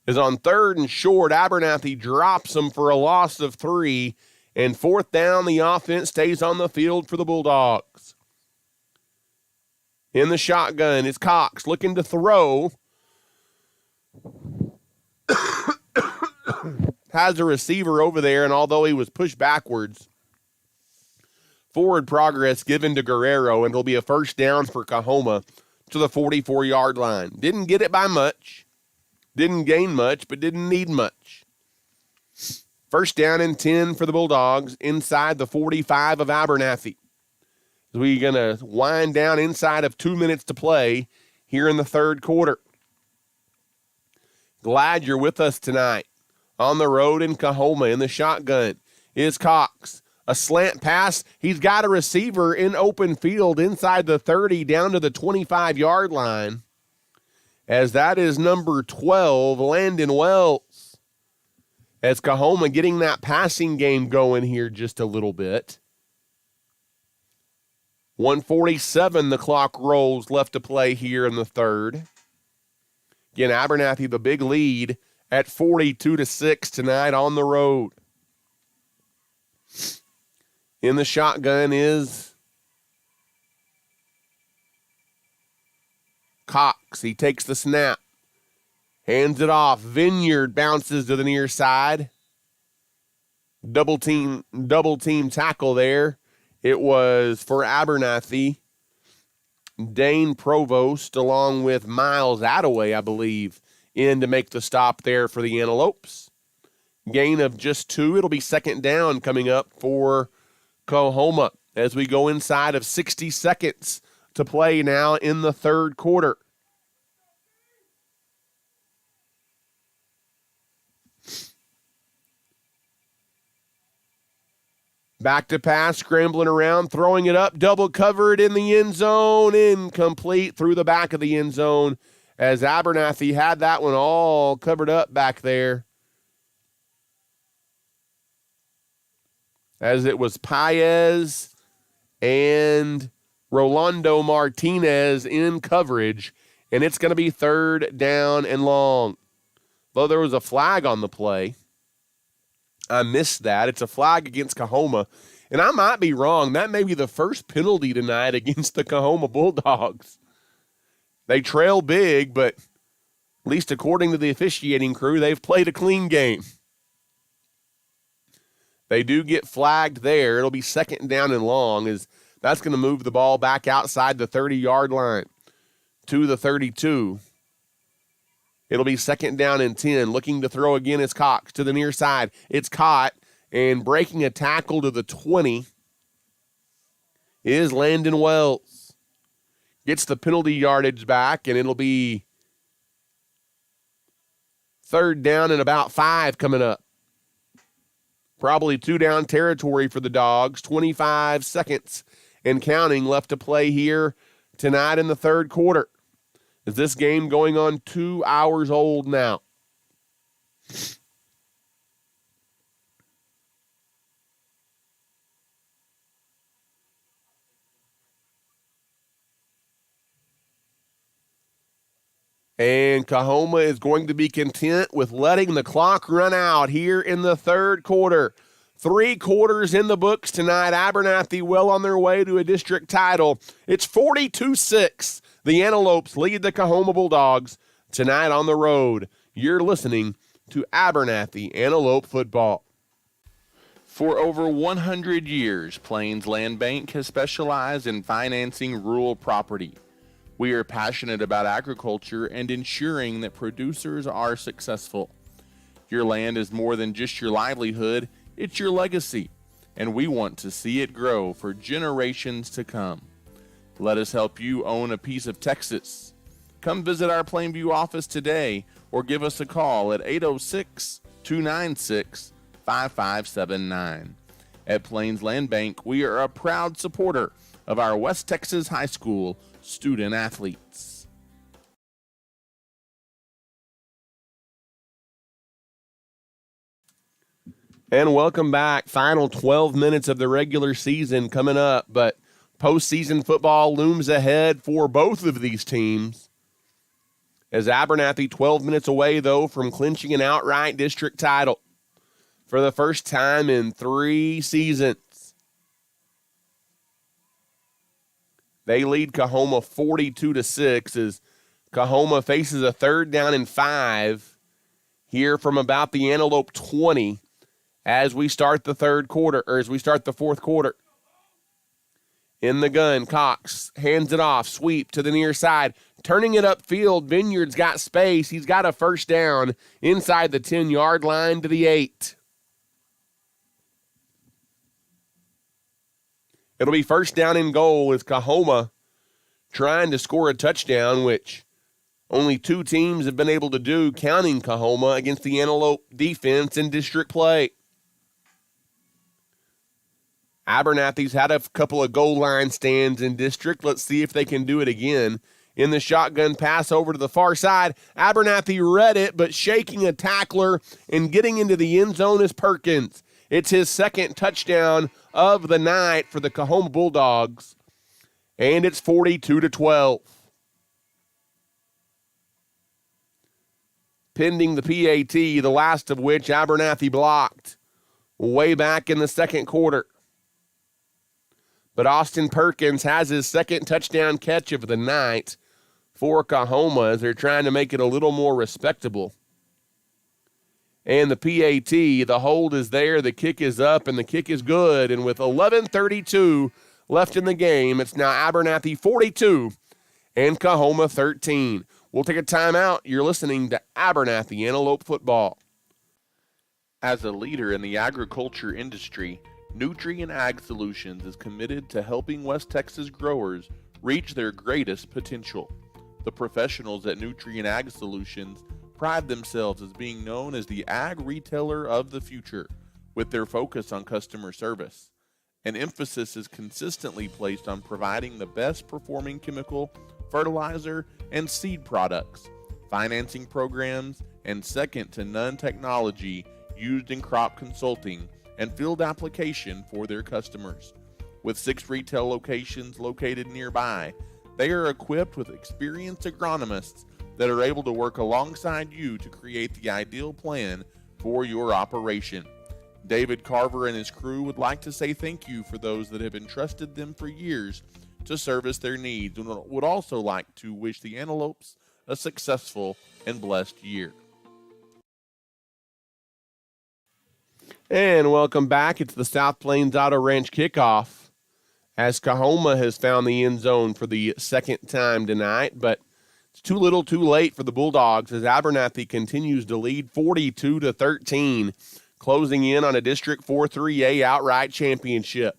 Is on 3rd and short, Abernathy drops them for a loss of 3, and 4th down, the offense stays on the field for the Bulldogs. In the shotgun is Cox looking to throw. Has a receiver over there, and although he was pushed backwards, forward progress given to Guerrero, and it'll be a first down for Coahoma to the 44-yard line. Didn't get it by much. Didn't gain much, but didn't need much. First down and 10 for the Bulldogs inside the 45 of Abernathy. We're going to wind down inside of 2 minutes to play here in the third quarter. Glad you're with us tonight. On the road in Coahoma in the shotgun is Cox. A slant pass. He's got a receiver in open field inside the 30 down to the 25-yard line. As that is number 12, Landon Wells. As Coahoma getting that passing game going here just a little bit. 1:47 the clock rolls left to play here in the third. Again, Abernathy the big lead at 42-6 tonight on the road. In the shotgun is Cox. He takes the snap. Hands it off. Vineyard bounces to the near side. Double team tackle there. It was for Abernathy. Dane Provost along with Miles Attaway, I believe, in to make the stop there for the Antelopes. Gain of just 2. It'll be 2nd down coming up for Coahoma as we go inside of 60 seconds to play now in the third quarter. Back to pass, scrambling around, throwing it up, double covered in the end zone, incomplete through the back of the end zone as Abernathy had that one all covered up back there. As it was Paez and Rolando Martinez in coverage, and it's going to be 3rd down and long. Though there was a flag on the play. I missed that. It's a flag against Coahoma. And I might be wrong. That may be the first penalty tonight against the Coahoma Bulldogs. They trail big, but at least according to the officiating crew, they've played a clean game. They do get flagged there. It'll be 2nd down and long as that's going to move the ball back outside the 30-yard line to the 32. It'll be 2nd down and 10. Looking to throw again is Cox to the near side. It's caught, and breaking a tackle to the 20 is Landon Wells. Gets the penalty yardage back, and it'll be 3rd down and about 5 coming up. Probably 2 down territory for the Dogs. 25 seconds and counting left to play here tonight in the third quarter. Is this game going on 2 hours old now? And Coahoma is going to be content with letting the clock run out here in the third quarter. 3 quarters in the books tonight. Abernathy well on their way to a district title. It's 42-6. The Antelopes lead the Coahoma Bulldogs tonight on the road. You're listening to Abernathy Antelope football. For over 100 years, Plains Land Bank has specialized in financing rural property. We are passionate about agriculture and ensuring that producers are successful. Your land is more than just your livelihood, it's your legacy, and we want to see it grow for generations to come. Let us help you own a piece of Texas. Come visit our Plainview office today or give us a call at 806-296-5579. At Plains Land Bank, we are a proud supporter of our West Texas High School student athletes. And welcome back. Final 12 minutes of the regular season coming up, but postseason football looms ahead for both of these teams. As Abernathy 12 minutes away, though, from clinching an outright district title for the first time in 3 seasons. They lead Coahoma 42-6 as Coahoma faces a 3rd down and 5 here from about the Antelope 20 as we start the fourth quarter. In the gun, Cox hands it off, sweep to the near side, turning it upfield. Vineyard's got space. He's got a first down inside the 10-yard line to the 8. It'll be first down and goal as Coahoma trying to score a touchdown, which only 2 teams have been able to do, counting Coahoma, against the Antelope defense in district play. Abernathy's had a couple of goal line stands in district. Let's see if they can do it again. In the shotgun pass over to the far side, Abernathy read it, but shaking a tackler and getting into the end zone is Perkins. It's his 2nd touchdown of the night for the Coahoma Bulldogs, and it's 42-12. Pending the PAT, the last of which Abernathy blocked way back in the 2nd quarter. But Austin Perkins has his 2nd touchdown catch of the night for Coahoma as they're trying to make it a little more respectable. And the PAT, the hold is there, the kick is up, and the kick is good. And with 11:32 left in the game, it's now Abernathy 42 and Coahoma 13. We'll take a timeout. You're listening to Abernathy Antelope football. As a leader in the agriculture industry, Nutrient Ag Solutions is committed to helping West Texas growers reach their greatest potential. The professionals at Nutrient Ag Solutions pride themselves as being known as the ag retailer of the future, with their focus on customer service. An emphasis is consistently placed on providing the best performing chemical, fertilizer, and seed products, financing programs, and second-to-none technology used in crop consulting and field application for their customers. With 6 retail locations located nearby, they are equipped with experienced agronomists that are able to work alongside you to create the ideal plan for your operation. David Carver and his crew would like to say thank you for those that have entrusted them for years to service their needs, and would also like to wish the Antelopes a successful and blessed year. And welcome back. It's the South Plains Auto Ranch kickoff as Coahoma has found the end zone for the 2nd time tonight, but it's too little too late for the Bulldogs as Abernathy continues to lead 42-13, closing in on a District 4-3A outright championship.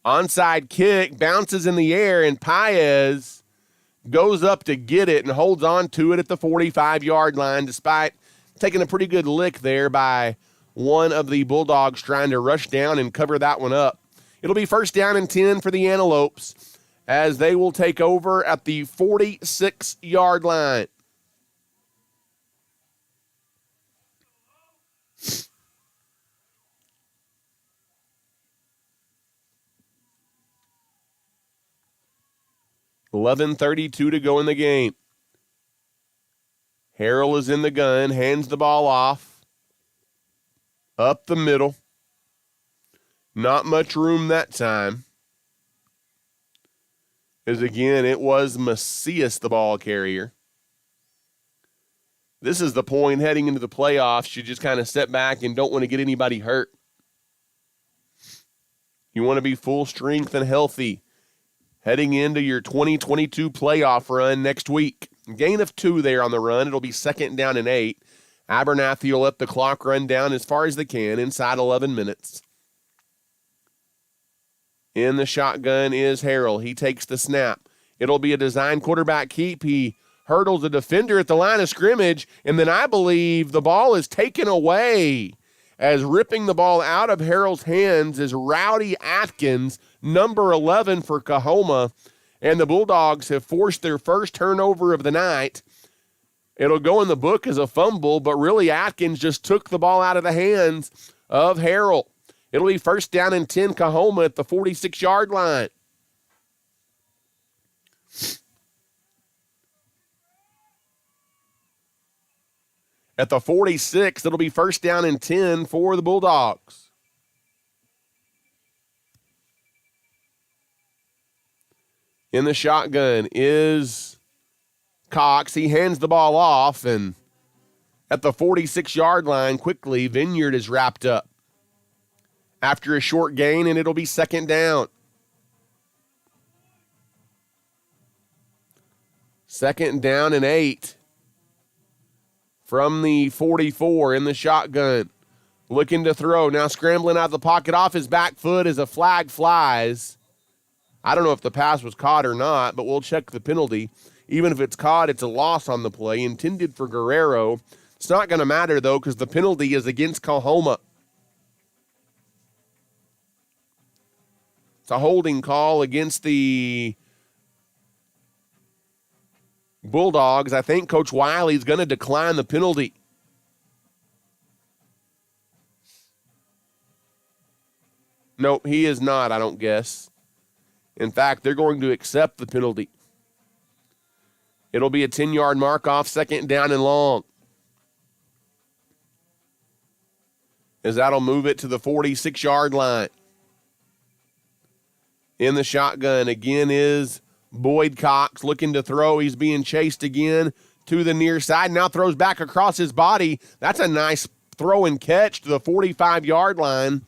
Onside kick bounces in the air, and Paez goes up to get it and holds on to it at the 45-yard line, despite taking a pretty good lick there by one of the Bulldogs trying to rush down and cover that one up. It'll be first down and 10 for the Antelopes as they will take over at the 46-yard line. $11:32 to go in the game. Harrell is in the gun, hands the ball off. Up the middle. Not much room that time. As again, it was Macias, the ball carrier. This is the point heading into the playoffs. You just kind of step back and don't want to get anybody hurt. You want to be full strength and healthy heading into your 2022 playoff run next week. Gain of 2 there on the run. It'll be 2nd down and 8. Abernathy will let the clock run down as far as they can inside 11 minutes. In the shotgun is Harrell. He takes the snap. It'll be a design quarterback keep. He hurdles a defender at the line of scrimmage, and then I believe the ball is taken away, as ripping the ball out of Harrell's hands is Rowdy Atkins, number 11 for Coahoma, and the Bulldogs have forced their first turnover of the night. It'll go in the book as a fumble, but really Atkins just took the ball out of the hands of Harrell. It'll be 1st down and 10 Coahoma at the 46-yard line. At the 46, it'll be 1st down and 10 for the Bulldogs. In the shotgun is Cox. He hands the ball off, and at the 46-yard line, quickly, Vineyard is wrapped up. After a short gain, and it'll be 2nd down. 2nd down and 8 from the 44 in the shotgun. Looking to throw. Now scrambling out of the pocket off his back foot as a flag flies. I don't know if the pass was caught or not, but we'll check the penalty. Even if it's caught, it's a loss on the play. Intended for Guerrero. It's not going to matter, though, because the penalty is against Coahoma. It's a holding call against the Bulldogs. I think Coach Wiley's going to decline the penalty. Nope, he is not, I don't guess. In fact, they're going to accept the penalty. It'll be a 10-yard mark off, 2nd down and long. As that'll move it to the 46-yard line. In the shotgun again is Boyd Cox looking to throw. He's being chased again to the near side. Now throws back across his body. That's a nice throw and catch to the 45-yard line.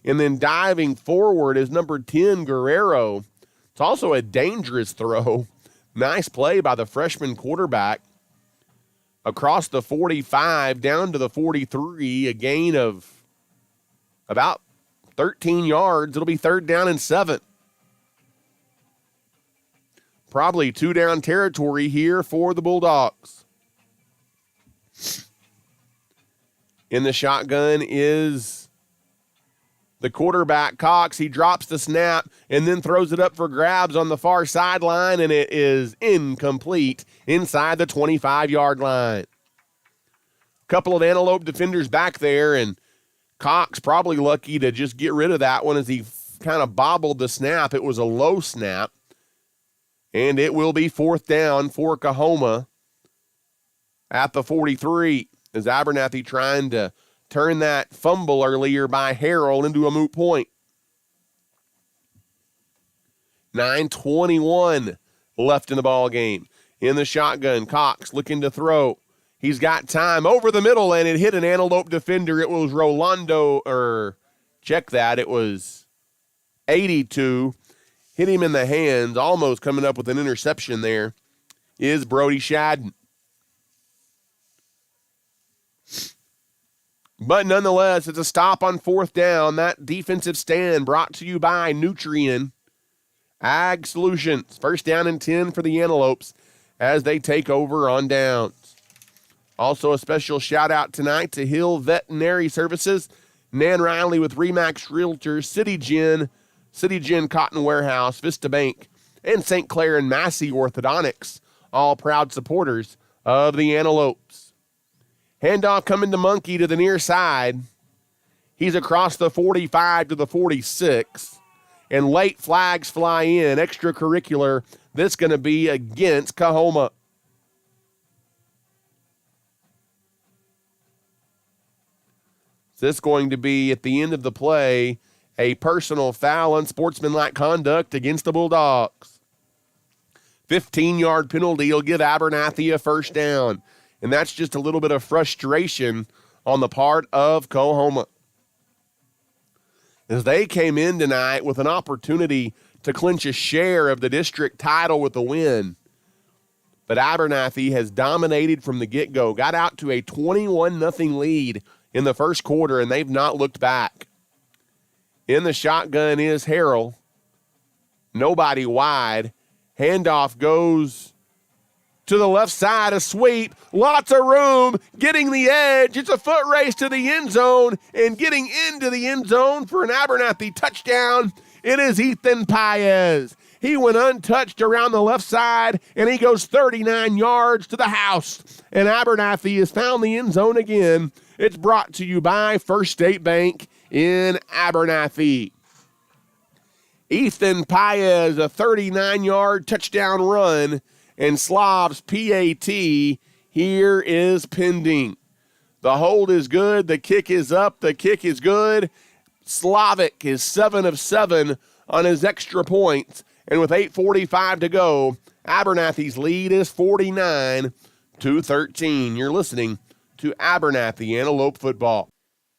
And then diving forward is number 10, Guerrero. It's also a dangerous throw. Nice play by the freshman quarterback. Across the 45 down to the 43, a gain of about 13 yards. It'll be 3rd down and 7. Probably 2-down territory here for the Bulldogs. In the shotgun is the quarterback, Cox. He drops the snap and then throws it up for grabs on the far sideline, and it is incomplete inside the 25-yard line. Couple of Antelope defenders back there, and Cox probably lucky to just get rid of that one as he kind of bobbled the snap. It was a low snap. And it will be 4th down for Coahoma at the 43 as Abernathy trying to turn that fumble earlier by Harrell into a moot point. 9:21 left in the ball game. In the shotgun, Cox looking to throw. He's got time over the middle, and it hit an Antelope defender. It was it was 82. Hit him in the hands, almost coming up with an interception there, is Brody Shadden. But nonetheless, it's a stop on 4th down. That defensive stand brought to you by Nutrien Ag Solutions. 1st down and 10 for the Antelopes as they take over on downs. Also a special shout-out tonight to Hill Veterinary Services, Nan Riley with Remax Realtors, City Gin Cotton Warehouse, Vista Bank, and St. Clair and Massey Orthodontics, all proud supporters of the Antelopes. Handoff coming to Monkey to the near side. He's across the 45 to the 46, and late flags fly in. Extracurricular, this going to be against Coahoma. this going to be, at the end of the play, a personal foul, unsportsmanlike conduct against the Bulldogs. 15-yard penalty will give Abernathy a first down. And that's just a little bit of frustration on the part of Coahoma, as they came in tonight with an opportunity to clinch a share of the district title with the win. But Abernathy has dominated from the get-go, got out to a 21-0 lead in the first quarter, and they've not looked back. In the shotgun is Harrell. Nobody wide. Handoff goes to the left side, a sweep, lots of room, getting the edge. It's a foot race to the end zone, and getting into the end zone for an Abernathy touchdown, it is Ethan Paez. He went untouched around the left side, and he goes 39 yards to the house. And Abernathy has found the end zone again. It's brought to you by First State Bank in Abernathy. Ethan Paez, a 39-yard touchdown run, and Slav's PAT here is pending. The hold is good. The kick is up. The kick is good. Slavic is 7 of 7 on his extra points. And with 8:45 to go, Abernathy's lead is 49-13. You're listening to Abernathy Antelope Football.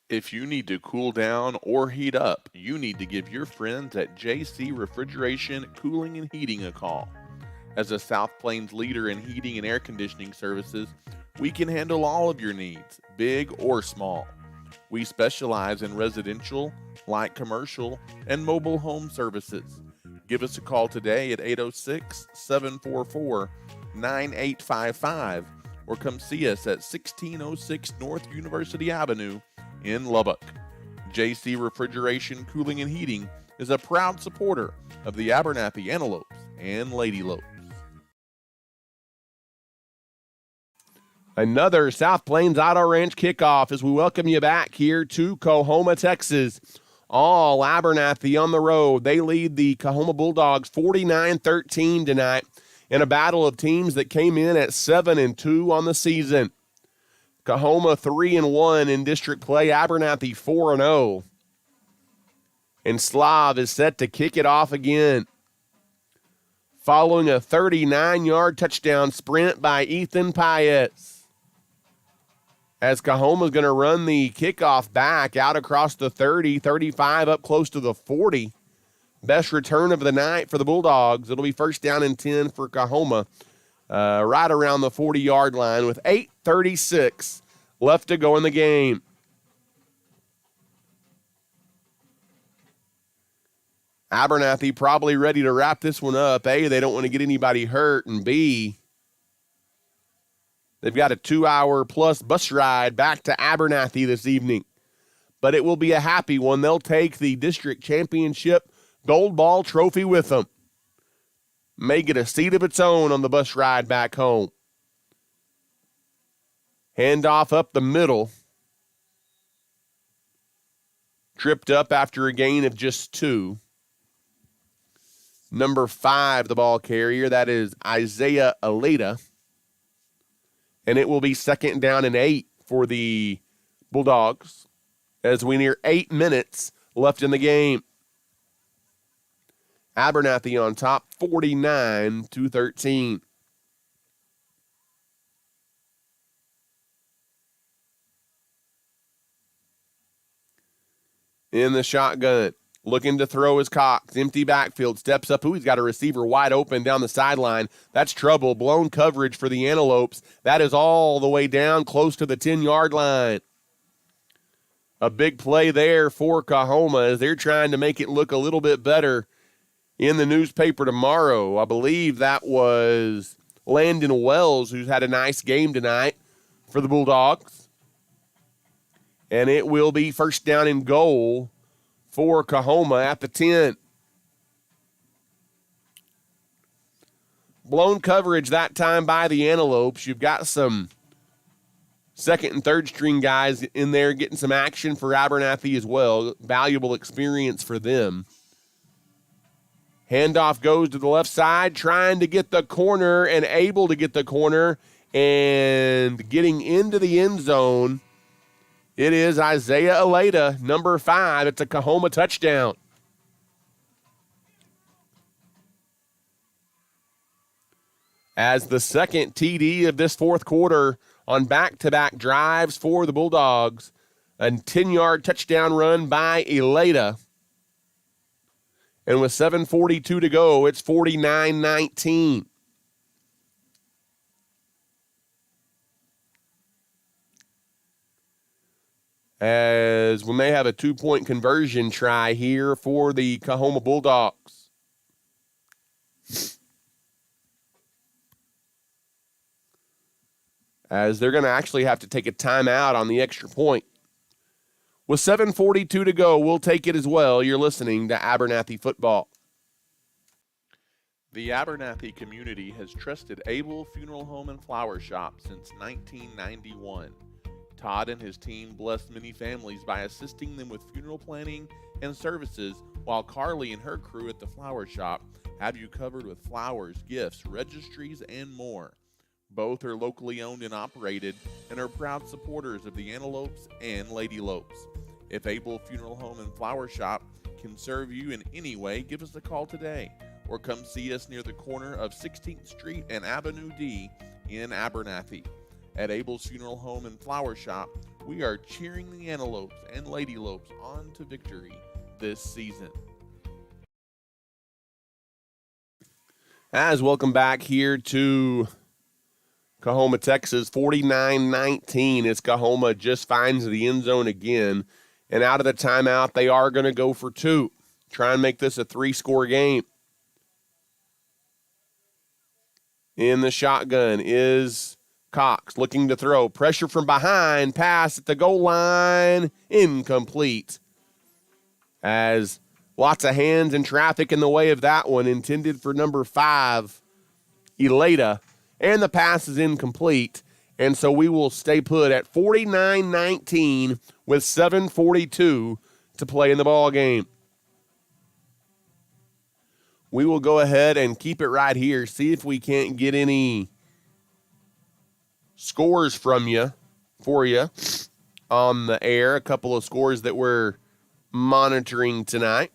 If you need to cool down or heat up, you need to give your friends at JC Refrigeration, Cooling, and Heating a call. As a South Plains leader in heating and air conditioning services, we can handle all of your needs, big or small. We specialize in residential, light commercial, and mobile home services. Give us a call today at 806-744-9855 or come see us at 1606 North University Avenue in Lubbock. JC Refrigeration, Cooling, and Heating is a proud supporter of the Abernathy Antelopes and Lady Lopes. Another South Plains Auto Ranch kickoff as we welcome you back here to Coahoma, Texas. All Abernathy on the road. They lead the Coahoma Bulldogs 49-13 tonight in a battle of teams that came in at 7-2 on the season. Coahoma 3-1 in district play. Abernathy 4-0. And Slav is set to kick it off again, following a 39-yard touchdown sprint by Ethan Paez. As Coahoma's going to run the kickoff back out across the 30, 35, up close to the 40. Best return of the night for the Bulldogs. It'll be first down and 10 for Coahoma, right around the 40-yard line with 8:36 left to go in the game. Abernathy probably ready to wrap this one up. A, they don't want to get anybody hurt, and B, they've got a 2-hour-plus bus ride back to Abernathy this evening. But it will be a happy one. They'll take the district championship gold ball trophy with them. May get a seat of its own on the bus ride back home. Handoff up the middle. Tripped up after a gain of just 2. Number 5, the ball carrier, that is Isaiah Aleda. And it will be second down and 8 for the Bulldogs as we near 8 minutes left in the game. Abernathy on top, 49-13. In the shotgun, looking to throw his Cox. Empty backfield, steps up. He's got a receiver wide open down the sideline. That's trouble. Blown coverage for the Antelopes. That is all the way down close to the 10-yard line. A big play there for Coahoma as they're trying to make it look a little bit better in the newspaper tomorrow. I believe that was Landon Wells, who's had a nice game tonight for the Bulldogs. And it will be first down and goal for Coahoma at the 10. Blown coverage that time by the Antelopes. You've got some second and third string guys in there getting some action for Abernathy as well. Valuable experience for them. Handoff goes to the left side, trying to get the corner and able to get the corner and getting into the end zone It is Isaiah Aleda, number 5. It's a Coahoma touchdown. As the second TD of this fourth quarter on back-to-back drives for the Bulldogs. A 10-yard touchdown run by Aleda. And with 7:42 to go, it's 49-19. As we may have a 2-point conversion try here for the Coahoma Bulldogs. As they're going to actually have to take a timeout on the extra point. With 7:42 to go, we'll take it as well. You're listening to Abernathy Football. The Abernathy community has trusted Abel Funeral Home and Flower Shop since 1991. Todd and his team blessed many families by assisting them with funeral planning and services, while Carly and her crew at the Flower Shop have you covered with flowers, gifts, registries, and more. Both are locally owned and operated and are proud supporters of the Antelopes and Lady Lopes. If Abel Funeral Home and Flower Shop can serve you in any way, give us a call today or come see us near the corner of 16th Street and Avenue D in Abernathy. At Abel's Funeral Home and Flower Shop, we are cheering the Antelopes and Lady Lopes on to victory this season. Welcome back here to Coahoma, Texas. 49-19 as Coahoma just finds the end zone again. And out of the timeout, they are going to go for 2. Try and make this a 3-score game. In the shotgun is Cox looking to throw. Pressure from behind. Pass at the goal line. Incomplete. As lots of hands and traffic in the way of that one. Intended for number 5, Aleda. And the pass is incomplete. And so we will stay put at 49-19 with 7:42 to play in the ball game. We will go ahead and keep it right here. See if we can't get any scores from you for you on the air. A couple of scores that we're monitoring tonight.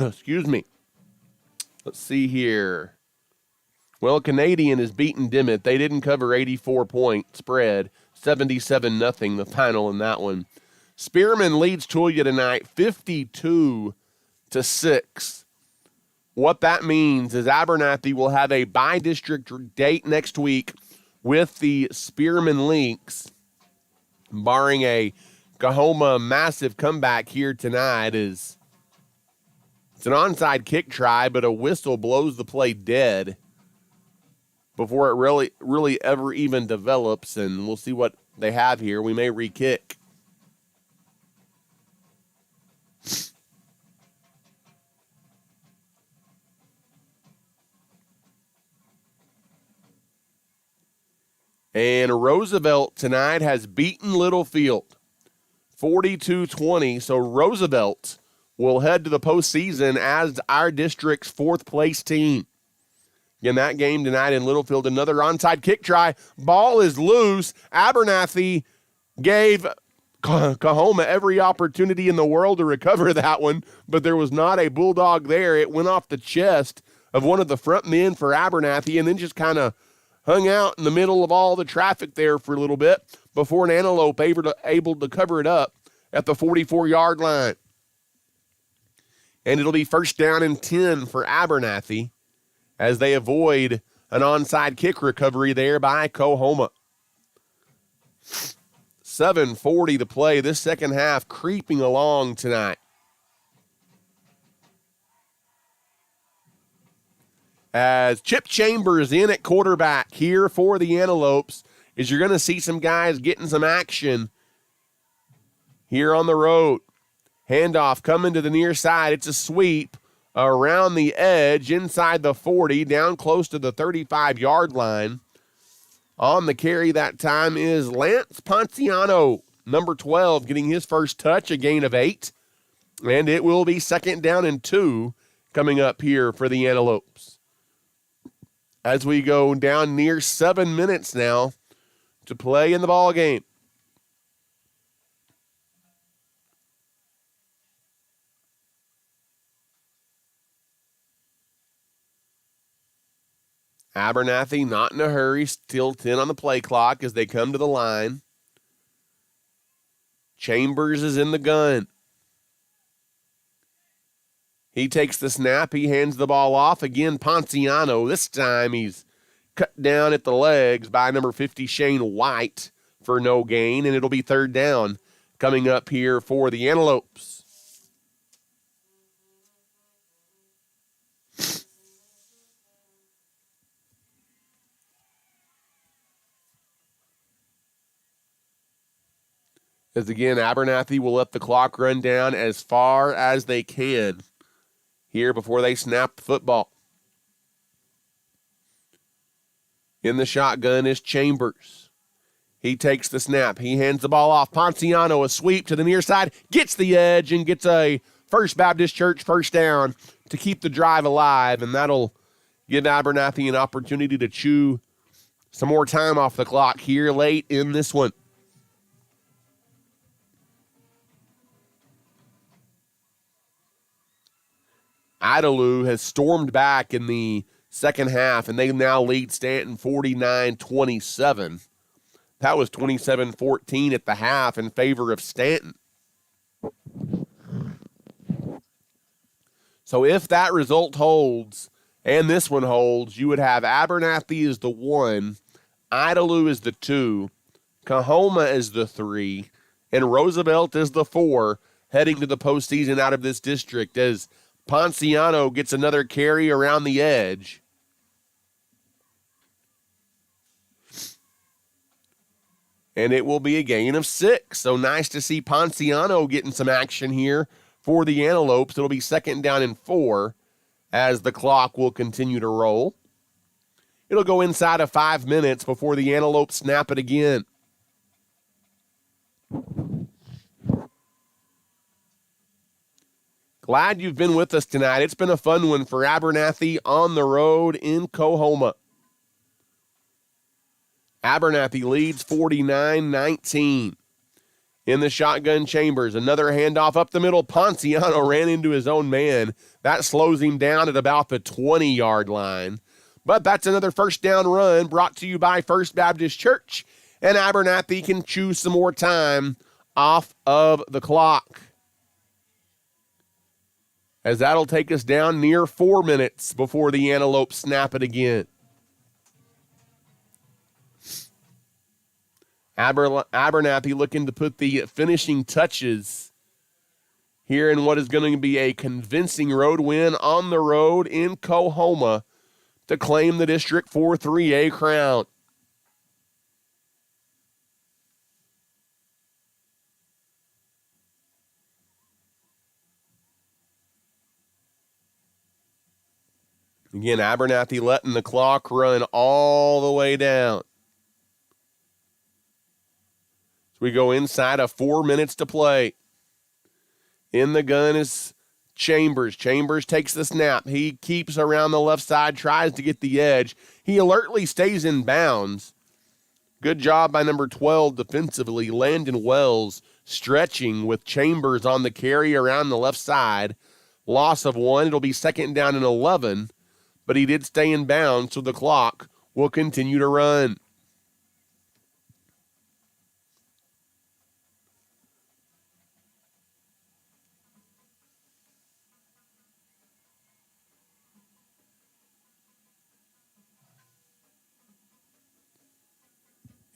Excuse me. Let's see here. Well, Canadian has beaten Dimmitt. They didn't cover 84-point spread. 77-0 the final in that one. Spearman leads Tulia tonight 52-6. What that means is Abernathy will have a by-district date next week with the Spearman Lynx, barring a Coahoma massive comeback here tonight. It's an onside kick try, but a whistle blows the play dead before it really ever even develops, and we'll see what they have here. We may re-kick. And Roosevelt tonight has beaten Littlefield 42-20, so Roosevelt will head to the postseason as our district's fourth-place team. Again, that game tonight in Littlefield, another onside kick try. Ball is loose. Abernathy gave Coahoma every opportunity in the world to recover that one, but there was not a Bulldog there. It went off the chest of one of the front men for Abernathy and then just kind of hung out in the middle of all the traffic there for a little bit before an Antelope able to cover it up at the 44-yard line. And it'll be first down and 10 for Abernathy as they avoid an onside kick recovery there by Coahoma. 7:40 to play. This second half creeping along tonight. As Chip Chambers in at quarterback here for the Antelopes, is you're going to see some guys getting some action here on the road. Handoff coming to the near side. It's a sweep around the edge, inside the 40, down close to the 35-yard line. On the carry that time is Lance Ponciano. number 12, getting his first touch, a gain of 8. And it will be 2nd down and 2 coming up here for the Antelopes. As we go down near 7 minutes now to play in the ball game. Abernathy not in a hurry, still 10 on the play clock as they come to the line. Chambers is in the gun. He takes the snap. He hands the ball off. Again, Ponciano. This time he's cut down at the legs by number 50, Shane White, for no gain, and it'll be 3rd down coming up here for the Antelopes. As again, Abernathy will let the clock run down as far as they can here before they snap the football. In the shotgun is Chambers. He takes the snap. He hands the ball off. Ponciano, a sweep to the near side, gets the edge and gets a First Baptist Church first down to keep the drive alive, and that'll give Abernathy an opportunity to chew some more time off the clock here late in this one. Idalou has stormed back in the second half, and they now lead Stanton 49-27. That was 27-14 at the half in favor of Stanton. So if that result holds, and this one holds, you would have Abernathy as the 1, Idalou is the 2, Coahoma is the 3, and Roosevelt is the 4, heading to the postseason out of this district as Ponciano gets another carry around the edge. And it will be a gain of 6. So nice to see Ponciano getting some action here for the Antelopes. It'll be 2nd down and 4 as the clock will continue to roll. It'll go inside of 5 minutes before the Antelopes snap it again. Glad you've been with us tonight. It's been a fun one for Abernathy on the road in Coahoma. Abernathy leads 49-19. In the shotgun, Chambers, another handoff up the middle. Ponciano ran into his own man. That slows him down at about the 20-yard line. But that's another first down run brought to you by First Baptist Church. And Abernathy can choose some more time off of the clock, as that'll take us down near 4 minutes before the Antelopes snap it again. Abernathy looking to put the finishing touches here in what is going to be a convincing road win on the road in Coahoma to claim the District 4 3A crown. Again, Abernathy letting the clock run all the way down. So we go inside of 4 minutes to play. In the gun is Chambers. Chambers takes the snap. He keeps around the left side, tries to get the edge. He alertly stays in bounds. Good job by number 12 defensively. Landon Wells stretching with Chambers on the carry around the left side. Loss of 1. It'll be 2nd down and 11. But he did stay in bounds, so the clock will continue to run.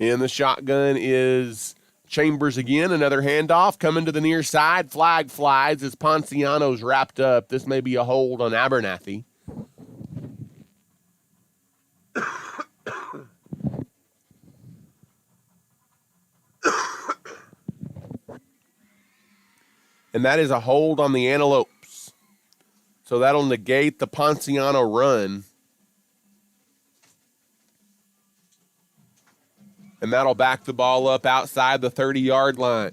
In the shotgun is Chambers again. Another handoff coming to the near side. Flag flies as Ponciano's wrapped up. This may be a hold on Abernathy. And that is a hold on the Antelopes. So that'll negate the Ponciano run. And that'll back the ball up outside the 30-yard line.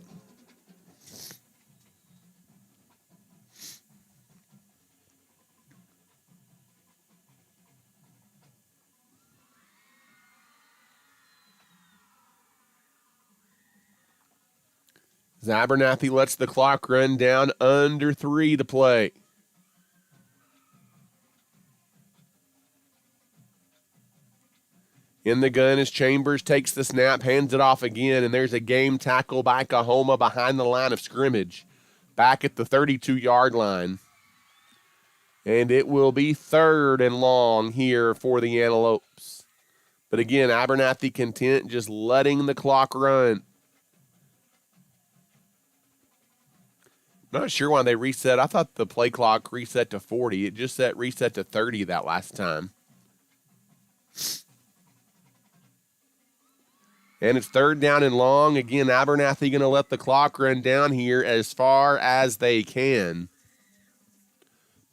Abernathy lets the clock run down, under 3 to play. In the gun as Chambers takes the snap, hands it off again, and there's a game tackle by Coahoma behind the line of scrimmage, back at the 32-yard line. And it will be 3rd and long here for the Antelopes. But again, Abernathy content just letting the clock run. Not sure why they reset. I thought the play clock reset to 40. It just reset to 30 that last time. And it's 3rd down and long. Again, Abernathy going to let the clock run down here as far as they can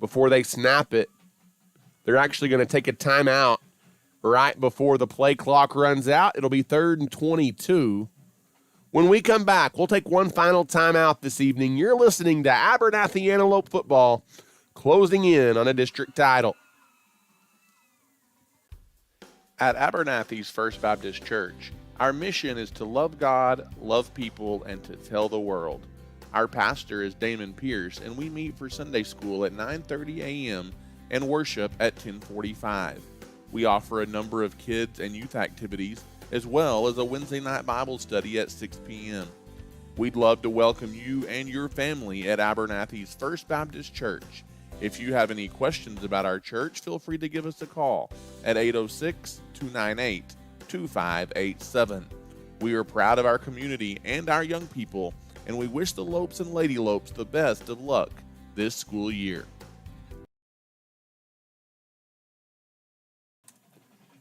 before they snap it. They're actually going to take a timeout right before the play clock runs out. It'll be 3rd and 22. When we come back, we'll take one final timeout this evening. You're listening to Abernathy Antelope Football, closing in on a district title. At Abernathy's First Baptist Church, our mission is to love God, love people, and to tell the world. Our pastor is Damon Pierce, and we meet for Sunday school at 9:30 a.m. and worship at 10:45. We offer a number of kids and youth activities, as well as a Wednesday night Bible study at 6 p.m. We'd love to welcome you and your family at Abernathy's First Baptist Church. If you have any questions about our church, feel free to give us a call at 806-298-2587. We are proud of our community and our young people, and we wish the Lopes and Lady Lopes the best of luck this school year.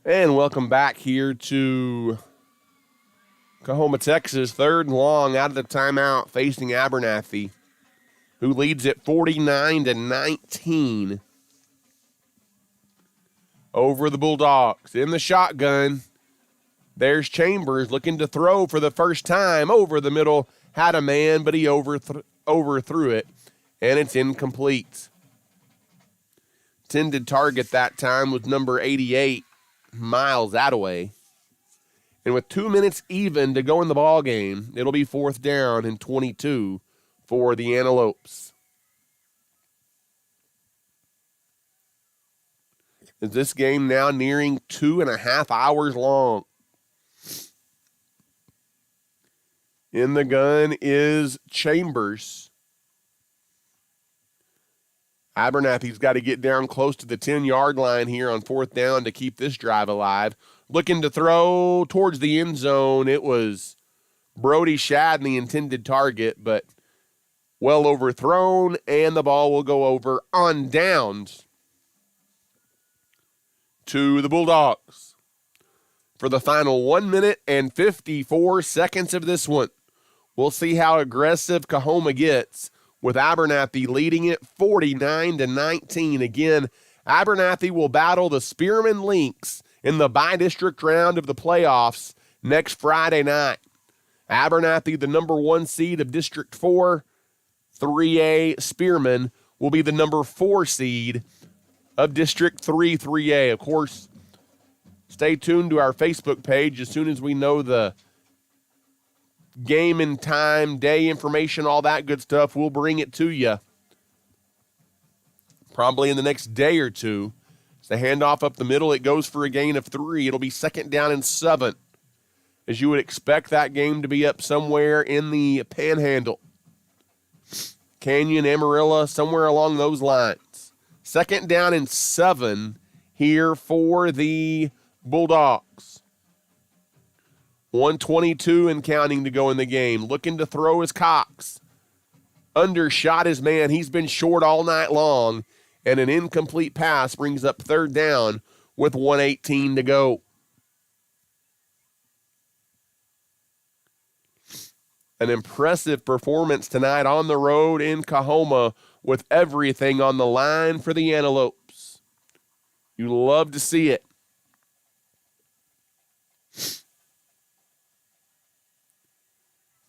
And welcome back here to Coahoma, Texas. 3rd and long out of the timeout facing Abernathy, who leads at 49-19 over the Bulldogs. In the shotgun, there's Chambers looking to throw for the first time over the middle. Had a man, but he overthrew it, and it's incomplete. Intended target that time was number 88. Miles Attaway. And with 2 minutes even to go in the ball game, it'll be 4th down and 22 for the Antelopes. Is this game now nearing 2.5 hours long? In the gun is Chambers. Abernathy's got to get down close to the 10-yard line here on 4th down to keep this drive alive. Looking to throw towards the end zone. It was Brody Shadden, the intended target, but well overthrown, and the ball will go over on downs to the Bulldogs for the final 1 minute and 54 seconds of this one. We'll see how aggressive Coahoma gets, with Abernathy leading it 49-19. Again, Abernathy will battle the Spearman Lynx in the bi-district round of the playoffs next Friday night. Abernathy, the number 1 seed of District 4, 3A. Spearman will be the number 4 seed of District 3, 3A. Of course, stay tuned to our Facebook page. As soon as we know the game and time, day information, all that good stuff, we'll bring it to you probably in the next day or two. It's a handoff up the middle. It goes for a gain of 3. It'll be 2nd down and 7, as you would expect that game to be up somewhere in the Panhandle, Canyon, Amarillo, somewhere along those lines. 2nd down and 7 here for the Bulldogs. 1:22 and counting to go in the game. Looking to throw is Cox. Undershot his man. He's been short all night long, and an incomplete pass brings up 3rd down with 1:18 to go. An impressive performance tonight on the road in Coahoma with everything on the line for the Antelopes. You love to see it.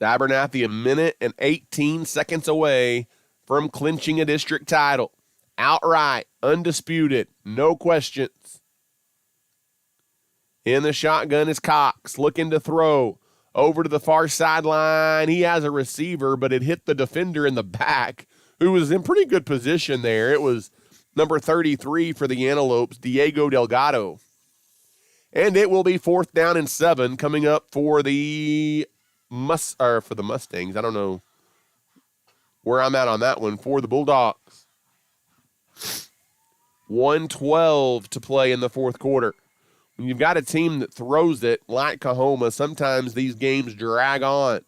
Abernathy a minute and 18 seconds away from clinching a district title. Outright, undisputed, no questions. In the shotgun is Cox, looking to throw over to the far sideline. He has a receiver, but it hit the defender in the back, who was in pretty good position there. It was number 33 for the Antelopes, Diego Delgado. And it will be 4th down and 7 coming up for the Mustangs. I don't know where I'm at on that one. For the Bulldogs. 1:12 to play in the fourth quarter. When you've got a team that throws it like Coahoma, sometimes these games drag on.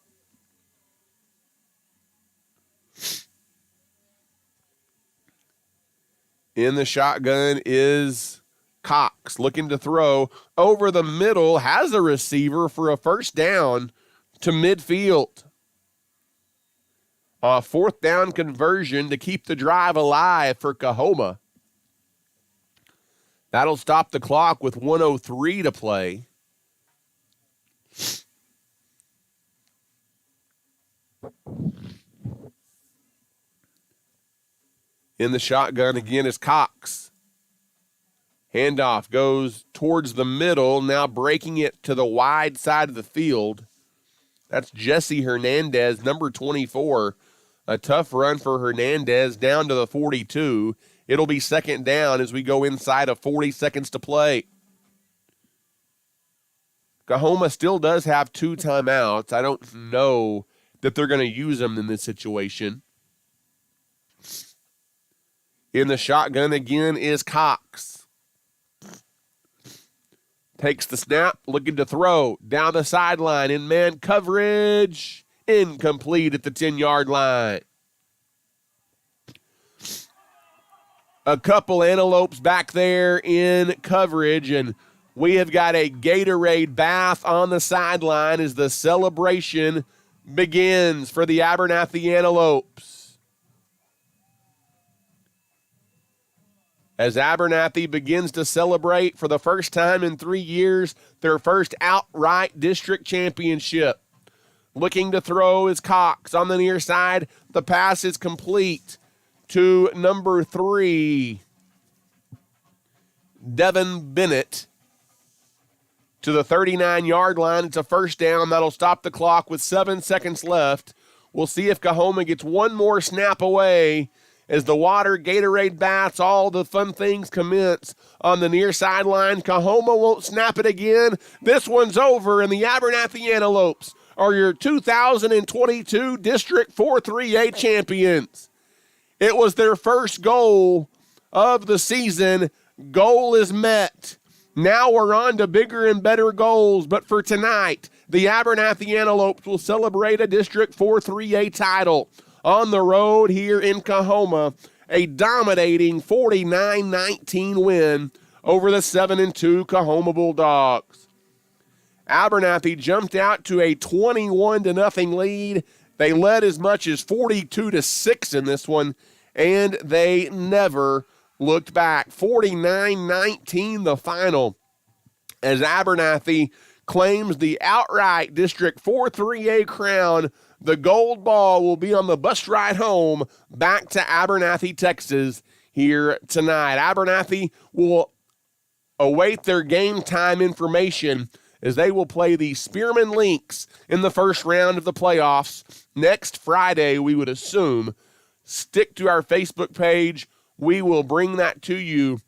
In the shotgun is Cox, looking to throw over the middle, has a receiver for a first down to midfield. A 4th down conversion to keep the drive alive for Coahoma. That'll stop the clock with 1:03 to play. In the shotgun again is Cox. Handoff goes towards the middle, now breaking it to the wide side of the field. That's Jesse Hernandez, number 24. A tough run for Hernandez down to the 42. It'll be 2nd down as we go inside of 40 seconds to play. Coahoma still does have 2 timeouts. I don't know that they're going to use them in this situation. In the shotgun again is Cox. Takes the snap, looking to throw down the sideline in man coverage. Incomplete at the 10-yard line. A couple Antelopes back there in coverage, and we have got a Gatorade bath on the sideline as the celebration begins for the Abernathy Antelopes. As Abernathy begins to celebrate for the first time in 3 years their first outright district championship. Looking to throw is Cox on the near side. The pass is complete to number 3, Devin Bennett, to the 39-yard line. It's a first down. That'll stop the clock with 7 seconds left. We'll see if Coahoma gets one more snap away as the water, Gatorade baths, all the fun things commence on the near sideline. Coahoma won't snap it again. This one's over, and the Abernathy Antelopes are your 2022 District 4-3A champions. It was their first goal of the season. Goal is met. Now we're on to bigger and better goals, but for tonight, the Abernathy Antelopes will celebrate a District 4-3A title on the road here in Coahoma, a dominating 49-19 win over the 7-2 Coahoma Bulldogs. Abernathy jumped out to a 21-0 lead. They led as much as 42-6 in this one, and they never looked back. 49-19 the final, as Abernathy claims the outright District 4-3A crown. The gold ball will be on the bus ride home back to Abernathy, Texas here tonight. Abernathy will await their game time information as they will play the Spearman Lynx in the first round of the playoffs next Friday, we would assume. Stick to our Facebook page. We will bring that to you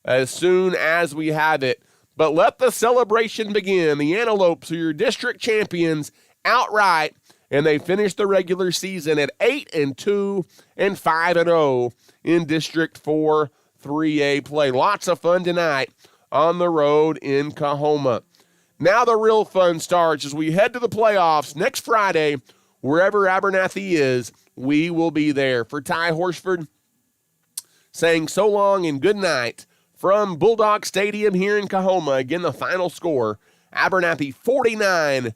as soon as we have it. But let the celebration begin. The Antelopes are your district champions outright, and they finished the regular season at 8-2 and 5-0 in District 4-3A play. Lots of fun tonight on the road in Coahoma. Now the real fun starts as we head to the playoffs next Friday. Wherever Abernathy is, we will be there. For Ty Horsford, saying so long and good night from Bulldog Stadium here in Coahoma. Again, the final score, Abernathy 49,